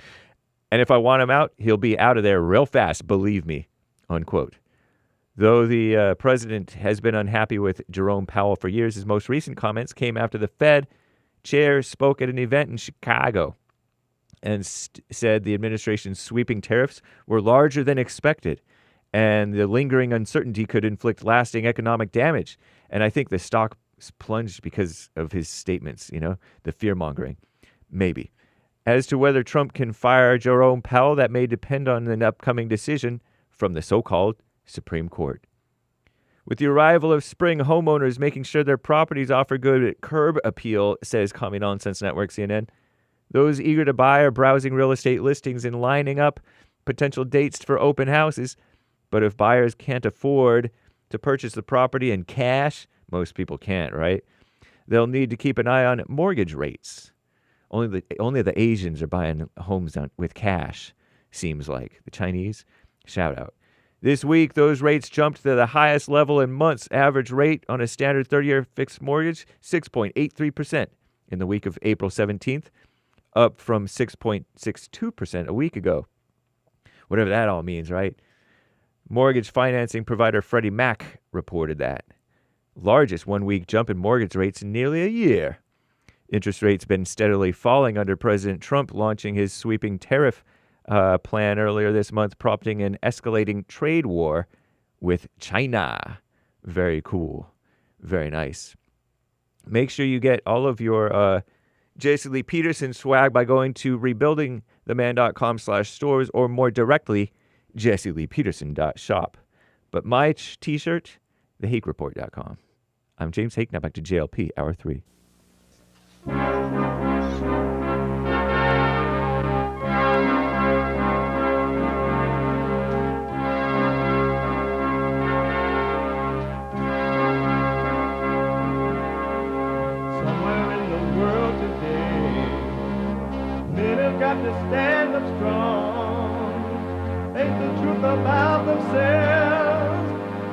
"And if I want him out, he'll be out of there real fast, believe me," unquote. Though the president has been unhappy with Jerome Powell for years, his most recent comments came after the Fed chair spoke at an event in Chicago and said the administration's sweeping tariffs were larger than expected, and the lingering uncertainty could inflict lasting economic damage. And I think the stock plunged because of his statements, you know, the fear-mongering. Maybe. As to whether Trump can fire Jerome Powell, that may depend on an upcoming decision from the so-called Supreme Court. With the arrival of spring, homeowners making sure their properties offer good curb appeal, says Commie Nonsense Network, CNN. Those eager to buy are browsing real estate listings and lining up potential dates for open houses. But if buyers can't afford to purchase the property in cash, most people can't, right? They'll need to keep an eye on mortgage rates. Only the Asians are buying homes with cash, seems like. The Chinese, shout out. This week, those rates jumped to the highest level in months. Average rate on a standard 30-year fixed mortgage, 6.83% in the week of April 17th, up from 6.62% a week ago. Whatever that all means, right? Mortgage financing provider Freddie Mac reported that. Largest one-week jump in mortgage rates in nearly a year. Interest rates been steadily falling under President Trump launching his sweeping tariff plan earlier this month, prompting an escalating trade war with China. Very cool. Very nice. Make sure you get all of your Jesse Lee Peterson swag by going to rebuildingtheman.com/stores or more directly, jesseleepeterson.shop. But my t-shirt, thehakereport.com. I'm James Hake. Now back to JLP, Hour 3. Got to stand up strong, face the truth about themselves,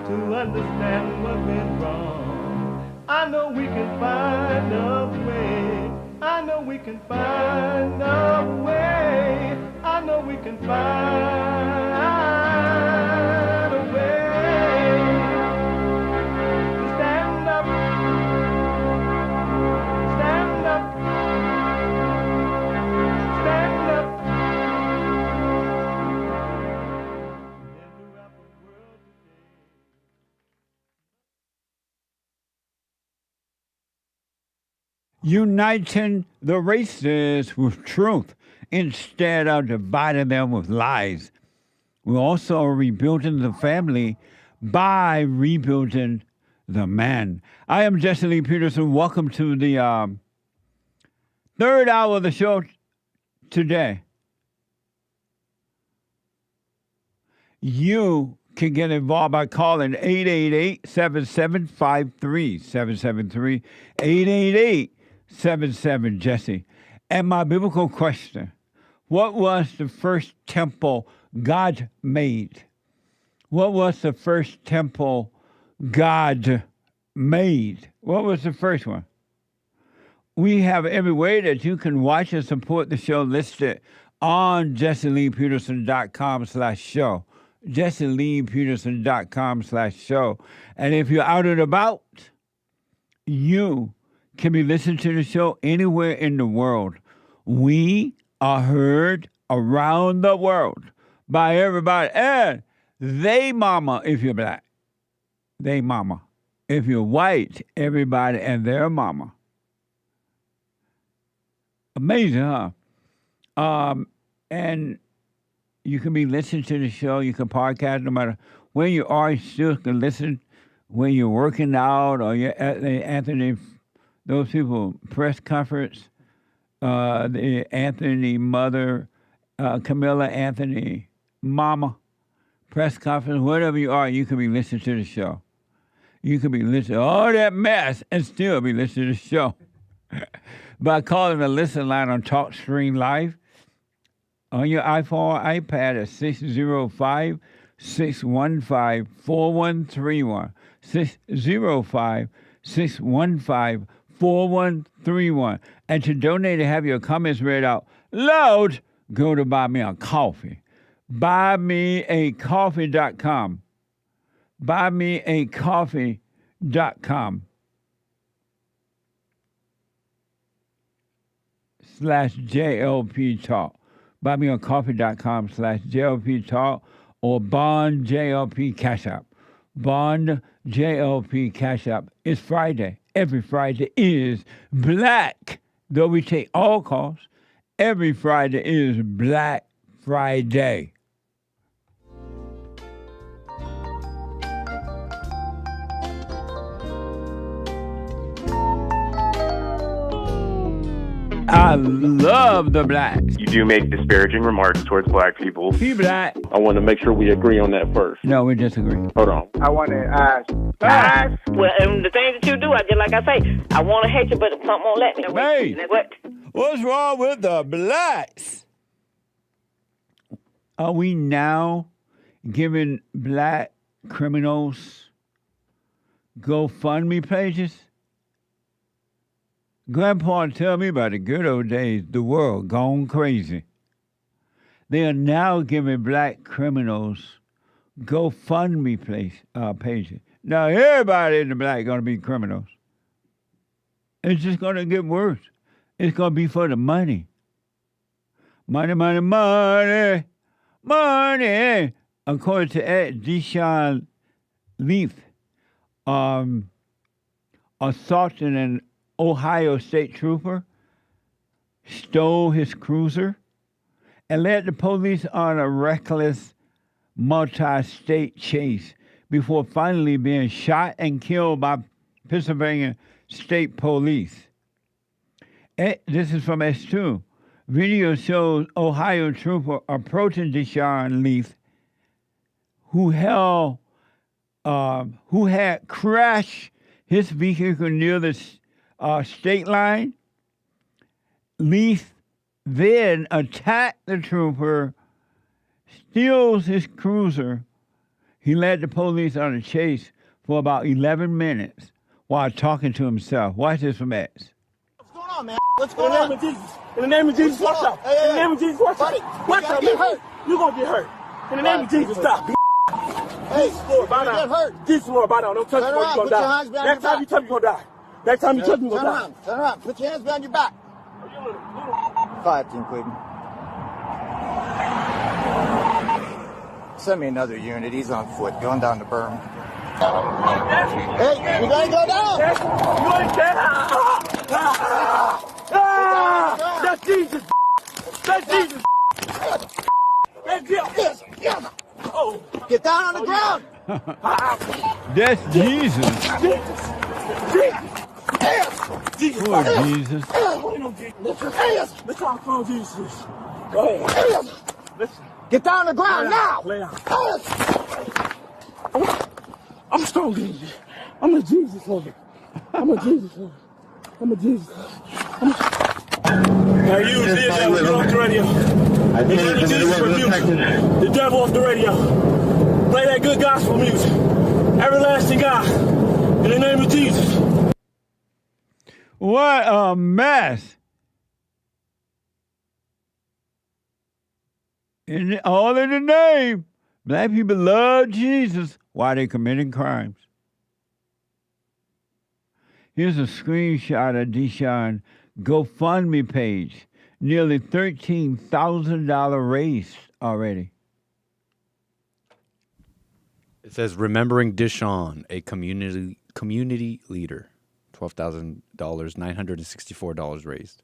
to understand what went wrong. I know we can find a way. I know we can find a way. I know we can find a way to stand up, stand up. Uniting the races with truth instead of dividing them with lies. We're also rebuilding the family by rebuilding the man. I am Jesse Lee Peterson. Welcome to the third hour of the show today. You can get involved by calling 888-7753-773, 888-77-JESSE. And my biblical question, what was the first temple God made? What was the first temple God made? What was the first one? We have every way that you can watch and support the show listed on jesseleepeterson.com/show. jesseleepeterson.com/show. And if you're out and about, you can be listening to the show anywhere in the world. We are heard around the world by everybody. And they mama if you're black. They mama. If you're white, everybody and their mama. Amazing, huh? And you can be listening to the show. You can podcast no matter where you are. You still can listen when you're working out or you're at the Anthony, those people, press conference, the Anthony mother, Camilla Anthony mama, press conference, wherever you are, you can be listening to the show. You can be listening to all that mess and still be listening to the show. By calling the listen line on TalkStream Live on your iPhone or iPad at 605-615-4131. 605-615-4131. And to donate and have your comments read out loud, go to Buy Me a Coffee. BuyMeACoffee.com. BuyMeACoffee.com. /JLP Talk. BuyMeACoffee.com/JLP Talk or Bond JLP Cash App. Bond JLP Cash App. It's Friday. Every Friday is Black. Though we take all calls, every Friday is Black Friday. I love the blacks. You do make disparaging remarks towards black people. Be black. I want to make sure we agree on that first. No, we disagree. Hold on. I want to ask. Well, and the things that you do, I just like I say, I want to hate you, but something won't let me. Hey, what? What's wrong with the blacks? Are we now giving black criminals GoFundMe pages? Grandpa tell me about the good old days, the world gone crazy. They are now giving black criminals GoFundMe pages. Now everybody in the black going to be criminals. It's just going to get worse. It's going to be for the money. Money, money, money, money. According to Deshaun Leaf, assaulted an Ohio State trooper, stole his cruiser, and led the police on a reckless multi-state chase before finally being shot and killed by Pennsylvania State Police. This is from S2. Video shows Ohio trooper approaching Deshaun Leaf, who had crashed his vehicle near the state line. Leaf then attacked the trooper, steals his cruiser. He led the police on a chase for about 11 minutes while talking to himself. Watch this from X. What's going on, man? What's going on? In the name of Jesus, watch out. In the name of Jesus, watch out. Watch out, get hurt. You're going to get hurt. In the name of Jesus, stop. Hey, Lord, bow down. Jesus, Lord, bow down. Don't touch me, you're going to die. Next time you touch me, you're going to die. Next time you touch me, you're going to die. Turn around. Put your hands behind your back. 5 Team Cleveland. Send me another unit. He's on foot, going down the berm. Hey, you gotta go down. You ain't down. That's Jesus. That's Jesus. That's Jesus. Oh, get down on the ground. That's Jesus. Jesus. Poor Jesus. Let's talk on Jesus. Go ahead. Listen. Get down on the ground now. Lay down. I'm stronger than you. I'm a Jesus woman. I'm a Jesus woman. I'm a Jesus woman. Now you did that when you off the radio. I think it's the devil off the radio. Play that good gospel music. Everlasting God. In the name of Jesus. What a mess. All in the name. Black people love Jesus while they're committing crimes. Here's a screenshot of Deshaun GoFundMe page. Nearly $13,000 raised already. It says, remembering Deshaun, a community leader. $12,000, $964 raised.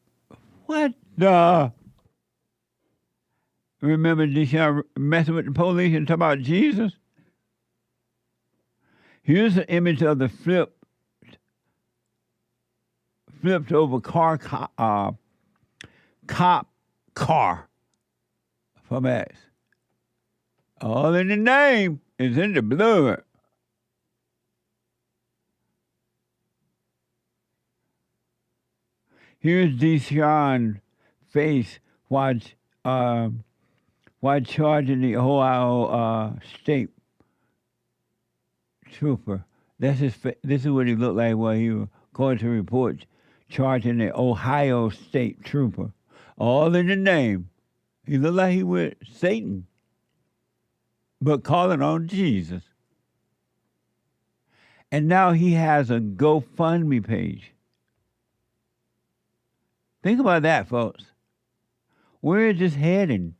What the? Remember Deshaun messing with the police and talking about Jesus? Here's an image of the flipped over cop car from X. All in the name is in the blood. Here's Deshaun's face while charging the Ohio State trooper. This is what he looked like while he was, according to reports, charging the Ohio State trooper. All in the name. He looked like he was Satan, but calling on Jesus. And now he has a GoFundMe page. Think about that, folks. Where is this heading?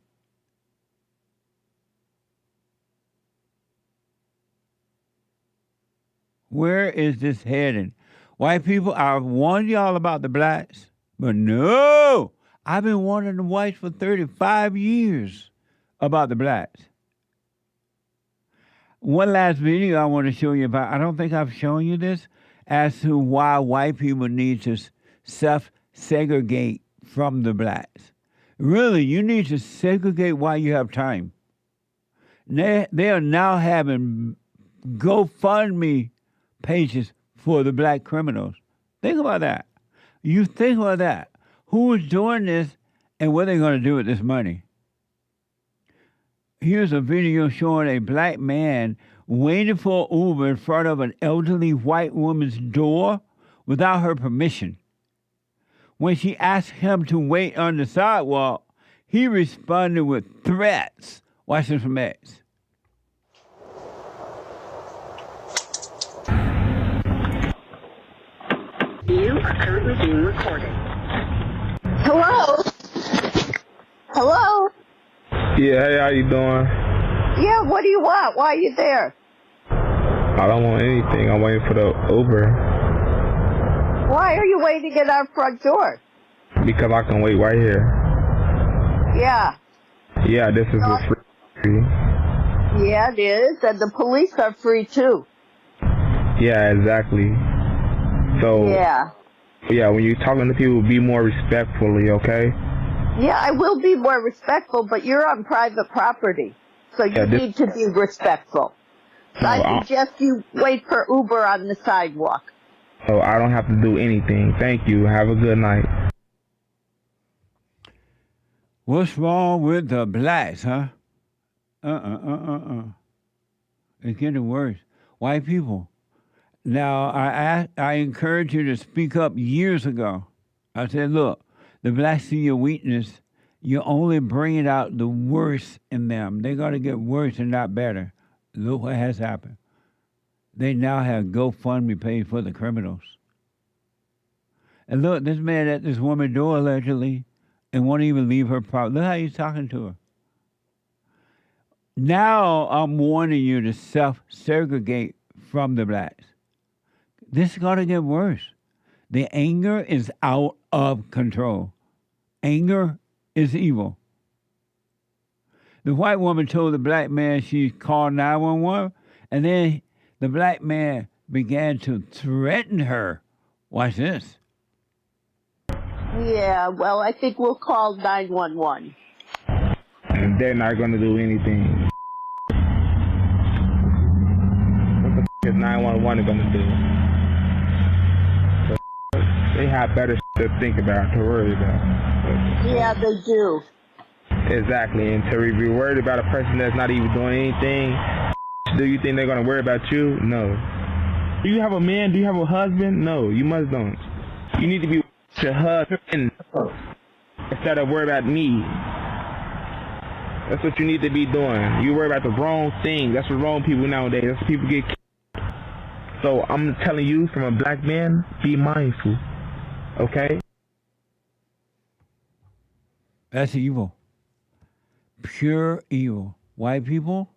Where is this heading? White people, I've warned y'all about the blacks, but no, I've been warning the whites for 35 years about the blacks. One last video I want to show you about, I don't think I've shown you this, as to why white people need to self-segregate from the blacks. Really, you need to segregate while you have time. They are now having GoFundMe pages for the black criminals. Think about that. You think about that. Who is doing this and what are they going to do with this money? Here's a video showing a black man waiting for Uber in front of an elderly white woman's door without her permission. When she asked him to wait on the sidewalk, he responded with threats. Watch this from X. You are currently being recorded. Hello? Hello? Yeah, hey, how you doing? Yeah, what do you want? Why are you there? I don't want anything. I'm waiting for the Uber Why are you waiting at our front door? because I can wait right here. Yeah. Yeah, this is a free. Yeah, it is. And the police are free, too. Yeah, exactly. So, Yeah. yeah, when you're talking to people, be more respectfully, okay? Yeah, I will be more respectful, but you're on private property. So you need to be respectful. So I suggest you wait for Uber on the sidewalk. So I don't have to do anything. Thank you. Have a good night. What's wrong with the blacks, huh? It's getting worse. White people. Now, I encouraged you to speak up years ago. I said, look, the blacks see your weakness. You're only bringing out the worst in them. They're going to get worse and not better. Look what has happened. They now have GoFundMe page for the criminals. And look, this man at this woman's door allegedly and won't even leave her property. Look how he's talking to her. Now I'm warning you to self-segregate from the blacks. This is going to get worse. The anger is out of control. Anger is evil. The white woman told the black man she called 911, and then the black man began to threaten her. Watch this. Yeah, well, I think we'll call 911. And they're not going to do anything. What the is 911 going to do? They have better to think about, to worry about. Yeah, they do. Exactly, and to be worried about a person that's not even doing anything, do you think they're going to worry about you? No. Do you have a man? Do you have a husband? No, you must don't. You need to be with your husband instead of worry about me. That's what you need to be doing. You worry about the wrong thing. That's what wrong people nowadays. That's what people get killed. So I'm telling you, from a black man, be mindful. Okay? That's evil. Pure evil. White people,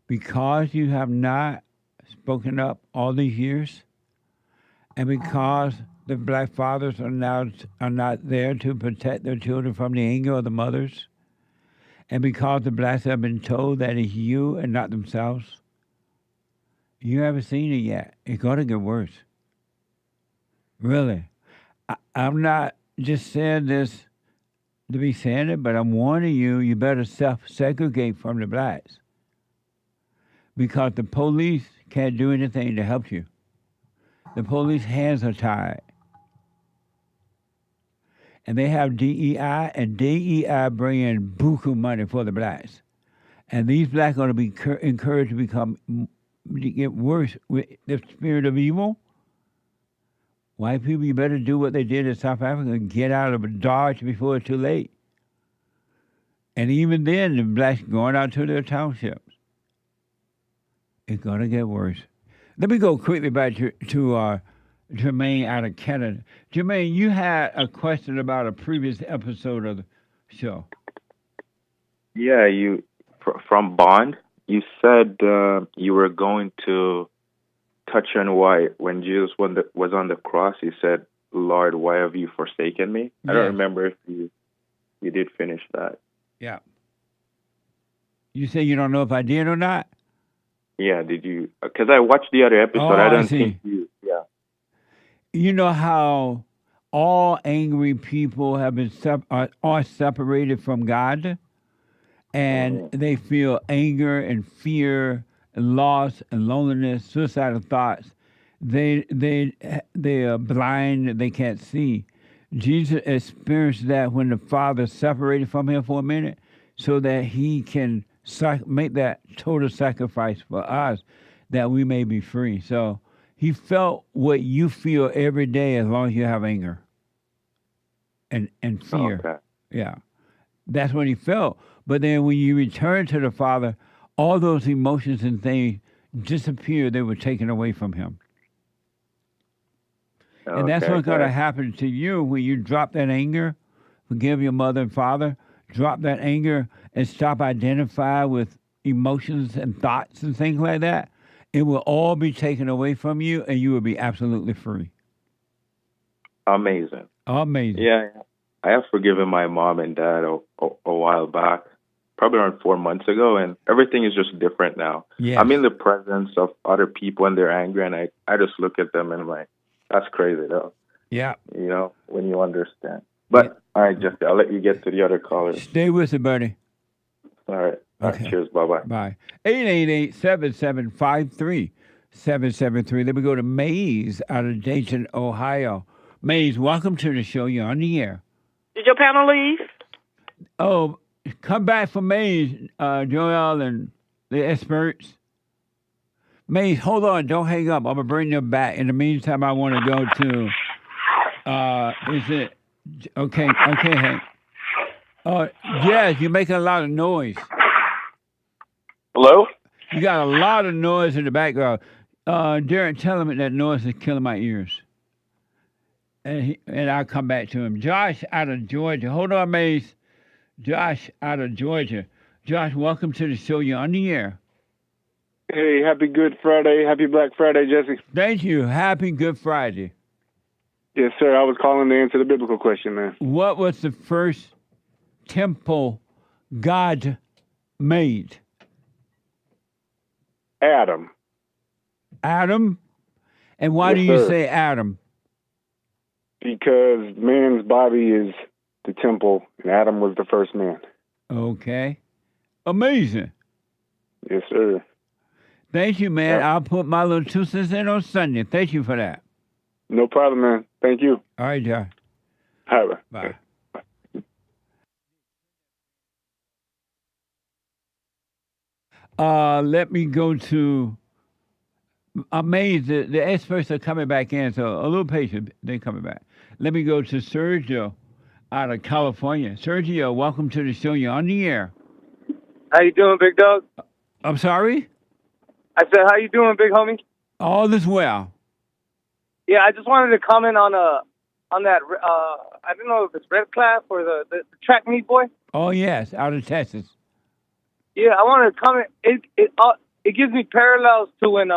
because you have not spoken up all these years, and because the black fathers are not there to protect their children from the anger of the mothers, and because the blacks have been told that it's you and not themselves, you haven't seen it yet. It's going to get worse. Really. I'm not just saying this to be saying it, but I'm warning you, you better self-segregate from the blacks. Because the police can't do anything to help you. The police hands are tied. And they have DEI, and DEI bring in buku money for the blacks. And these blacks are going to be encouraged to get worse with the spirit of evil. White people, you better do what they did in South Africa and get out of Dodge before it's too late. And even then, the blacks going out to their townships. It's going to get worse. Let me go quickly back to Jermaine out of Canada. Jermaine, you had a question about a previous episode of the show. Yeah, you from Bond, you said you were going to touch on why when Jesus was on the cross, he said, "Lord, why have you forsaken me?" I don't remember if you did finish that. Yeah. You say you don't know if I did or not? Yeah, did you? Because I watched the other episode. I don't think you. Yeah. You know how all angry people have been are separated from God, and they feel anger and fear and loss and loneliness, suicidal thoughts. They are blind. They can't see. Jesus experienced that when the Father separated from him for a minute, so that he can make that total sacrifice for us, that we may be free. So he felt what you feel every day as long as you have anger and fear. Okay. Yeah. That's what he felt. But then when you return to the Father, all those emotions and things disappeared. They were taken away from him. And that's what's going to happen to you when you drop that anger, forgive your mother and father. drop that anger and stop identifying with emotions and thoughts and things like that, it will all be taken away from you and you will be absolutely free. Amazing. Amazing. Yeah, I have forgiven my mom and dad a while back, probably around 4 months ago, and everything is just different now. Yes. I'm in the presence of other people and they're angry, and I just look at them and I'm like, that's crazy, though. Yeah. You know, when you understand. But, all right, Jesse, I'll let you get to the other callers. Stay with it, buddy. All right. All right, Okay. cheers. Bye-bye. Bye. 888-775-3773. Let me go to Maze out of Dayton, Ohio. Maze, welcome to the show. You're on the air. Did your panel leave? Oh, come back for Maze, Joel and the experts. Maze, hold on. Don't hang up. I'm going to bring them back. In the meantime, I want to go to, is it, okay, Hank. Yes, you're making a lot of noise. Hello? You got a lot of noise in the background. Darren, tell him that noise is killing my ears. And I'll come back to him. Josh out of Georgia. Hold on, Maze. Josh out of Georgia. Josh, welcome to the show. You're on the air. Hey, happy Good Friday. Happy Black Friday, Jesse. Thank you. Happy Good Friday. Yes, sir. I was calling to answer the biblical question, man. What was the first temple God made? Adam. Adam? And why do Yes, you sir. say Adam? Because man's body is the temple, and Adam was the first man. Okay. Amazing. Yes, sir. Thank you, man. I'll put my little 2 cents in on Sunday. Thank you for that. No problem, man. Thank you. All right, Josh. All right. Bye. Let me go to Amazed. The experts are coming back in, so a little patient. They're coming back. Let me go to Sergio out of California. Sergio, welcome to the show. You're on the air. How you doing, big dog? I'm sorry? I said, how you doing, big homie? All is well. Yeah, I just wanted to comment on that. I don't know if it's Metcalf or the track meet boy. Oh, yes, out of Texas. Yeah, I wanted to comment. It gives me parallels to when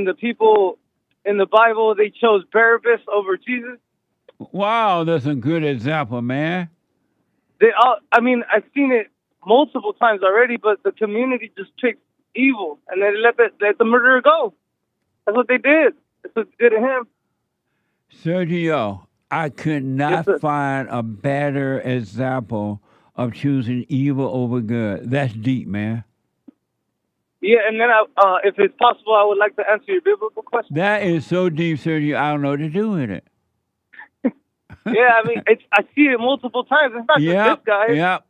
the people in the Bible, they chose Barabbas over Jesus. Wow, that's a good example, man. I mean, I've seen it multiple times already, but the community just picked evil, and they let the murderer go. That's what they did. That's what they did to him. Sergio, I could not find a better example of choosing evil over good. That's deep, man. Yeah, and then if it's possible, I would like to answer your biblical question. That is so deep, Sergio. I don't know what to do with it. Yeah, I mean, I see it multiple times. It's not just this guy. Yep.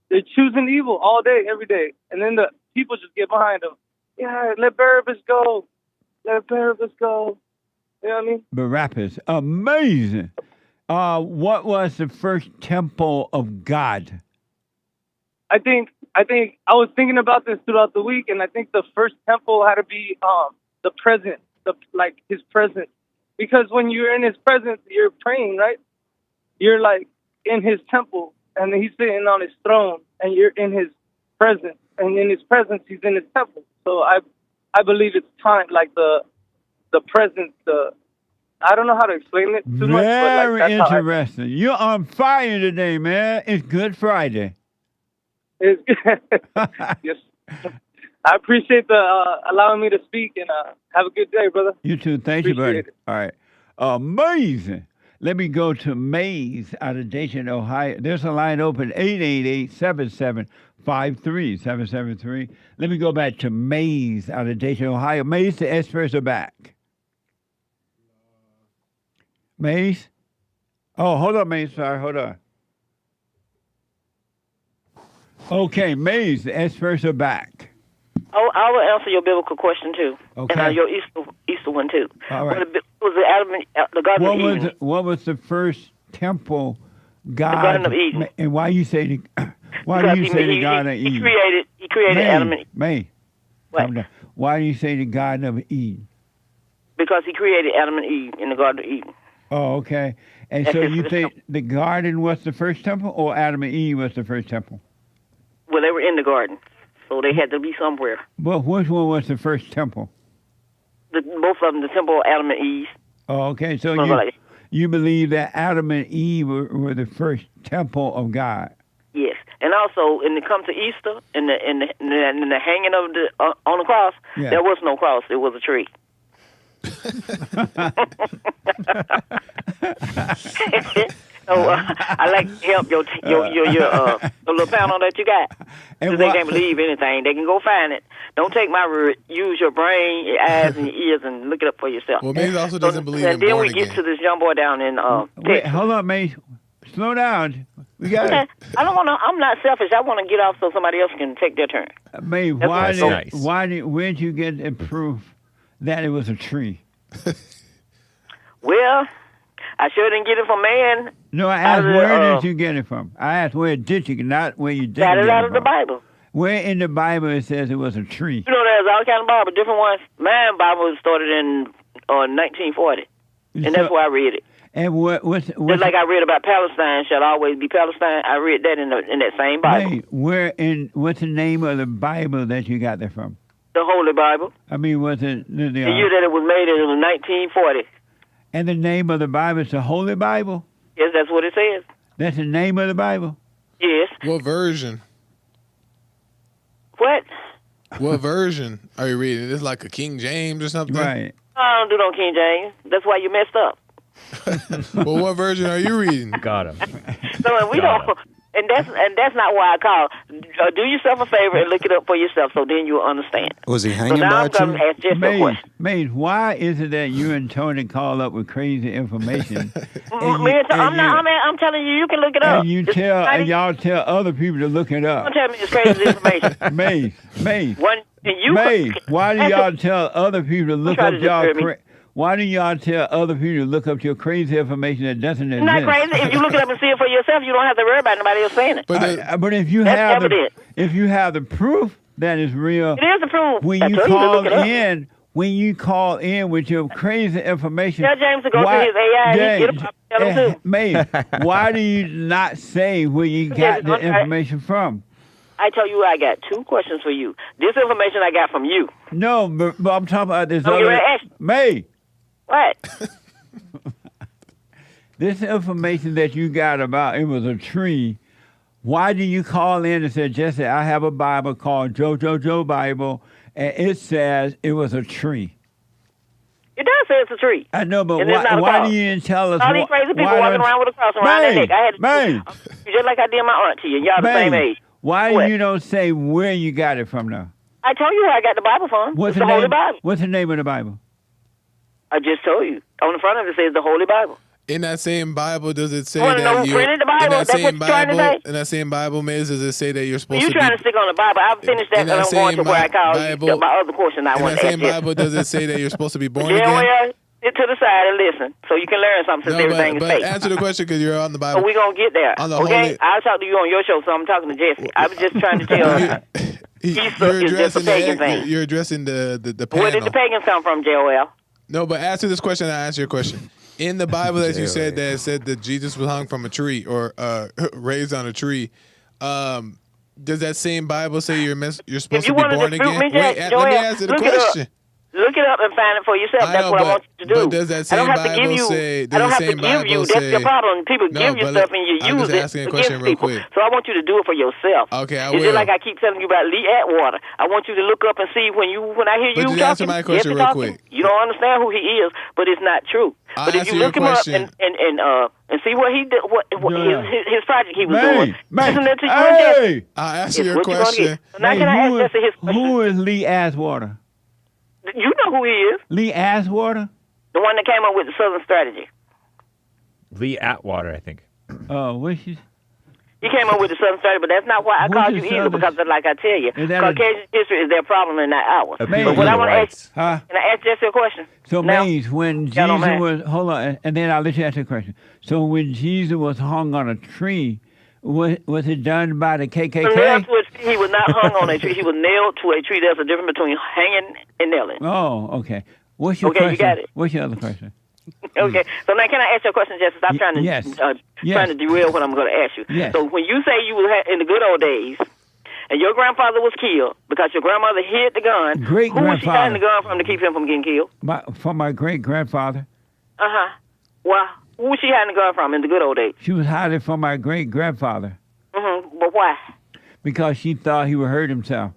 They're choosing evil all day, every day. And then the people just get behind them. Yeah, let Barabbas go. Let Barabbas go. You know what I mean? Barabbas. Amazing. What was the first temple of God? I think I was thinking about this throughout the week, and I think the first temple had to be the present, his presence. Because when you're in his presence, you're praying, right? You're like in his temple, and he's sitting on his throne, and you're in his presence. And in his presence, he's in his temple. So I believe it's time, like the presence, I don't know how to explain it too much. Very but that's interesting. You're on fire today, man. It's Good Friday. Yes. I appreciate the allowing me to speak, and have a good day, brother. You too. Thank you, buddy. Appreciate it. All right. Amazing. Let me go to Maze out of Dayton, Ohio. There's a line open, 888-775-3773. Let me go back to Maze out of Dayton, Ohio. Maze, the experts are back. Maze? Oh, hold on, Maze. Sorry, hold on. Okay, Maze, the experts are back. Oh, I will answer your biblical question too, Okay. and your Easter one too. All right. Was the Adam and the Garden of Eden? What was the first temple God? The Garden of Eden. And why you say the Because Garden of Eden? He created Adam and Eve. Calm down. Why do you say the Garden of Eden? Because he created Adam and Eve in the Garden of Eden. Oh, okay. And That's so his you first think temple. the garden was the first temple, or Adam and Eve was the first temple? Well, they were in the garden, so they had to be somewhere. But which one was the first temple? Both of them, the temple of Adam and Eve. Oh, okay. So Something like that. you believe that Adam and Eve were the first temple of God. Yes, and also when it comes to Easter and the hanging of the on the cross, Yeah. there was no cross; it was a tree. So I like to help your little panel that you got. And If they why- can't believe anything, they can go find it. Don't take my word. Use your brain, your eyes, and your ears, and look it up for yourself. Well, Maze also doesn't believe and in then born we get again. to this young boy down in Wait, hold up, Mace. Slow down. We got Okay. I don't want to. I'm not selfish. I want to get off so somebody else can take their turn. Mace, That's where'd you get the proof that it was a tree? Well, I sure didn't get it from man. No, I Out asked of the, where did you get it from? I asked where did you, not where you didn't Got it get out it of the from. Bible. Where in the Bible it says it was a tree? You know, there's all kind of Bible, different ones. Mine Bible was started in 1940, and that's where I read it. And what's Just like I read about Palestine shall always be Palestine. I read that in that same Bible, what's the name of the Bible that you got that from? the Holy Bible. I mean, was it The year that it was made, it was 1940. and the name of the Bible is the Holy Bible? Yes, that's what it says. That's the name of the Bible? Yes. What version? What? What version are you reading? Is it like a King James or something? Right. I don't do no King James. That's why you messed up. Well, what version are you reading? Got him. So and we don't. And that's not why I call. Do yourself a favor and look it up for yourself, so then you'll understand. Was he So hanging now by I'm a going to tree? ask just a Maze, question. Maze, why is it that you and Tony call up with crazy information? I'm telling you, you can look it up. And you It's tell, mighty- and y'all tell other people to look it up. Don't tell me it's crazy information. Maze, And you Maze, why do y'all tell other people to look try up to y'all? disturb me. Why do y'all tell other people to look up your crazy information that doesn't It's exist? not crazy. If you look it up and see it for yourself, you don't have to worry about nobody else saying it. But if you That's have evident. if you have the proof that is real, It is the proof. when I you told you to call look it up. in, with your crazy information, Tell James to go to his AI and he get up. Tell him to. Maze, why do you not say where you got the information from? I tell you, I got two questions for you. This information I got from you. No, but I'm talking about this I'm other. getting ready to ask you. May, What? this information that you got about it was a tree. Why do you call in and say, Jesse, I have a Bible called Joe Bible, and it says it was a tree? It does say it's a tree. I know, but And it's not a why cross. do you didn't tell us? All these crazy people walking around with a cross around their neck. I had to do just like I did my aunt to you. Y'all the same age. Why What? you don't say where you got it from now? I told you where I got the Bible from. What's It's the the Holy name? Bible. What's the name of the Bible? I just told you. On the front of it says the Holy Bible. In that same Bible, does it say You wanna know that who you? printed the Bible? In that That's what same you're trying to Bible, say? in that same Bible, Maze, does it say that you're supposed You to trying be? to stick on the Bible. I've finished that, in and that I'm going to same where I call Bible- my other question I In want that to same ask you. Bible, does it say that you're supposed to be born Yeah, again? well, sit to the side and listen so you can learn something since No, everything but is fake. answer the question because you're on the Bible. So we're going to get there. On the Okay? Holy- I'll talk to you on your show, so I'm talking to Jesse. I was just trying to tell you. Easter is just a pagan thing. You're addressing the panel. Where did the pagans come from, JOL? No, but answer this question and I answer your question. In the Bible that you said that said that Jesus was hung from a tree or raised on a tree, does that same Bible say you're supposed to be born again? Wait, let me answer the question. Look it up and find it for yourself. I That's know, what I want you to do. but does that I same don't have to give Bible you. say- I does don't the have to same give you. Bible That's your say- problem. People No, give you but stuff and you I'm use just it asking a against question real people. quick. So I want you to do it for yourself. Okay, I It's will. just like I keep telling you about Lee Atwater. I want you to look up and see when I hear But you just talking. answer my question Jesse real talking, quick. You don't understand who he is, but it's not true. I'll But if answer you your look him up question. and see what he did, what his project he was doing, Man, listen to you and Jesse. hey, I'll answer It's your what you gonna question. get. So now can I ask Jesse his question? Who is Lee Aswater? You know who he is. Lee Aswater? The one that came up with the Southern Strategy. Lee Atwater, I think. Oh, which is? He came up with the Southern Strategy, but that's not why I What called is you either, Southern- because like I tell you, Is that a- Caucasian history is their problem and not ours. Man. But what I want to ask, Huh? can I ask Jesse a question? So, Now, Maze, when y'all don't Jesus mind. was, hold on, and then I'll let you ask the question. So, when Jesus was hung on a tree, was it done by the KKK? Nailed to a tree. He was not hung on a tree. He was nailed to a tree. There's a difference between hanging and nailing. Oh, okay. What's your Okay, you question? got it. What's your other question? Okay. So now, can I ask you a question, Jesse? Stop trying to trying to derail what I'm going to ask you. Yes. So when you say you were in the good old days, and your grandfather was killed because your grandmother hid the gun, who was she hiding the gun from to keep him from getting killed? From my great-grandfather. Well, who was she hiding the gun from in the good old days? She was hiding from my great-grandfather But why? because she thought he would hurt himself.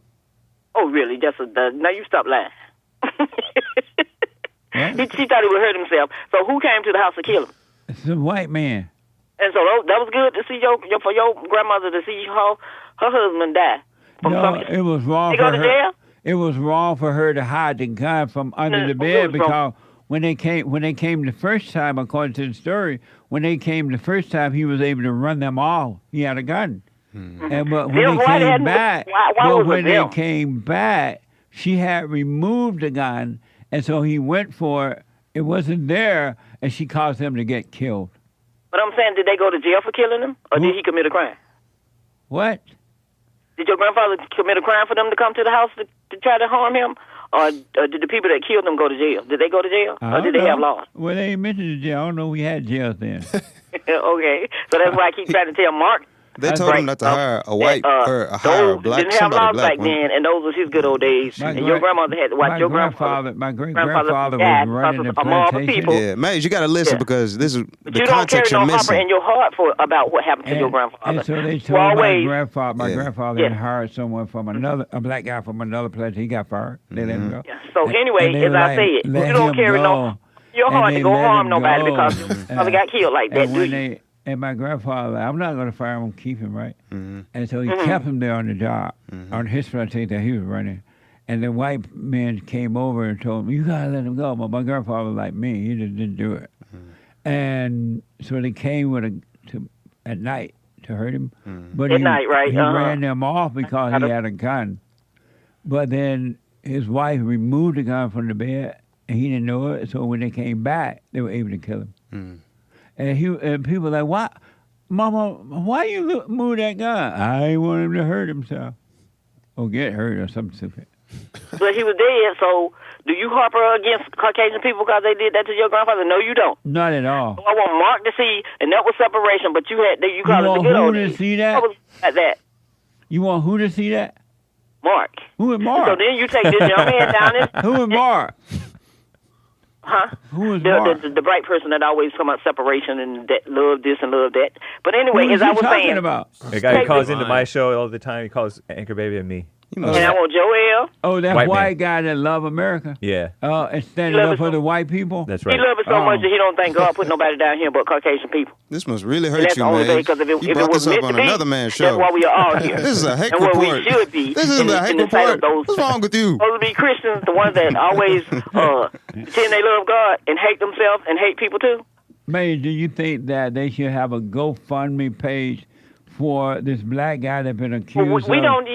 Oh, really? Now you stop lying. She thought he would hurt himself. So who came to the house to kill him? It's a white man. And so that was good to see for your grandmother to see her husband die. No, it was wrong They for go to her. jail? It was wrong for her to hide the gun from under the bed because when they came the first time, according to the story, when they came the first time, he was able to run them off. He had a gun. And but when they came back, she had removed the gun, and so he went for it. It wasn't there, and she caused him to get killed. But I'm saying, did they go to jail for killing him, or did he commit a crime? What? Did your grandfather commit a crime for them to come to the house to try to harm him? Or did the people that killed them go to jail? Did they go to jail? Or did they have laws? Well, they ain't mentioned the jail. I don't know we had jails then. Okay. So that's why I keep trying to tell Mark. They told him not to hire a white or hire a black. Didn't have laws back then, and those was his good old days. And your grandmother had to watch your grandfather. My great-grandfather was running the plantation. Yeah, Maze, you got to listen because this is the you context don't carry you're no harper missing. in your heart about what happened to your grandfather. And so they told my grandfather had hired someone from a black guy from another place. He got fired. They let him go. So anyway, as I said, you don't carry your heart to go harm nobody because your father got killed like that, do you? And my grandfather, I'm not going to fire him, keep him, right? And so he kept him there on the job, on his plantation that he was running. And the white men came over and told him, you got to let him go. But my grandfather was like me. He just didn't do it. And so they came at night to hurt him. But at night, right? He ran them off because he had a gun. But then his wife removed the gun from the bed, and he didn't know it. So when they came back, they were able to kill him. And people were like, why, Mama, why you move that gun? I ain't want him to hurt himself or get hurt or something stupid. But he was dead, so do you harper against Caucasian people because they did that to your grandfather? No, you don't. Not at all. I want Mark to see, and that was separation, but you call it the good old days. You want who to see that? Like that. You want who to see that? Mark. Who is Mark? So then you take this young man down this. Who is Mark? Huh? Who is Mark? The bright person that always come out separation and that love this and love that. But anyway, as I was saying, about? The guy who calls into my show all the time, he calls Anchor Baby and me. And I want Joel. Oh, that white guy that love America? Yeah. And standing up for the white people? That's He love it so much that he don't thank God put nobody down here but Caucasian people. This must really And hurt that's you, the only man. thing, because if You it brought was this up meant on to be, another man's show. that's why we are all here. This is a hate and where report. we should be. This is a hate in the sight of report. those, What's wrong with you? Supposed to be Christians, the ones that always pretend they love God and hate themselves and hate people too. May, do you think that they should have a GoFundMe page for this black guy that's been accused We don't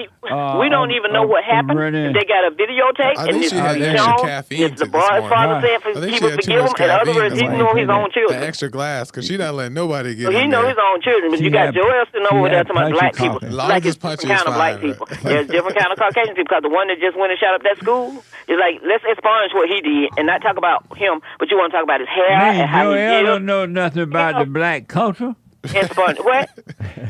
even know what happened. running? They got a videotape, I and think it's she had extra shown. caffeine It's the this father morning. saying I think he she would had too forgive much him. In other caffeine words, this he morning. know his own The children. extra glass, because she not letting nobody get So he in know there. his own children, but you got Joel sitting over there talking about black people. As long Like as it's his punch different is kind of black fine, people. There's different kind of Caucasian people, because the one that just went and shot up that school is like, let's expunge what he did and not talk about him, but you want to talk about his hair Man, and how he Joel lived. don't know nothing about the black culture. Expunge what?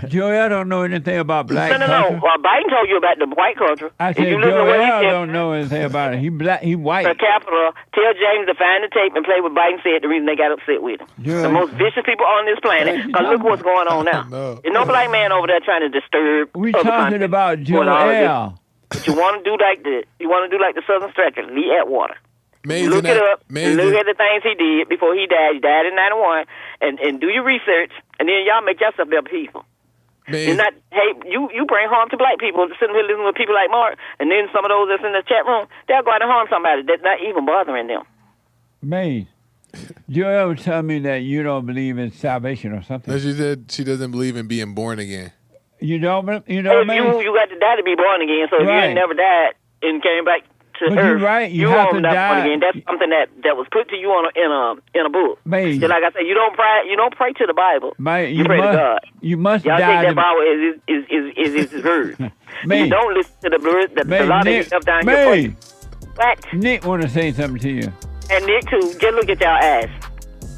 Joel don't know anything about black No. culture. Biden told you about the white culture. I If said you listen to what he Joel said, don't know anything about it. He black. He white. per capita, tell James to find the tape and play what Biden said, the reason they got upset with him. Yeah. The most vicious people on this planet. Because look what's going on now. There's no black man over there trying to disturb We other talking countries about with all of this. Joel. But you want to do like the Southern Stretcher, Lee Atwater. Amazing Look it that- up and look at the things he did before he died. He died in 91, and do your research, and then y'all make yourself better people. You're not you bring harm to black people sitting here listening with people like Mark, and then some of those that's in the chat room, they'll go out and harm somebody that's not even bothering them. May, Joel was telling me that you don't believe in salvation or something. No, she said she doesn't believe in being born again. You don't, May? You got to die to be born again. So if you ain't never died and came back to But earth, you're right, you you have won't to die die. born again. That's something that was put to you in a book. May. Just like I said, you don't pray to the Bible. May, you pray to God. You must Y'all die. take that Bible is his word. May. You don't listen to the lot of stuff down your May. place. What? Nick want to say something to you. And Nick too. Just look at y'all ass.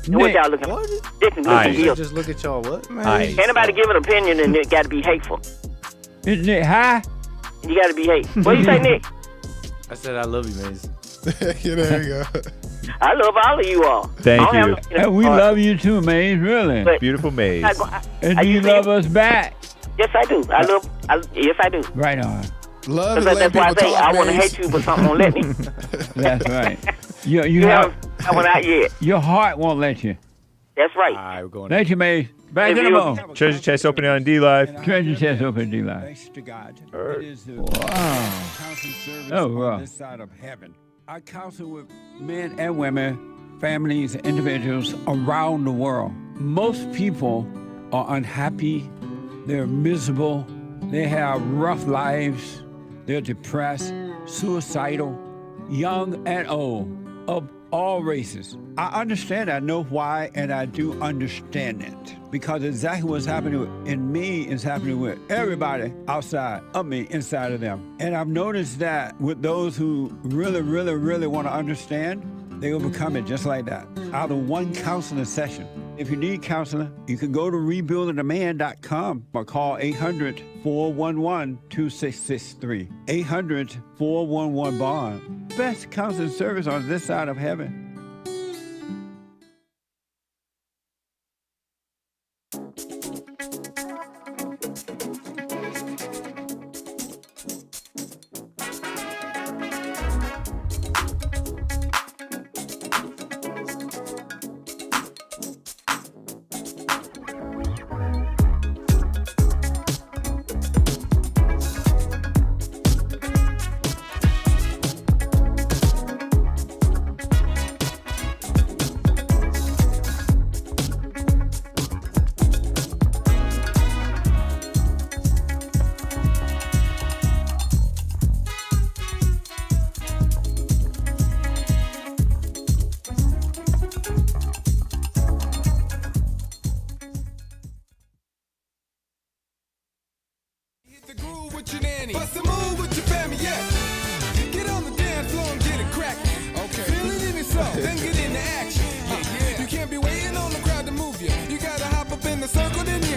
And what y'all looking for? Listen, guilty. Just look at y'all what? Ain't nobody give an opinion and it got to be hateful. Isn't it high? You got to be hateful. What you say, Nick? I said I love you, Maze. Yeah, there you go. I love all of you all. Thank you. And we love you too, Maze, really. But- Beautiful Maze. And do you love us back? Yes, I do. Yes, I do. Right on. Love is That's letting why I people say talk, I want to Maze. hate you, but something won't let me. That's right. You You have, haven't out yet. your heart won't let you. That's right. All right, we're going. Let you, Maze. Back in the moment. Treasure chest opening on D Live. Treasure chest open, D-Live. Thanks to God. Wow. It is the counseling service Oh, wow. on this side of heaven. I counsel with men and women, families, individuals around the world. Most people are unhappy. They're miserable. They have rough lives. They're depressed, suicidal, young and old, of all races. I understand, I know why, and I do understand it. Because exactly what's happening in me is happening with everybody outside of me, inside of them. And I've noticed that with those who really, really, really want to understand, they overcome it just like that, out of one counseling session. If you need counseling, you can go to rebuildingaman.com or call 800-411-2663. 800-411-BOND. Best counseling service on this side of heaven. Bust a move with your family, yeah. Get on the dance floor and get it crackin'. Okay. Feel it in yourself, then get into action. Yeah. You can't be waiting on the crowd to move you. You gotta hop up in the circle, then you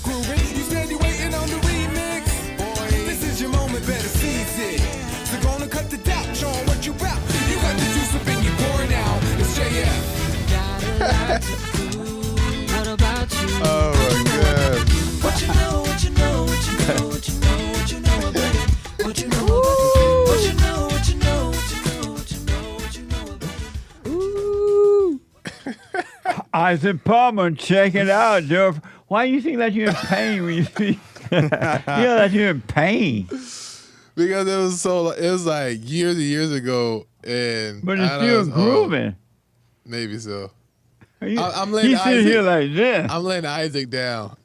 grooving. You said you waiting on the remix. Boy, this is your moment, better seize it. So gonna cut the doubt, show 'em what you bout. You got the juice up and you pour it out. It's JF. What about you? Oh my God. What you know, what you know, what you know, what you know, what you know about it. What you know about it. What you know, what you know, what you know, what you know, what you know about it. Isaac Palmer, check it out, Joe. Why do you think that you're in pain when you see? That you're in pain. Because it was like years and years ago, and But it's still grooving. Maybe so. I'm letting Isaac, here like this. I'm letting Isaac down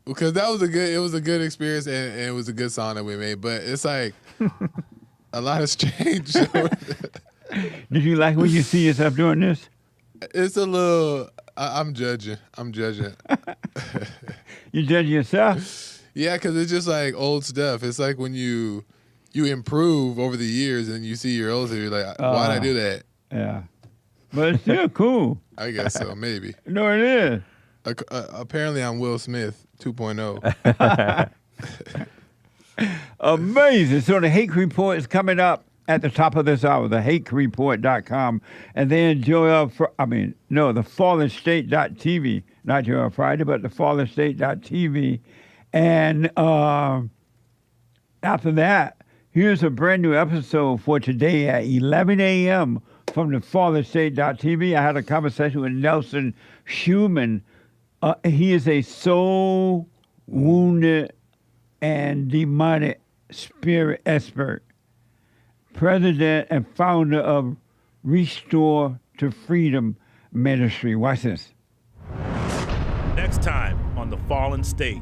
because that was it was a good experience and it was a good song that we made. But it's like a lot has changed. Did you like when you see yourself doing this? It's a little. I'm judging. You judging yourself? Yeah, because it's just like old stuff. It's like when you improve over the years and you see your old stuff, you're like, why'd I do that? Yeah. But it's still cool. I guess so, maybe. No, it is. Apparently, I'm Will Smith 2.0. Amazing. So the Hake Report is coming up at the top of this hour, the HakeReport.com. And then the FallenState.tv. Not Joel Friday, but the FallenState.tv. And after that, here's a brand new episode for today at 11 a.m. from the FallenState.tv. I had a conversation with Nelson Schumann. He is a soul wounded and demonic spirit expert, president and founder of Restore to Freedom Ministry. Watch this. Next time on The Fallen State.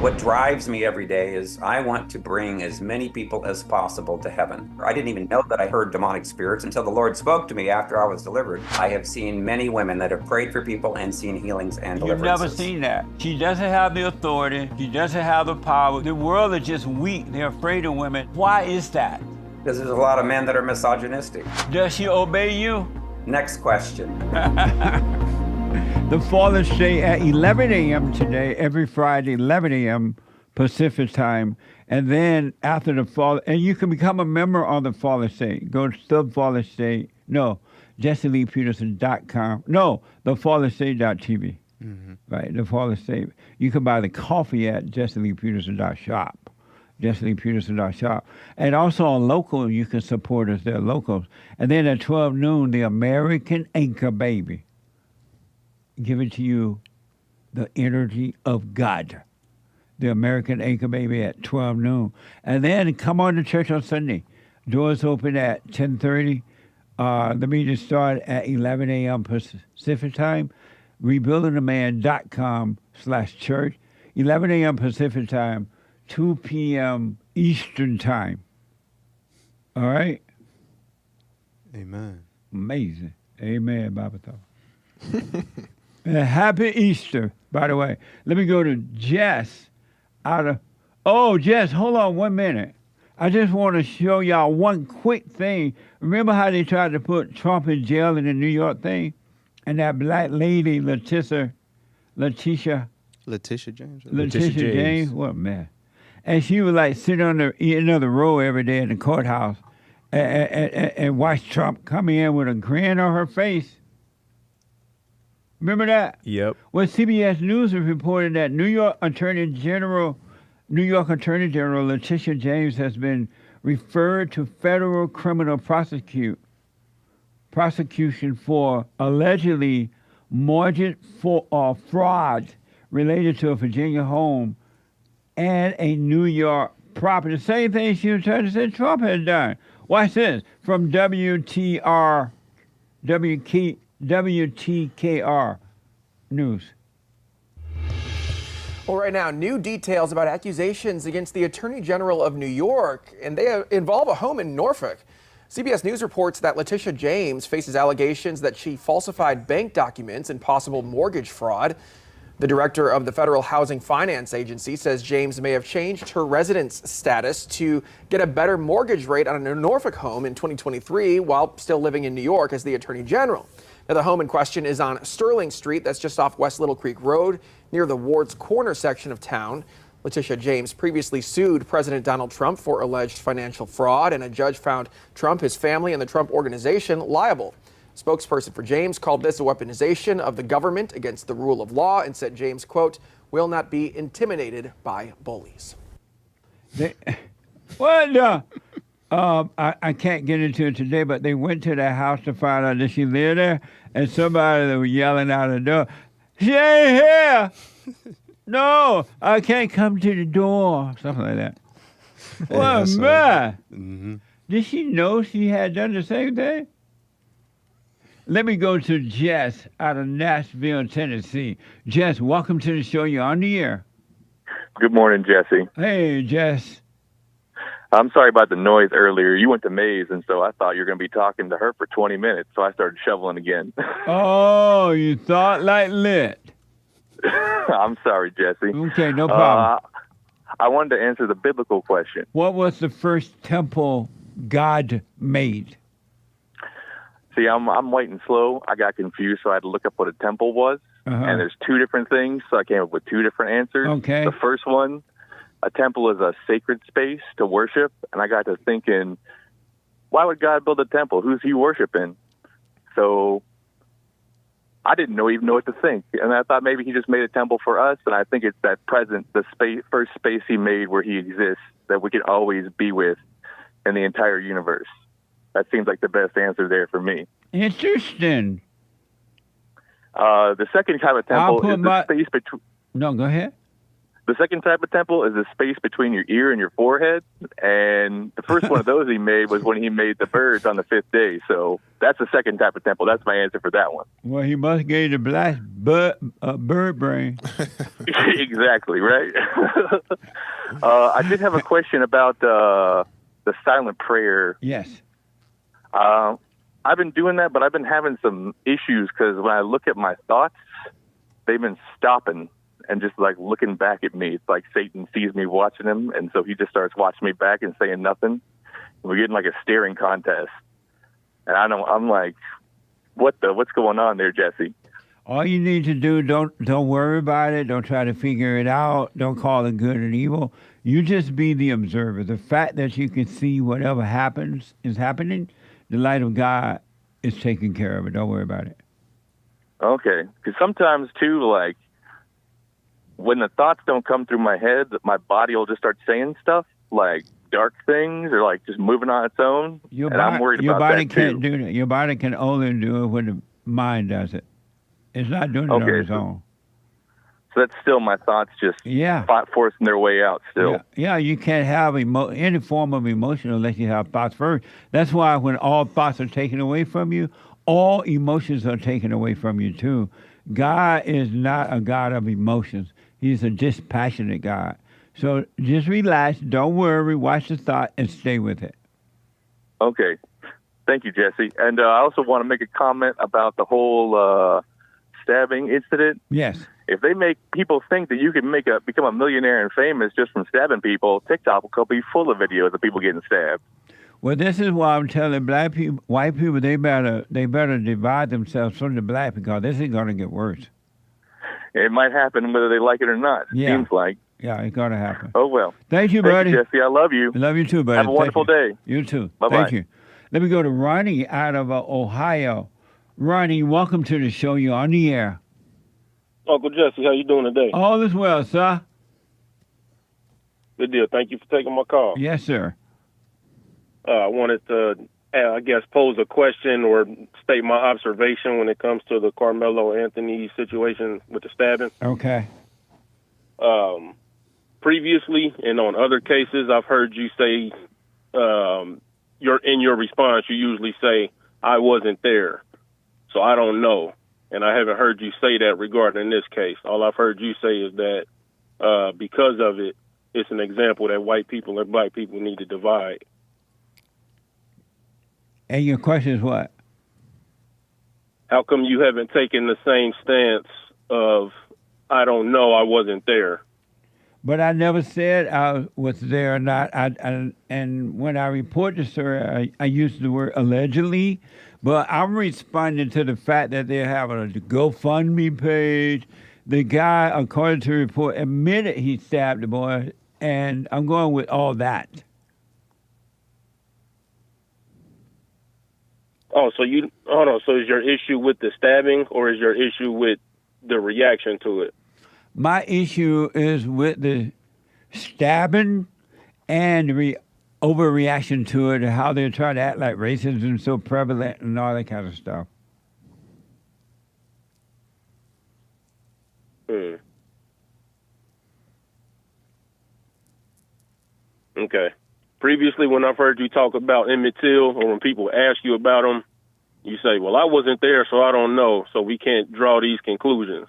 What drives me every day is I want to bring as many people as possible to heaven. I didn't even know that I heard demonic spirits until the Lord spoke to me after I was delivered. I have seen many women that have prayed for people and seen healings and You've deliverances. never seen that. She doesn't have the authority. She doesn't have the power. The world is just weak. They're afraid of women. Why is that? Because there's a lot of men that are misogynistic. Does she obey you? Next question. The Fallen State at 11 a.m. today, every Friday, 11 a.m. Pacific time. And then after the Fallen, and you can become a member on the Fallen State. Go to the Fallen State. No, JesseLeePeterson.com. No, thefallenstate.tv. Right, the Fallen State. You can buy the coffee at JesseLeePeterson.shop. JesseLeePeterson.shop. And also on local, you can support us there, locals. And then at 12 noon, the American Anchor Baby. Giving to you the energy of God. The American Anchor Baby at 12 noon. And then come on to church on Sunday. Doors open at 10:30. The meeting start at 11 a.m. Pacific time. RebuildingTheMan.com/church. 11 a.m. Pacific time. 2 p.m. Eastern time. All right? Amen. Amazing. Amen, Baba Tho. Happy Easter, by the way. Let me go to Jess Jess, hold on 1 minute. I just want to show y'all one quick thing. Remember how they tried to put Trump in jail in the New York thing? And that black lady, Letitia James. What a mess. And she was like sitting on the end of the row every day in the courthouse and watch Trump come in with a grin on her face. Remember that? Yep. Well, CBS News has reported that New York Attorney General Letitia James has been referred to federal criminal prosecution for allegedly mortgage fraud related to a Virginia home and a New York property. The same thing she was trying to say Trump had done. Watch this from WTKR News. Well, right now, new details about accusations against the Attorney General of New York, and they involve a home in Norfolk. CBS News reports that Letitia James faces allegations that she falsified bank documents and possible mortgage fraud. The director of the Federal Housing Finance Agency says James may have changed her residence status to get a better mortgage rate on a Norfolk home in 2023 while still living in New York as the Attorney General. Now, the home in question is on Sterling Street, that's just off West Little Creek Road, near the Ward's Corner section of town. Letitia James previously sued President Donald Trump for alleged financial fraud, and a judge found Trump, his family, and the Trump Organization liable. Spokesperson for James called this a weaponization of the government against the rule of law and said James, quote, will not be intimidated by bullies. I can't get into it today, but they went to the house to find out that she lived there, and somebody that was yelling out the door, she ain't here! No, I can't come to the door. Something like that. What a man! Did she know she had done the same thing? Let me go to Jess out of Nashville, Tennessee. Jess, welcome to the show. You're on the air. Good morning, Jesse. Hey, Jess. I'm sorry about the noise earlier. You went to Maze, and so I thought you were going to be talking to her for 20 minutes, so I started shoveling again. Oh, you thought like lit. I'm sorry, Jesse. Okay, no problem. I wanted to answer the biblical question. What was the first temple God made? See, I'm white and slow. I got confused, so I had to look up what a temple was. And there's two different things, so I came up with two different answers. Okay. The first one, a temple is a sacred space to worship. And I got to thinking, why would God build a temple? Who's he worshiping? So I didn't even know what to think. And I thought maybe he just made a temple for us. And I think it's that present, the first space he made where he exists, that we could always be with in the entire universe. That seems like the best answer there for me. Interesting. The second type of temple is the space between... No, go ahead. The second type of temple is the space between your ear and your forehead. And the first one of those he made was when he made the birds on the 5th day. So that's the second type of temple. That's my answer for that one. Well, he must get the black bird brain. Exactly, right? I did have a question about the silent prayer. Yes. I've been doing that, but I've been having some issues because when I look at my thoughts, they've been stopping and just like looking back at me. It's like Satan sees me watching him, and so he just starts watching me back and saying nothing. And we're getting like a staring contest. And I'm like, what's going on there, Jesse? All you need to do, don't worry about it. Don't try to figure it out. Don't call it good and evil. You just be the observer. The fact that you can see whatever is happening, the light of God is taking care of it. Don't worry about it. Okay. Because sometimes, too, like, when the thoughts don't come through my head, my body will just start saying stuff, like dark things or, like, just moving on its own. I'm worried about that, Your body can't do that. Your body can only do it when the mind does it. It's not doing it on its own. So that's still my thoughts just forcing their way out still. Yeah, you can't have any form of emotion unless you have thoughts first. That's why when all thoughts are taken away from you, all emotions are taken away from you too. God is not a God of emotions. He's a dispassionate God. So just relax, don't worry, watch the thought, and stay with it. Okay. Thank you, Jesse. And I also want to make a comment about the whole stabbing incident. Yes. If they make people think that you can become a millionaire and famous just from stabbing people, TikTok will be full of videos of people getting stabbed. Well, this is why I'm telling black people, white people, they better divide themselves from the black because this is going to get worse. It might happen whether they like it or not. Yeah. Seems like. Yeah, it's going to happen. Oh, well. Thank you, buddy. Thank you, Jesse. I love you. I love you too, buddy. Have a wonderful day. You too. Bye-bye. Thank you. Let me go to Ronnie out of Ohio. Ronnie, welcome to the show. You're on the air. Uncle Jesse, how you doing today? All is well, sir. Good deal. Thank you for taking my call. Yes, sir. I wanted to, I guess, pose a question or state my observation when it comes to the Karmelo Anthony situation with the stabbing. Okay. Previously and on other cases, I've heard you say, in your response, you usually say, I wasn't there, so I don't know. And I haven't heard you say that regarding this case. All I've heard you say is that because of it, it's an example that white people and black people need to divide. And your question is what? How come you haven't taken the same stance of, I don't know, I wasn't there? But I never said I was there or not. And when I report the story, I used the word allegedly. But I'm responding to the fact that they're having a GoFundMe page. The guy, according to the report, admitted he stabbed the boy. And I'm going with all that. Oh, so hold on. So is your issue with the stabbing or is your issue with the reaction to it? My issue is with the stabbing and the overreaction to it and how they're trying to act like racism is so prevalent and all that kind of stuff. Okay. Previously, when I've heard you talk about Emmett Till, or when people ask you about him, you say, well, I wasn't there, so I don't know, so we can't draw these conclusions.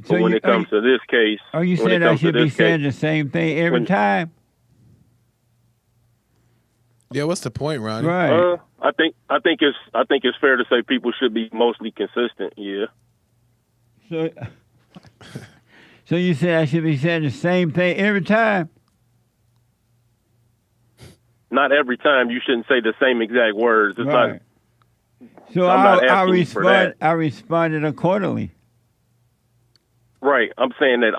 So but when it comes to this case... Are you saying I should be saying the same thing every time? Yeah, what's the point, Ronnie? Right. I think it's fair to say people should be mostly consistent, yeah. So you say I should be saying the same thing every time? Not every time. You shouldn't say the same exact words. It's right. So I responded accordingly. Right. I'm saying that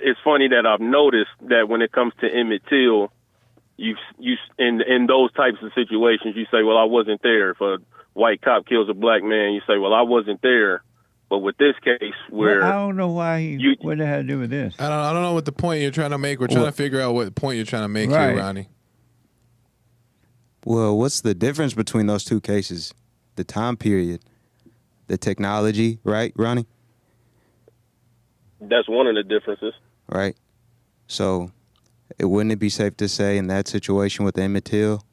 it's funny that I've noticed that when it comes to Emmett Till, you in those types of situations, you say, well, I wasn't there. If a white cop kills a black man, you say, well, I wasn't there. But with this case, where I don't know why what it had to do with this. I don't know what the point you're trying to make. We're trying to figure out what point you're trying to make here, Ronnie. Well, what's the difference between those two cases? The time period, the technology, right, Ronnie? That's one of the differences. Right. So wouldn't it be safe to say in that situation with Emmett Till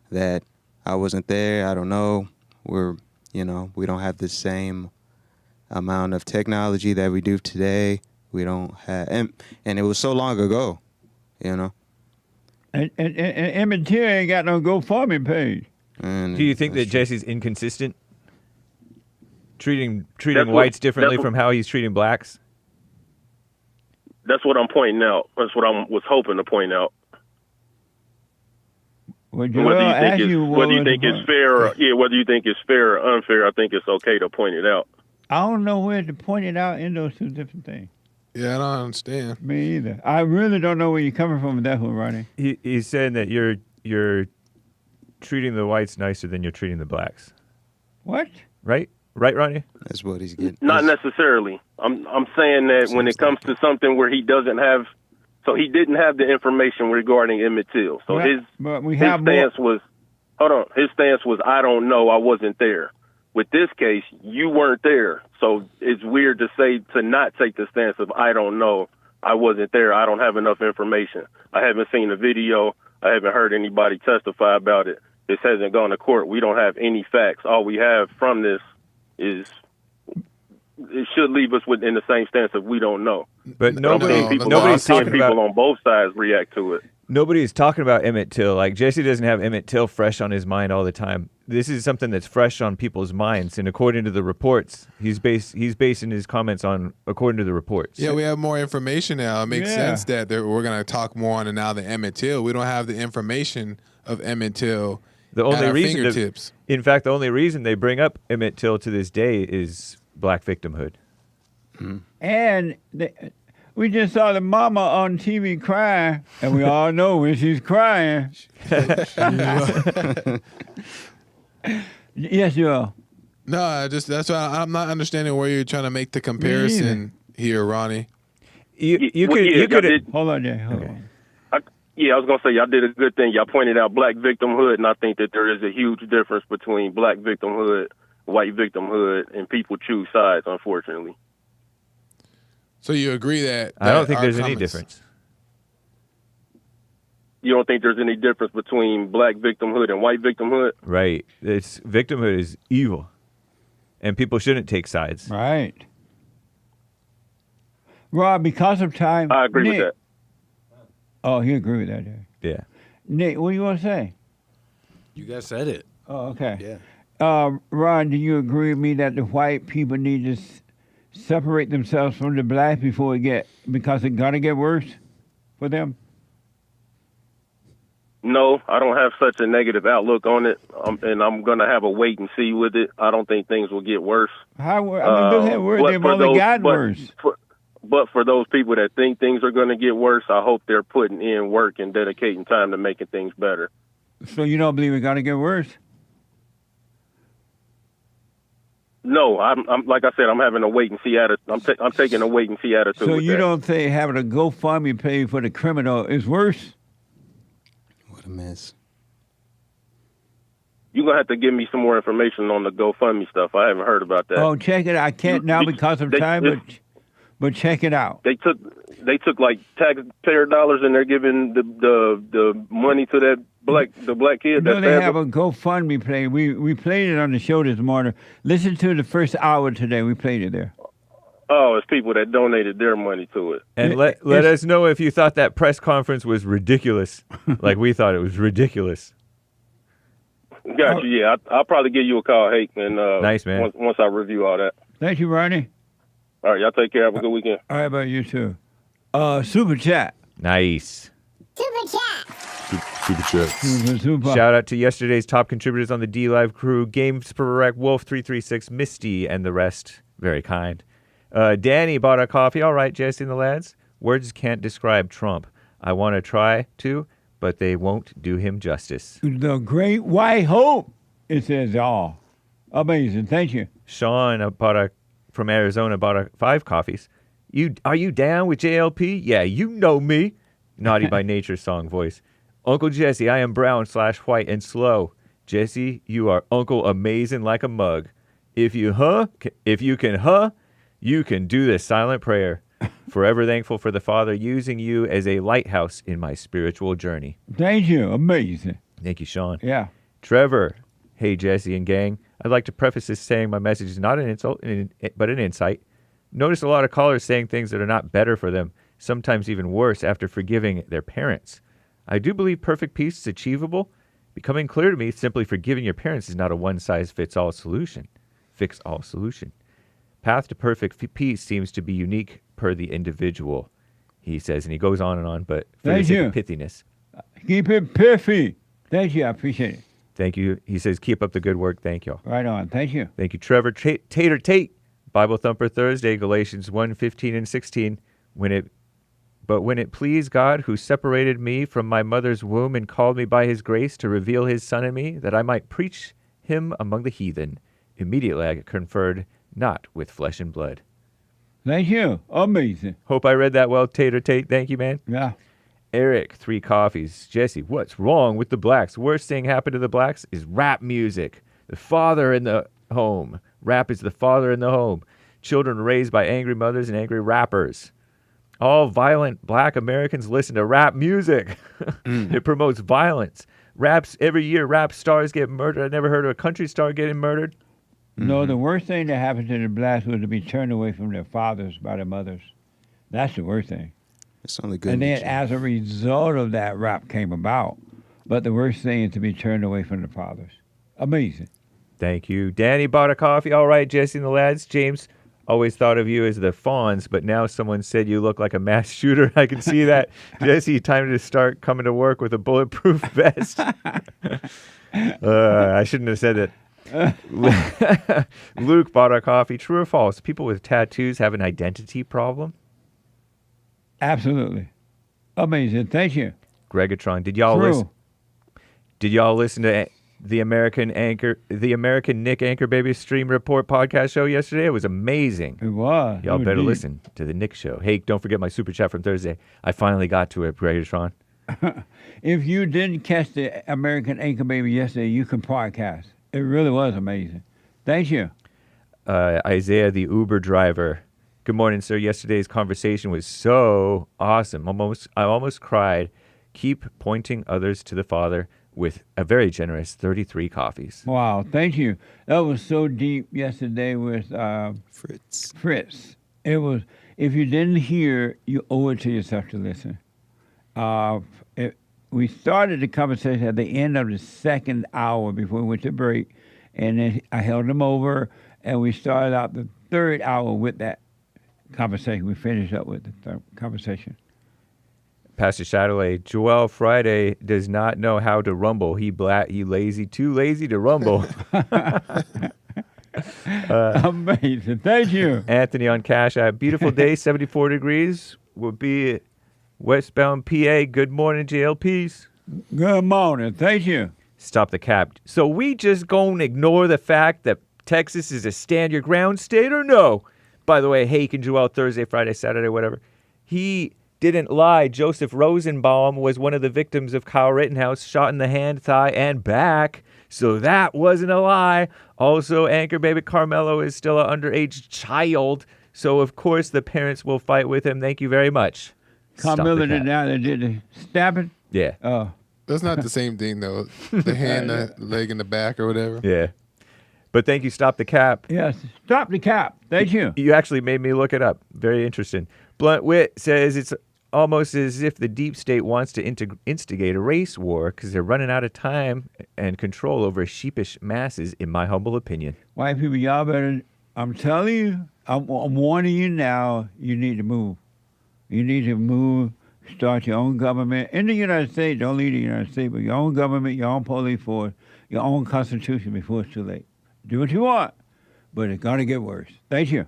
that I wasn't there, I don't know, we don't have the same amount of technology that we do today. We don't have, and it was so long ago, you know. And Emmett Till ain't got no GoFundMe page. Do you think that Jesse's inconsistent? Treating whites differently from how he's treating blacks? That's what I'm pointing out. That's what I was hoping to point out. Whether you think it's fair or unfair, I think it's okay to point it out. I don't know where to point it out in those two different things. Yeah, I don't understand. Me either. I really don't know where you're coming from with that one, Ronnie. He's saying that you're treating the whites nicer than you're treating the blacks. What? Right, Ronnie? That's what he's getting. Not necessarily. I'm saying that when it comes to something where he doesn't have, so he didn't have the information regarding Emmett Till. So his stance was, hold on, his stance was, I don't know, I wasn't there. With this case, you weren't there. So it's weird to not take the stance of, I don't know, I wasn't there, I don't have enough information. I haven't seen a video, I haven't heard anybody testify about it. This hasn't gone to court. We don't have any facts. All we have from this is, it should leave us in the same stance of we don't know. But nobody's seeing people on both sides react to it. Nobody's talking about Emmett Till. Like, Jesse doesn't have Emmett Till fresh on his mind all the time. This is something that's fresh on people's minds, and according to the reports, he's basing his comments on according to the reports. Yeah, we have more information now. It makes sense that we're going to talk more on it now than Emmett Till. We don't have the information of Emmett Till the only at our reason fingertips. In fact, the only reason they bring up Emmett Till to this day is black victimhood. And we just saw the mama on TV crying, and we all know when she's crying. Yes, you are. No, that's why I'm not understanding where you're trying to make the comparison here, Ronnie. You could hold on, Jay. Hold on. I was going to say, y'all did a good thing. Y'all pointed out black victimhood, and I think that there is a huge difference between black victimhood, white victimhood, and people choose sides, unfortunately. So you agree that I don't think there's any difference. You don't think there's any difference between black victimhood and white victimhood? Right. Victimhood is evil, and people shouldn't take sides. Right. Rob, because of time, I agree with that. Oh, you agree with that, Jay? Yeah. Nate, what do you want to say? You guys said it. Oh, okay. Yeah. Ron, do you agree with me that the white people need to separate themselves from the blacks because it's gonna get worse for them? No, I don't have such a negative outlook on it, and I'm gonna have a wait and see with it. I don't think things will get worse. They've only gotten worse. But for those people that think things are going to get worse, I hope they're putting in work and dedicating time to making things better. So you don't believe it's going to get worse? No, I'm like I said, I'm having a wait and see attitude. I'm taking a wait and see attitude. So you don't think having a GoFundMe page for the criminal is worse? What a mess. You're going to have to give me some more information on the GoFundMe stuff. I haven't heard about that. Oh, check it out. I can't now because of time, but check it out. They took like taxpayer dollars and they're giving the money to the black kid. No, they have a GoFundMe page. We played it on the show this morning. Listen to the first hour today. We played it there. Oh, it's people that donated their money to it. And let us know if you thought that press conference was ridiculous, like we thought it was ridiculous. Got you. Yeah, I'll probably give you a call, Hank, and nice, man. Once I review all that. Thank you, Ronnie. All right, y'all take care. Have a good weekend. All right, about you too. Super chat. Nice. Super chat. Super chat. Super. Shout out to yesterday's top contributors on the D Live crew: Games for Wreck, Wolf 336, Misty, and the rest. Very kind. Danny bought a coffee. All right, Jesse and the lads. Words can't describe Trump. I want to try to, but they won't do him justice. The great white hope. It says all. Amazing. Thank you. Sean from Arizona bought 5 coffees. Are you down with JLP? Yeah, you know me. Naughty by Nature song voice. Uncle Jesse, I am brown / white and slow. Jesse, you are Uncle Amazing like a mug. If you can, you can do the silent prayer. Forever thankful for the Father using you as a lighthouse in my spiritual journey. Thank you. Amazing. Thank you, Sean. Yeah. Trevor, hey, Jesse and gang. I'd like to preface this saying my message is not an insult, but an insight. Notice a lot of callers saying things that are not better for them, sometimes even worse after forgiving their parents. I do believe perfect peace is achievable. Becoming clear to me, simply forgiving your parents is not a one-size-fits-all solution. Fix-all solution. Path to perfect peace seems to be unique per the individual, he says, and he goes on, but for the sake of pithiness. Keep it pithy. Thank you. I appreciate it. Thank you. He says, keep up the good work. Thank you. Right on. Thank you. Thank you, Trevor. Tater Tate Bible Thumper Thursday, Galatians 1:15 and 16. But when it pleased God, who separated me from my mother's womb and called me by his grace to reveal his Son in me, that I might preach him among the heathen, immediately I conferred not with flesh and blood. Thank you. Amazing. Hope I read that well, Tater Tate. Thank you, man. Yeah. Eric, 3 coffees. Jesse, what's wrong with the blacks? Worst thing happened to the blacks is rap music. The father in the home. Rap is the father in the home. Children raised by angry mothers and angry rappers. All violent black Americans listen to rap music. It promotes violence. Every year, rap stars get murdered. I never heard of a country star getting murdered. No, the worst thing that happened to the blacks was to be turned away from their fathers by their mothers. That's the worst thing. It's only good. And then as a result of that, rap came about. But the worst thing is to be turned away from the fathers. Amazing. Thank you. Danny bought a coffee. All right, Jesse and the lads. James, always thought of you as the Fawns, but now someone said you look like a mass shooter. I can see that. Jesse, time to start coming to work with a bulletproof vest. I shouldn't have said it. Luke bought our coffee. True or false? People with tattoos have an identity problem? Absolutely. Amazing. Thank you. Gregatron, did y'all listen to the American Nick Anchorbaby Stream Report podcast show yesterday? It was amazing. It was. Y'all better listen to the Nick show. Hey, don't forget my super chat from Thursday. I finally got to it, Gregatron. If you didn't catch the American Anchorbaby yesterday, you can podcast. It really was amazing. Thank you. Isaiah, the Uber driver. Good morning, sir. Yesterday's conversation was so awesome. I almost cried. Keep pointing others to the Father with a very generous 33 coffees. Wow, thank you. That was so deep yesterday with Fritz. It was. If you didn't hear, you owe it to yourself to listen. We started the conversation at the end of the second hour before we went to break, and then I held them over, and we started out the third hour with that conversation. We finished up with the third conversation. Pastor Shadowley, Joel Friday does not know how to rumble. He lazy, too lazy to rumble. Amazing. Thank you. Anthony on Cash App. Beautiful day, 74 degrees. Will be westbound PA. Good morning, JLPs. Good morning. Thank you. Stop the cap. So we just gonna ignore the fact that Texas is a stand your ground state or no? By the way, Hake and Joel Thursday, Friday, Saturday, whatever. He didn't lie. Joseph Rosenbaum was one of the victims of Kyle Rittenhouse, shot in the hand, thigh, and back. So that wasn't a lie. Also, Anchor Baby Karmelo is still an underage child. So, of course, the parents will fight with him. Thank you very much. Karmelo did the stabbing? Yeah. Oh. That's not the same thing, though. The hand, the leg in the back or whatever. Yeah. But thank you, Stop the Cap. Yes, Stop the Cap. Thank you. You actually made me look it up. Very interesting. Blunt Wit says it's almost as if the deep state wants to instigate a race war because they're running out of time and control over sheepish masses, in my humble opinion. White people, y'all better, I'm telling you, I'm warning you now, you need to move. You need to move, start your own government. In the United States, don't leave the United States, but your own government, your own police force, your own constitution before it's too late. Do what you want, but it's going to get worse. Thank you.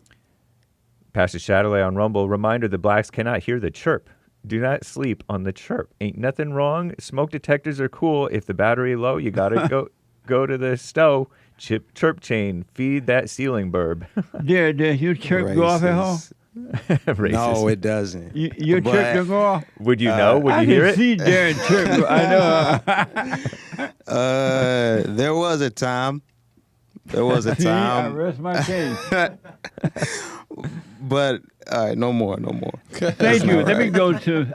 Pastor Shadowley on Rumble, reminder the blacks cannot hear the chirp. Do not sleep on the chirp. Ain't nothing wrong. Smoke detectors are cool. If the battery low, you got to go to the stove. Chirp chain. Feed that ceiling burb. Did your chirp go off at home? No, it doesn't. Your chirp don't go off? Would you know? Would you hear it? I can see Darren chirp. I know. There was a time. I rest my case. But all right, no more. Thank you. Let me go to.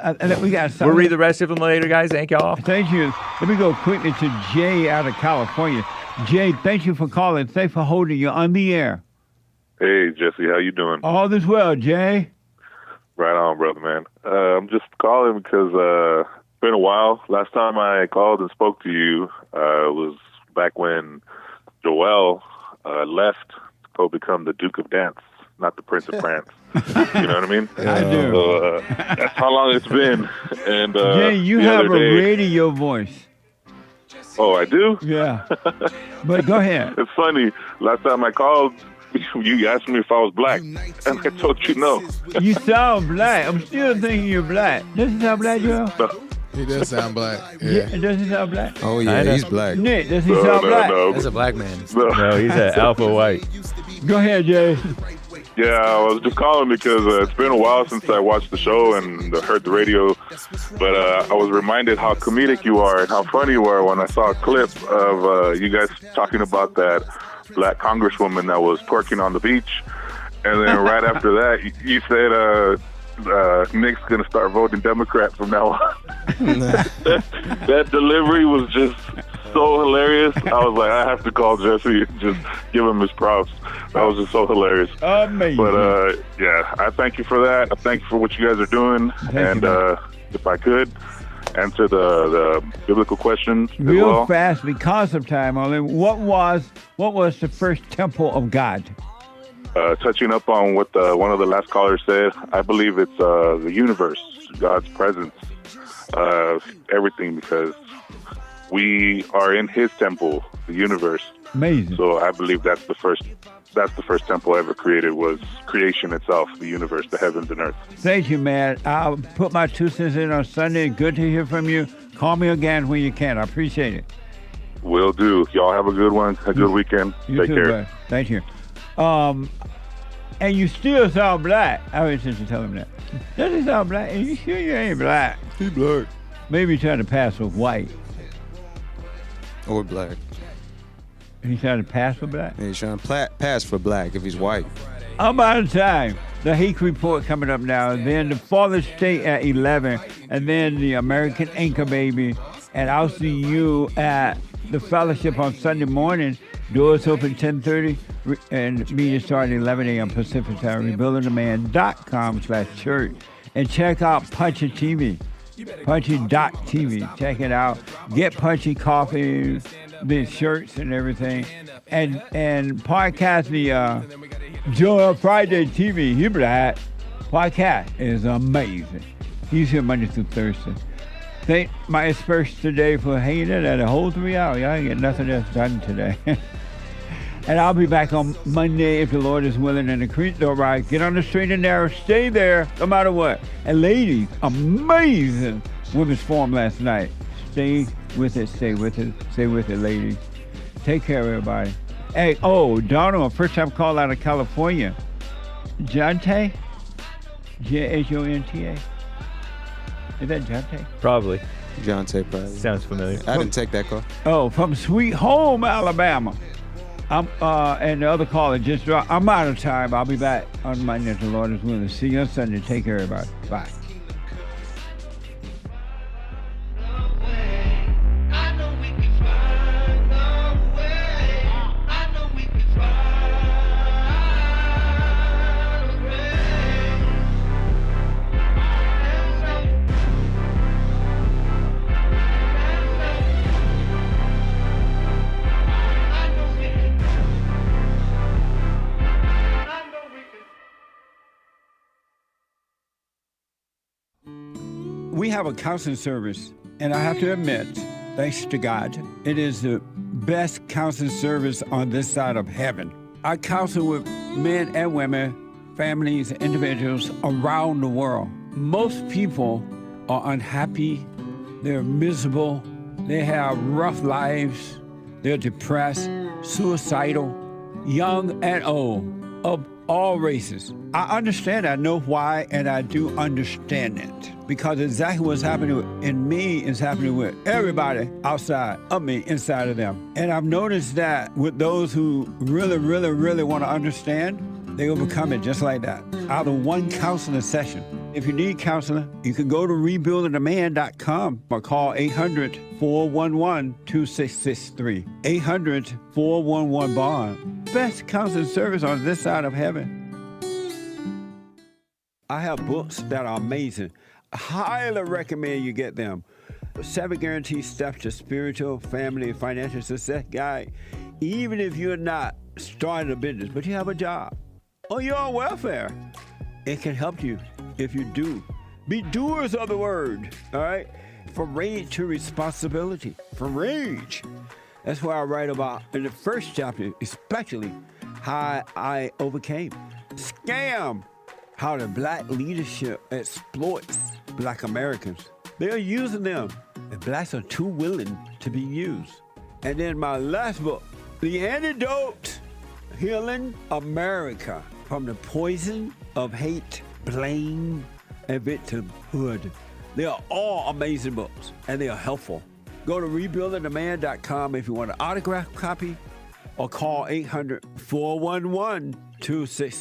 We got something. We'll read the rest of them later, guys. Thank y'all. Thank you. Let me go quickly to Jay out of California. Jay, thank you for calling. Thanks for holding you on the air. Hey, Jesse, how you doing? All is well, Jay. Right on, brother, man. I'm just calling because it's been a while. Last time I called and spoke to you was back when Joel left to go become the Duke of Dance, not the Prince of France. You know what I mean? I do. So, that's how long it's been. And Jay, you have a radio voice. Oh, I do? Yeah. But go ahead. It's funny. Last time I called, You asked me if I was black, and I told you no. You sound black. I'm still thinking you're black. Does he sound black, Joel? No. He does sound black. Yeah. Does he sound black? Oh, yeah, he's black. Nick, does he sound black? No. That's a black man. No, he's an alpha white. Go ahead, Jay. Yeah, I was just calling because it's been a while since I watched the show and heard the radio, but I was reminded how comedic you are and how funny you are when I saw a clip of you guys talking about that black congresswoman that was twerking on the beach, and then right after that, you said Nick's going to start voting Democrat from now on. That delivery was just so hilarious. I was like, I have to call Jesse and just give him his props. That was just so hilarious. Amazing. But yeah, I thank you for that. I thank you for what you guys are doing. Thank you, if I could answer the biblical question as real well. fast because of time only. What was the first temple of God? Touching up on what one of the last callers said, I believe it's the universe, God's presence, everything, because we are in His temple, the universe. Amazing. So I believe that's the first temple ever created, was creation itself, the universe, the heavens and earth. Thank you, man. I'll put my 2 cents in on Sunday. Good to hear from you. Call me again when you can. I appreciate it. Will do. Y'all have a good one, a good weekend. You Take too, care. Bud. Thank you. And you still sound black. I was just to tell him that. Does he sound black? Are you sure you ain't black? He black. Maybe he's trying to pass for white. Or black. He's trying to pass for black? He's trying to pass for black if he's white. I'm out of time. The Hake Report coming up now. And then the Father's State at 11. And then the American Anchor Baby. And I'll see you at the fellowship on Sunday morning. Doors open 10:30 and meeting starting 11 a.m. Pacific time. RebuildingTheMan.com/church. And check out Punchy TV. Punchy.tv. Check it out. Get Punchy coffee, the shirts and everything. And podcast the JLP Friday TV. You black. Podcast is amazing. He's here Monday through Thursday. Thank my experts today for hanging in at a whole 3 hours. Y'all ain't get nothing else done today. And I'll be back on Monday if the Lord is willing and the creek don't rise. Get on the straight and narrow. Stay there no matter what. And ladies, amazing women's forum last night. Stay with it. Stay with it. Stay with it, ladies. Take care, everybody. Hey, Donald, first time call out of California. Jonte? Jonta? Is that Jonte? Probably. Jonte, probably. Sounds familiar. I didn't take that call. Oh, from Sweet Home, Alabama. And the other caller just dropped. I'm out of time. I'll be back on Monday if the Lord is willing. See you on Sunday. Take care, everybody. Bye. We have a counseling service, and I have to admit, thanks to God, it is the best counseling service on this side of heaven. I counsel with men and women, families, individuals around the world. Most people are unhappy, they're miserable, they have rough lives, they're depressed, suicidal, young and old, of all races. I understand, I know why, and I do understand it. Because exactly what's happening in me is happening with everybody outside of me, inside of them. And I've noticed that with those who really, really, really want to understand, they overcome it just like that, out of one counseling session. If you need counseling, you can go to rebuildingtheman.com or call 800-411-2663. 800-411-BOND. Best counseling service on this side of heaven. I have books that are amazing. I highly recommend you get them. 7 Guaranteed Steps to Spiritual, Family, and Financial Success Guide. Even if you're not starting a business, but you have a job, or you're on welfare, it can help you if you do. Be doers of the word, all right? From rage to responsibility. From rage. That's why I write about, in the first chapter, especially, how I overcame. Scam, how the black leadership exploits black Americans. They're using them, and blacks are too willing to be used. And then my last book, The Antidote, Healing America from the Poison of Hate, Blame, and Victimhood. They are all amazing books, and they are helpful. Go to rebuildingtheman.com if you want an autographed copy, or call 800-411-2666.